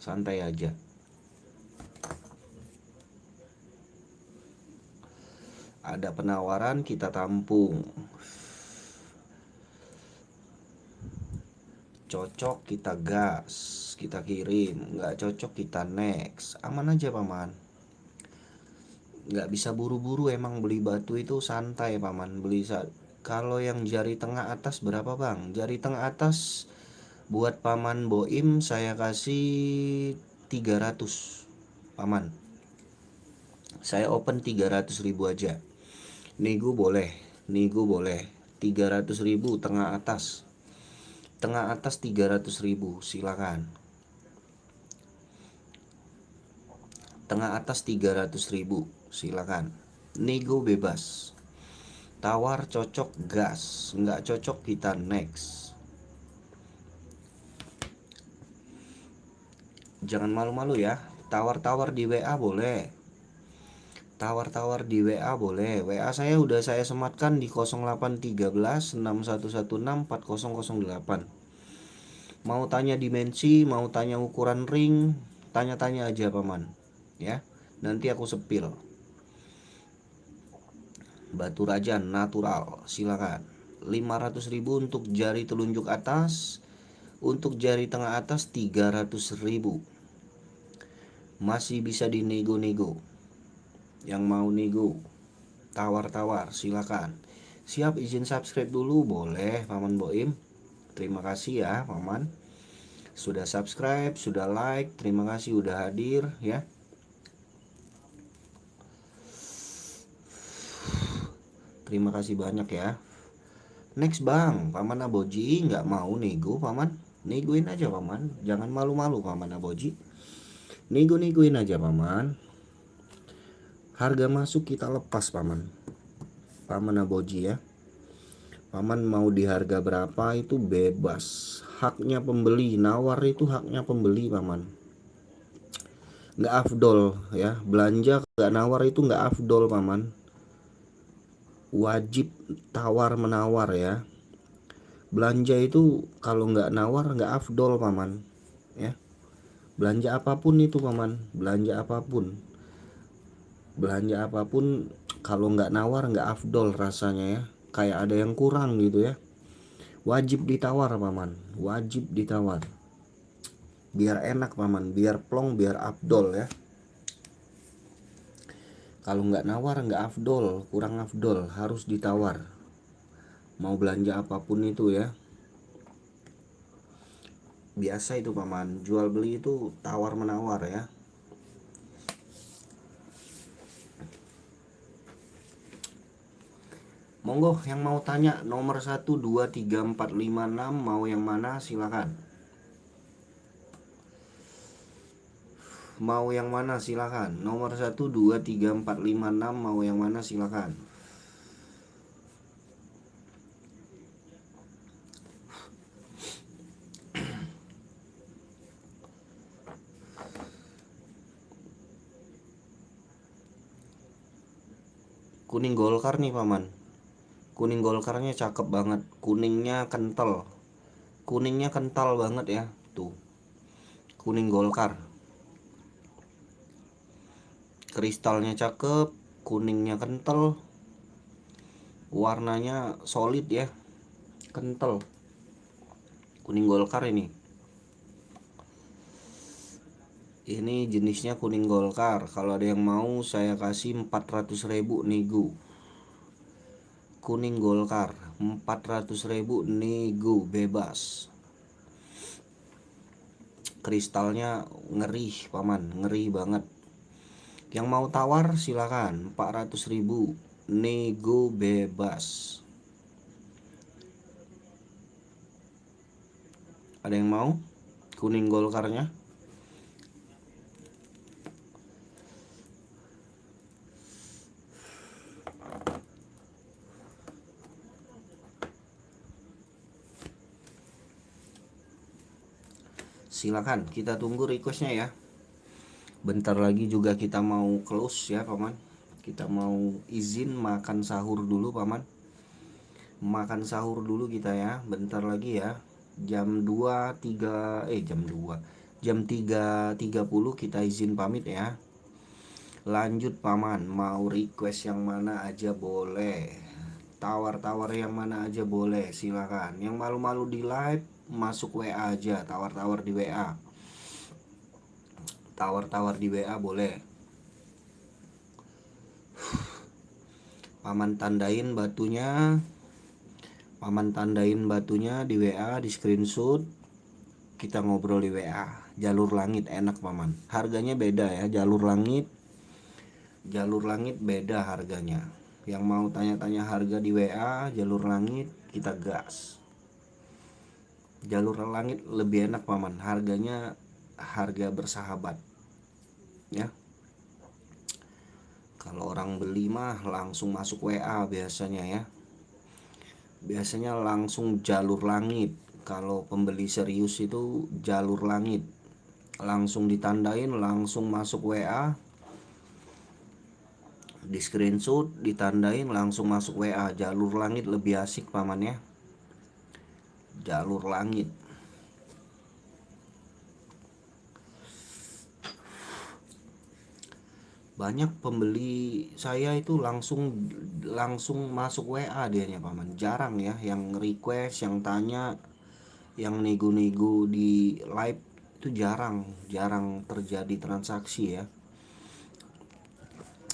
Santai aja. Ada penawaran kita tampung. Cocok kita gas, kita kirim. Nggak cocok kita next. Aman aja Paman. Nggak bisa buru-buru, emang beli batu itu santai Paman. Kalau yang jari tengah atas berapa Bang? Jari tengah atas buat Paman Boim saya kasih 300 Paman. Saya open 300.000 aja. Nego boleh 300.000 tengah atas. Tengah atas 300.000 silakan. Tengah atas 300.000 silakan. Nego bebas. Tawar cocok gas, nggak cocok kita next. Jangan malu-malu ya. Tawar-tawar di WA boleh. Tawar-tawar di WA boleh. WA saya udah saya sematkan di 0813 6116 4008. Mau tanya dimensi, mau tanya ukuran ring, tanya-tanya aja Paman. Ya, nanti aku sepil. Batu raja natural, silakan. 500.000 untuk jari telunjuk atas. Untuk jari tengah atas 300.000. Masih bisa dinego-nego. Yang mau nego, tawar-tawar silakan. Siap, izin subscribe dulu boleh Paman Boim. Terima kasih ya Paman. Sudah subscribe, sudah like, terima kasih udah hadir ya. Terima kasih banyak ya. Next Bang, Paman Aboji nggak mau nego Paman. Negoin aja Paman, jangan malu-malu Paman Aboji. Nego-negoin aja Paman. Harga masuk kita lepas Paman. Paman Aboji ya. Paman mau di harga berapa itu bebas. Haknya pembeli, nawar itu haknya pembeli Paman. Nggak afdol ya, belanja nggak nawar itu nggak afdol Paman. Wajib tawar menawar ya. Belanja itu kalau nggak nawar nggak afdol Paman ya. Belanja apapun itu Paman, belanja apapun kalau nggak nawar nggak afdol rasanya ya. Kayak ada yang kurang gitu ya. Wajib ditawar Paman, wajib ditawar. Biar enak Paman, biar plong, biar afdol ya. Kalau nggak nawar nggak afdol, kurang afdol, harus ditawar. Mau belanja apapun itu ya. Biasa itu Paman, jual beli itu tawar menawar ya. Monggo yang mau tanya nomor 1 2 3 4 5 6 mau yang mana silakan. Mau yang mana silakan. Nomor 1 2 3 4 5 6 mau yang mana silakan. Kuning Golkar nih Paman. Kuning Golkarnya cakep banget. Kuningnya kental. Kuningnya kental banget ya. Tuh. Kuning Golkar. Kristalnya cakep, kuningnya kental. Warnanya solid ya. Kental. Kuning Golkar ini. Ini jenisnya kuning Golkar. Kalau ada yang mau saya kasih 400.000 nego. Kuning Golkar 400.000 nego bebas. Kristalnya ngeri Paman, ngeri banget. Yang mau tawar silakan, 400.000 nego bebas. Ada yang mau? Kuning Golkarnya. Silakan, kita tunggu requestnya ya. Bentar lagi juga kita mau close ya paman. Kita mau izin makan sahur dulu paman. Makan sahur dulu kita ya. Bentar lagi ya. Jam 2.3 jam 2 jam 3.30 kita izin pamit ya. Lanjut paman, mau request yang mana aja boleh. Tawar-tawar yang mana aja boleh, silakan. Yang malu-malu di live masuk WA aja, tawar-tawar di WA. Tawar-tawar di WA boleh. Paman tandain batunya. Paman tandain batunya di WA, di screenshot. Kita ngobrol di WA. Jalur langit enak paman. Harganya beda ya, jalur langit. Jalur langit beda harganya. Yang mau tanya-tanya harga di WA, jalur langit kita gas. Jalur langit lebih enak paman, harganya harga bersahabat ya. Kalau orang beli mah langsung masuk WA biasanya ya. Biasanya langsung jalur langit. Kalau pembeli serius itu jalur langit. Langsung ditandain, langsung masuk WA. Di screenshot, ditandain, langsung masuk WA. Jalur langit lebih asik paman ya. Jalur langit. Banyak pembeli saya itu langsung masuk WA dianya paman. Jarang ya yang request, yang tanya, yang nego-nego di live itu jarang terjadi transaksi ya.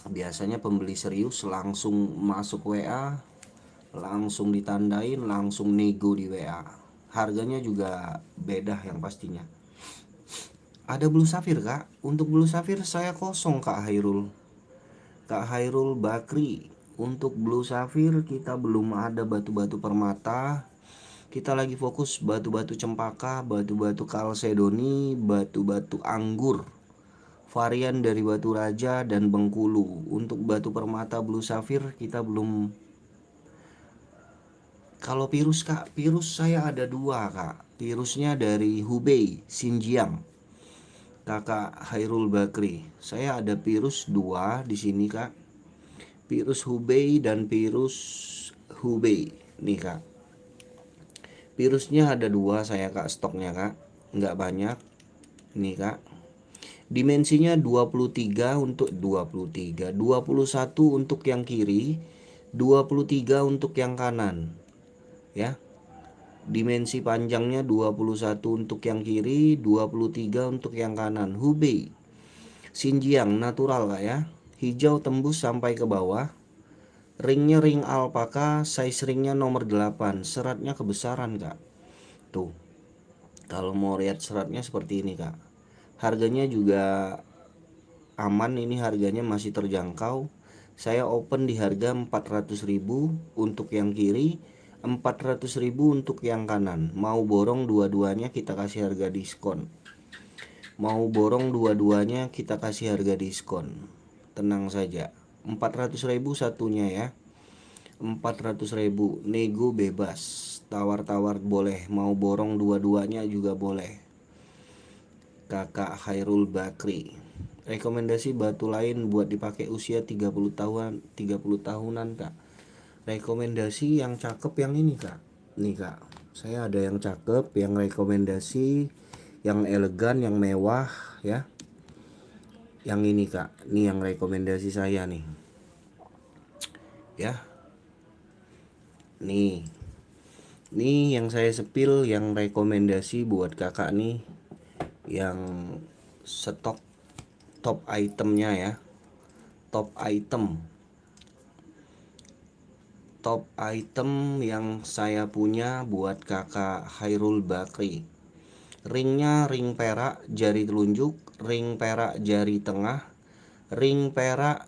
Biasanya pembeli serius langsung masuk WA, langsung ditandain, langsung nego di WA. Harganya juga beda yang pastinya. Ada blue sapphire kak. Untuk blue sapphire saya kosong Kak Hairul. Kak Hairul Bakri. Untuk blue sapphire kita belum ada batu-batu permata. Kita lagi fokus batu-batu cempaka, batu-batu kalsedoni, batu-batu anggur. Varian dari batu raja dan Bengkulu. Untuk batu permata blue sapphire kita belum. Kalau virus kak, virus saya ada dua kak. Virusnya dari Hubei, Xinjiang. Kakak Hairul Bakri. Saya ada virus 2 di sini kak. Virus Hubei dan virus Hubei. Nih kak. Virusnya ada 2 saya kak, stoknya kak. Nggak banyak. Nih kak. Dimensinya 23 untuk 21 untuk yang kiri, 23 untuk yang kanan. Ya. Dimensi panjangnya 21 untuk yang kiri, 23 untuk yang kanan. Hubei, Xinjiang natural kak ya. Hijau tembus sampai ke bawah. Ringnya ring alpaka, size ringnya nomor 8. Seratnya kebesaran kak. Tuh. Kalau mau lihat seratnya seperti ini kak. Harganya juga aman, ini harganya masih terjangkau. Saya open di harga 400.000 untuk yang kiri, 400.000 untuk yang kanan. Mau borong dua-duanya kita kasih harga diskon. Mau borong dua-duanya kita kasih harga diskon. Tenang saja. 400.000 satunya ya. 400.000 nego bebas. Tawar-tawar boleh. Mau borong dua-duanya juga boleh. Kakak Hairul Bakri. Rekomendasi batu lain buat dipakai usia 30 tahunan kak. Rekomendasi yang cakep yang ini kak. Nih kak, saya ada yang cakep, yang rekomendasi, yang elegan, yang mewah ya. Yang ini kak, nih yang rekomendasi saya nih. Ya. Nih. Nih yang saya sepil, yang rekomendasi buat kakak nih. Yang stok top itemnya ya. Top item yang saya punya buat kakak Hairul Bakri. Ringnya ring perak jari telunjuk, ring perak jari tengah, ring perak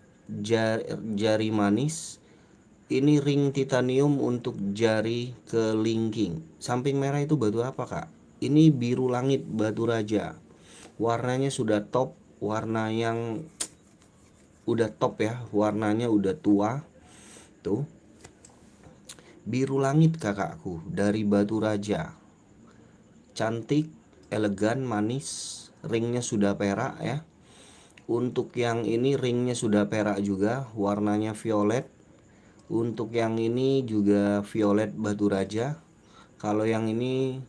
jari manis. Ini ring titanium untuk jari kelingking. Samping merah itu batu apa kak? Ini biru langit batu raja. Warnanya sudah top, warna yang udah top ya, warnanya udah tua. Tuh. Biru langit kakakku dari batu raja. Cantik, elegan, manis. Ringnya sudah perak ya. Untuk yang ini ringnya sudah perak juga, warnanya violet. Untuk yang ini juga violet batu raja. Kalau yang ini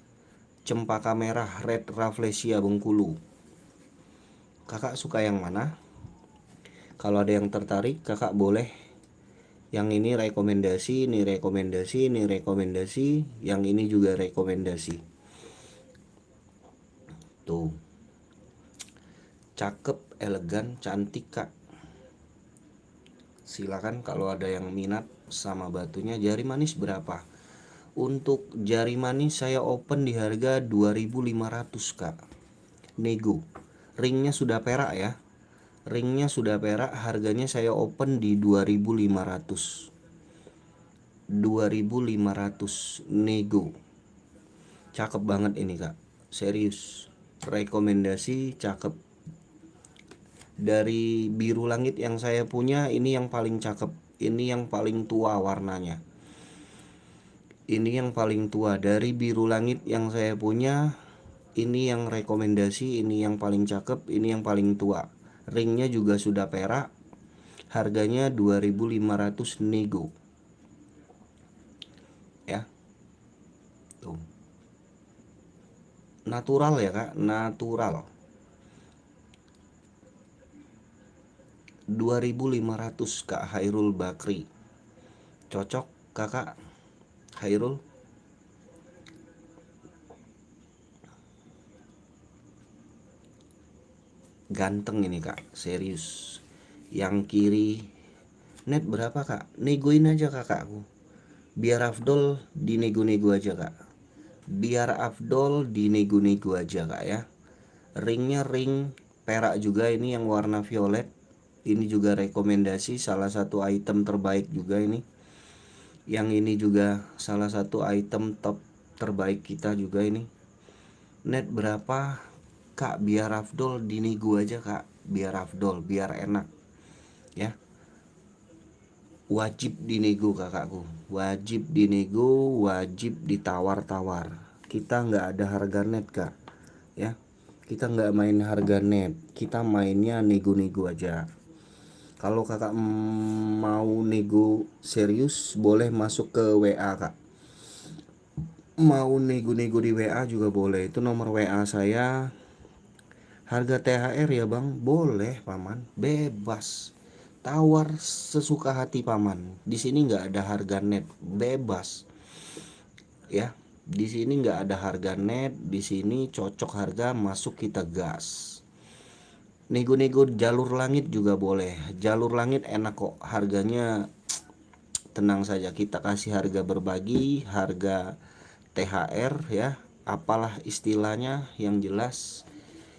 cempaka merah red rafflesia Bengkulu. Kakak suka yang mana? Kalau ada yang tertarik kakak boleh. Yang ini rekomendasi, ini rekomendasi, ini rekomendasi, yang ini juga rekomendasi. Tuh. Cakep, elegan, cantik kak. Silakan kalau ada yang minat sama batunya. Jari manis berapa? Untuk jari manis saya open di harga 2.500 kak. Nego. Ringnya sudah perak ya. Ringnya sudah perak, harganya saya open di 2.500. 2.500 nego. Cakep banget ini kak. Serius. Rekomendasi, cakep. Dari biru langit yang saya punya, ini yang paling cakep. Ini yang paling tua warnanya. Ini yang paling tua dari biru langit yang saya punya. Ini yang rekomendasi, ini yang paling cakep, ini yang paling tua. Ringnya juga sudah perak. Harganya 2.500 nego. Ya. Tuh. Natural ya kak, natural. 2.500 kak Hairul Bakri. Cocok kakak Hairul? Ganteng ini kak, serius. Yang kiri net berapa kak? Negoin aja kakakku. Biar Afdol dinego-nego aja kak. Biar Afdol dinego-nego aja kak ya. Ringnya ring perak juga, ini yang warna violet. Ini juga rekomendasi, salah satu item terbaik juga ini. Yang ini juga salah satu item top terbaik kita juga ini. Net berapa kak? Biar Afdol dinego aja kak. Biar Afdol, biar enak ya. Wajib dinego kakakku. Wajib dinego, wajib ditawar-tawar. Kita nggak ada harga net kak ya. Kita nggak main harga net, kita mainnya nego-nego aja. Kalau kakak mau nego serius, boleh masuk ke WA kak. Mau nego-nego di WA juga boleh. Itu nomor WA saya. Harga THR ya bang? Boleh paman, bebas. Tawar sesuka hati paman. Di sini nggak ada harga net, bebas. Ya, di sini nggak ada harga net. Di sini cocok harga, masuk kita gas. Nego-nego jalur langit juga boleh. Jalur langit enak kok, harganya tenang saja, kita kasih harga berbagi, harga THR ya, apalah istilahnya, yang jelas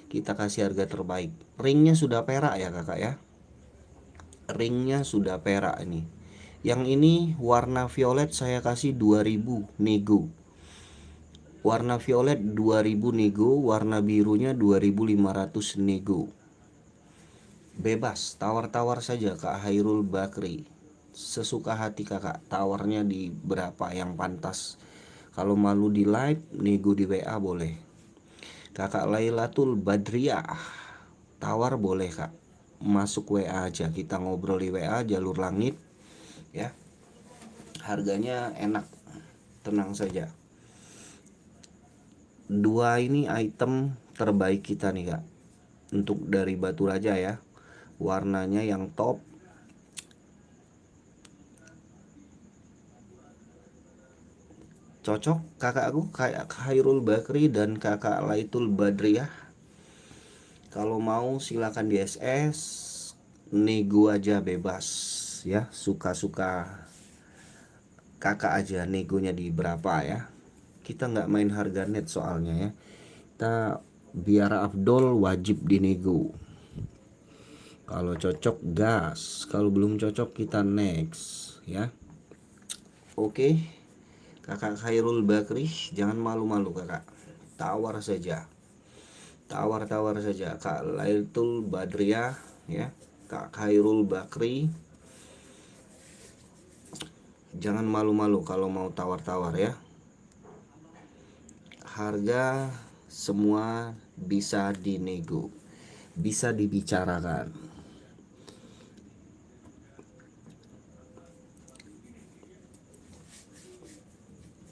kita kasih harga terbaik. Ringnya sudah perak ya kakak ya. Ringnya sudah perak ini. Yang ini warna violet saya kasih 2.000 nego. Warna violet 2.000 nego, warna birunya 2.500 nego. Bebas, tawar-tawar saja Kak Hairul Bakri. Sesuka hati kakak, tawarnya di berapa yang pantas. Kalau malu di live, nego di WA boleh. Kakak Lailatul Badriah, tawar boleh kak. Masuk WA aja, kita ngobrol di WA jalur langit ya. Harganya enak, tenang saja. Dua ini item terbaik kita nih kak. Untuk dari batu raja ya. Warnanya yang top. Cocok kakakku kayak Khairul Bakri dan kakak Laitul Badriah. Kalau mau silakan di SS, nego aja bebas ya, suka-suka kakak aja negonya di berapa ya. Kita nggak main harga net soalnya ya. Kita biar Afdol wajib dinego. Kalau cocok gas, kalau belum cocok kita next ya. Oke, Kakak Khairul Bakri, jangan malu-malu Kakak. Tawar saja. Tawar-tawar saja. Kak Lailatul Badriah ya. Kak Khairul Bakri, jangan malu-malu kalau mau tawar-tawar ya. Harga semua bisa dinego, bisa dibicarakan.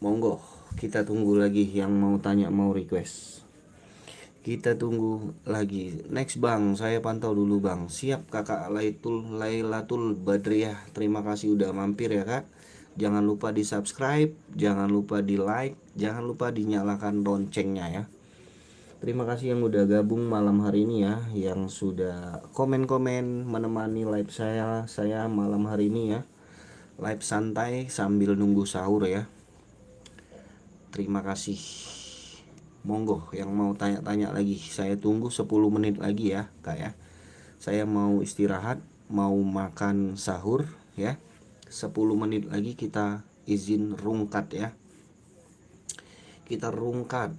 Monggo, kita tunggu lagi yang mau tanya, mau request. Kita tunggu lagi. Next Bang, saya pantau dulu Bang. Siap Kakak Lailatul Badriah. Terima kasih udah mampir ya Kak. Jangan lupa di subscribe, jangan lupa di like, jangan lupa dinyalakan loncengnya ya. Terima kasih yang udah gabung malam hari ini ya, yang sudah komen-komen menemani live saya malam hari ini ya. Live santai sambil nunggu sahur ya. Terima kasih. Monggo yang mau tanya-tanya lagi, saya tunggu 10 menit lagi ya Kak ya. Saya mau istirahat, mau makan sahur ya. 10 menit lagi kita izin rungkat ya. Kita rungkat.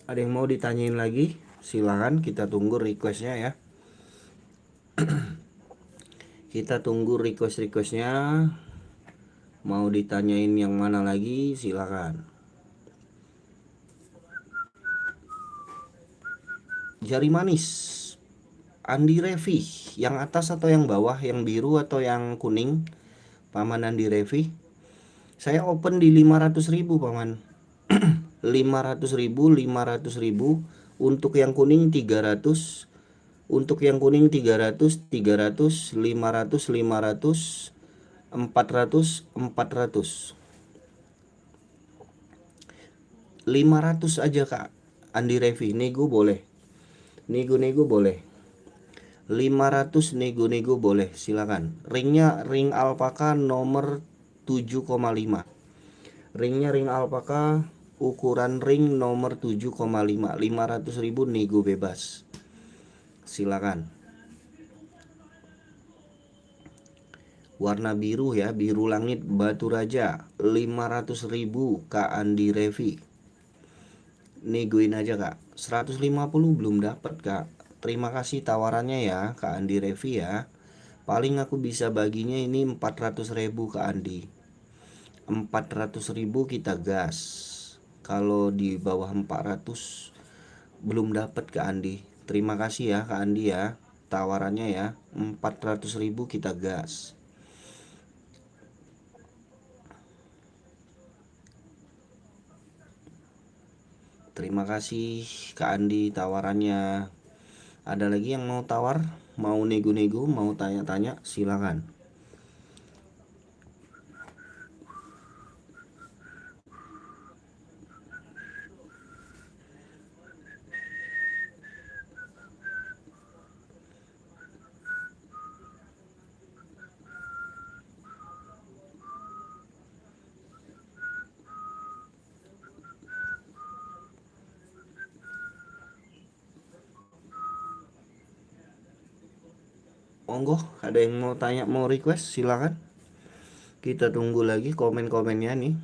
Ada yang mau ditanyain lagi? Silahkan, kita tunggu requestnya ya. Kita tunggu requestnya. Mau ditanyain yang mana lagi? Silahkan. Jari manis Andi Revi, yang atas atau yang bawah? Yang biru atau yang kuning? Paman Andi Revi, saya open di 500.000 Paman. 500.000, 500.000. Untuk yang kuning 300. Untuk yang kuning 300, 300, 500, 500, 400, 400. 500 aja Kak Andi Revi, nego boleh. Nego boleh. 500 nego boleh, silakan. Ringnya ring alpaka nomor 7,5. Ringnya ring alpaka, ukuran ring nomor 7,5. 500.000 nego bebas. Silakan. Warna biru ya, biru langit Batu Raja, 500.000 Kak Andi Revi. Negoin aja Kak. 150 belum dapat Kak. Terima kasih tawarannya ya Kak Andi Revi ya. Paling aku bisa baginya ini 400.000 Kak Andi. 400.000 kita gas. Kalau di bawah 400 belum dapat Kak Andi. Terima kasih ya Kak Andi ya, tawarannya ya. 400.000 kita gas. Terima kasih Kak Andi tawarannya. Ada lagi yang mau tawar, mau nego-nego, mau tanya-tanya, silakan. Monggo, ada yang mau tanya, mau request, silakan. Kita tunggu lagi komen-komennya nih.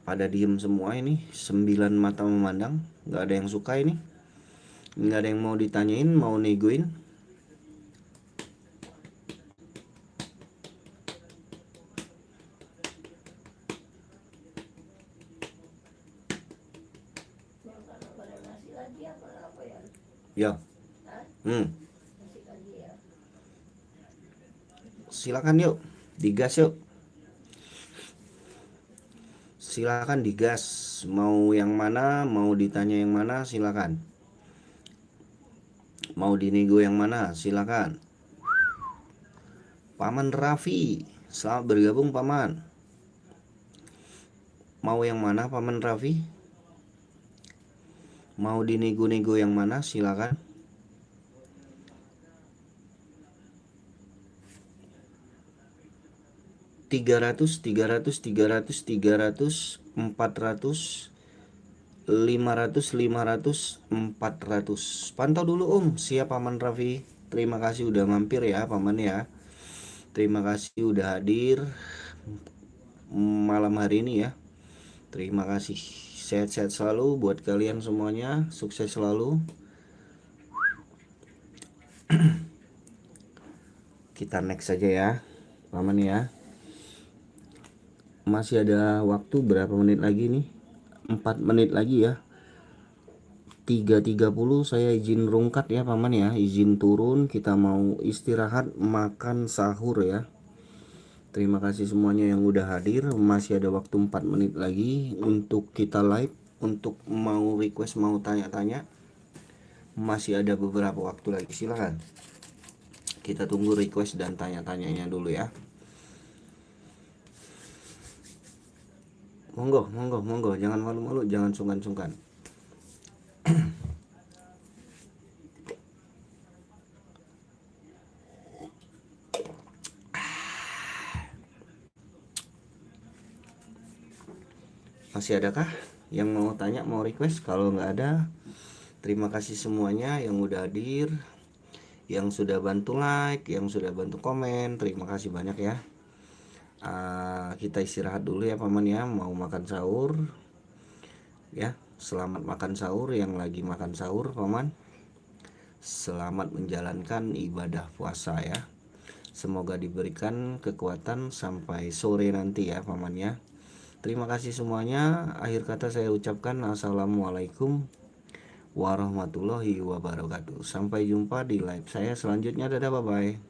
Pada diem semua ini, 9 mata memandang, nggak ada yang suka ini. Nggak ada yang mau ditanyain, mau negoin. Ya, Hmm, silakan yuk, digas yuk. Silakan digas. Mau yang mana, mau ditanya yang mana, silakan. Mau dinego yang mana, silakan. Paman Raffi, selamat bergabung Paman. Mau yang mana Paman Raffi? Mau dinego-nego yang mana, silakan. Tiga ratus, 400, 500, 400. Pantau dulu siap Paman Raffi. Terima kasih udah mampir ya Paman ya. Terima kasih udah hadir malam hari ini ya. Terima kasih. Sehat-sehat selalu buat kalian semuanya. Sukses selalu. Kita next saja ya Paman ya. Masih ada waktu berapa menit lagi nih? 4 menit lagi ya. 3.30 saya izin rungkat ya Paman ya. Izin turun, kita mau istirahat makan sahur ya. Terima kasih semuanya yang udah hadir. Masih ada waktu 4 menit lagi untuk kita live. Untuk mau request, mau tanya-tanya, masih ada beberapa waktu lagi. Silahkan. Kita tunggu request dan tanya-tanyanya dulu ya. Monggo, monggo, monggo. Jangan malu-malu, jangan sungkan-sungkan. Masih adakah yang mau tanya, mau request? Kalau nggak ada, terima kasih semuanya yang udah hadir, yang sudah bantu like, yang sudah bantu komen. Terima kasih banyak ya. Kita istirahat dulu ya Paman ya. Mau makan sahur ya. Selamat makan sahur yang lagi makan sahur Paman. Selamat menjalankan ibadah puasa ya. Semoga diberikan kekuatan sampai sore nanti ya Paman ya. Terima kasih semuanya. Akhir kata saya ucapkan assalamualaikum warahmatullahi wabarakatuh. Sampai jumpa di live saya selanjutnya. Dadah, bye bye.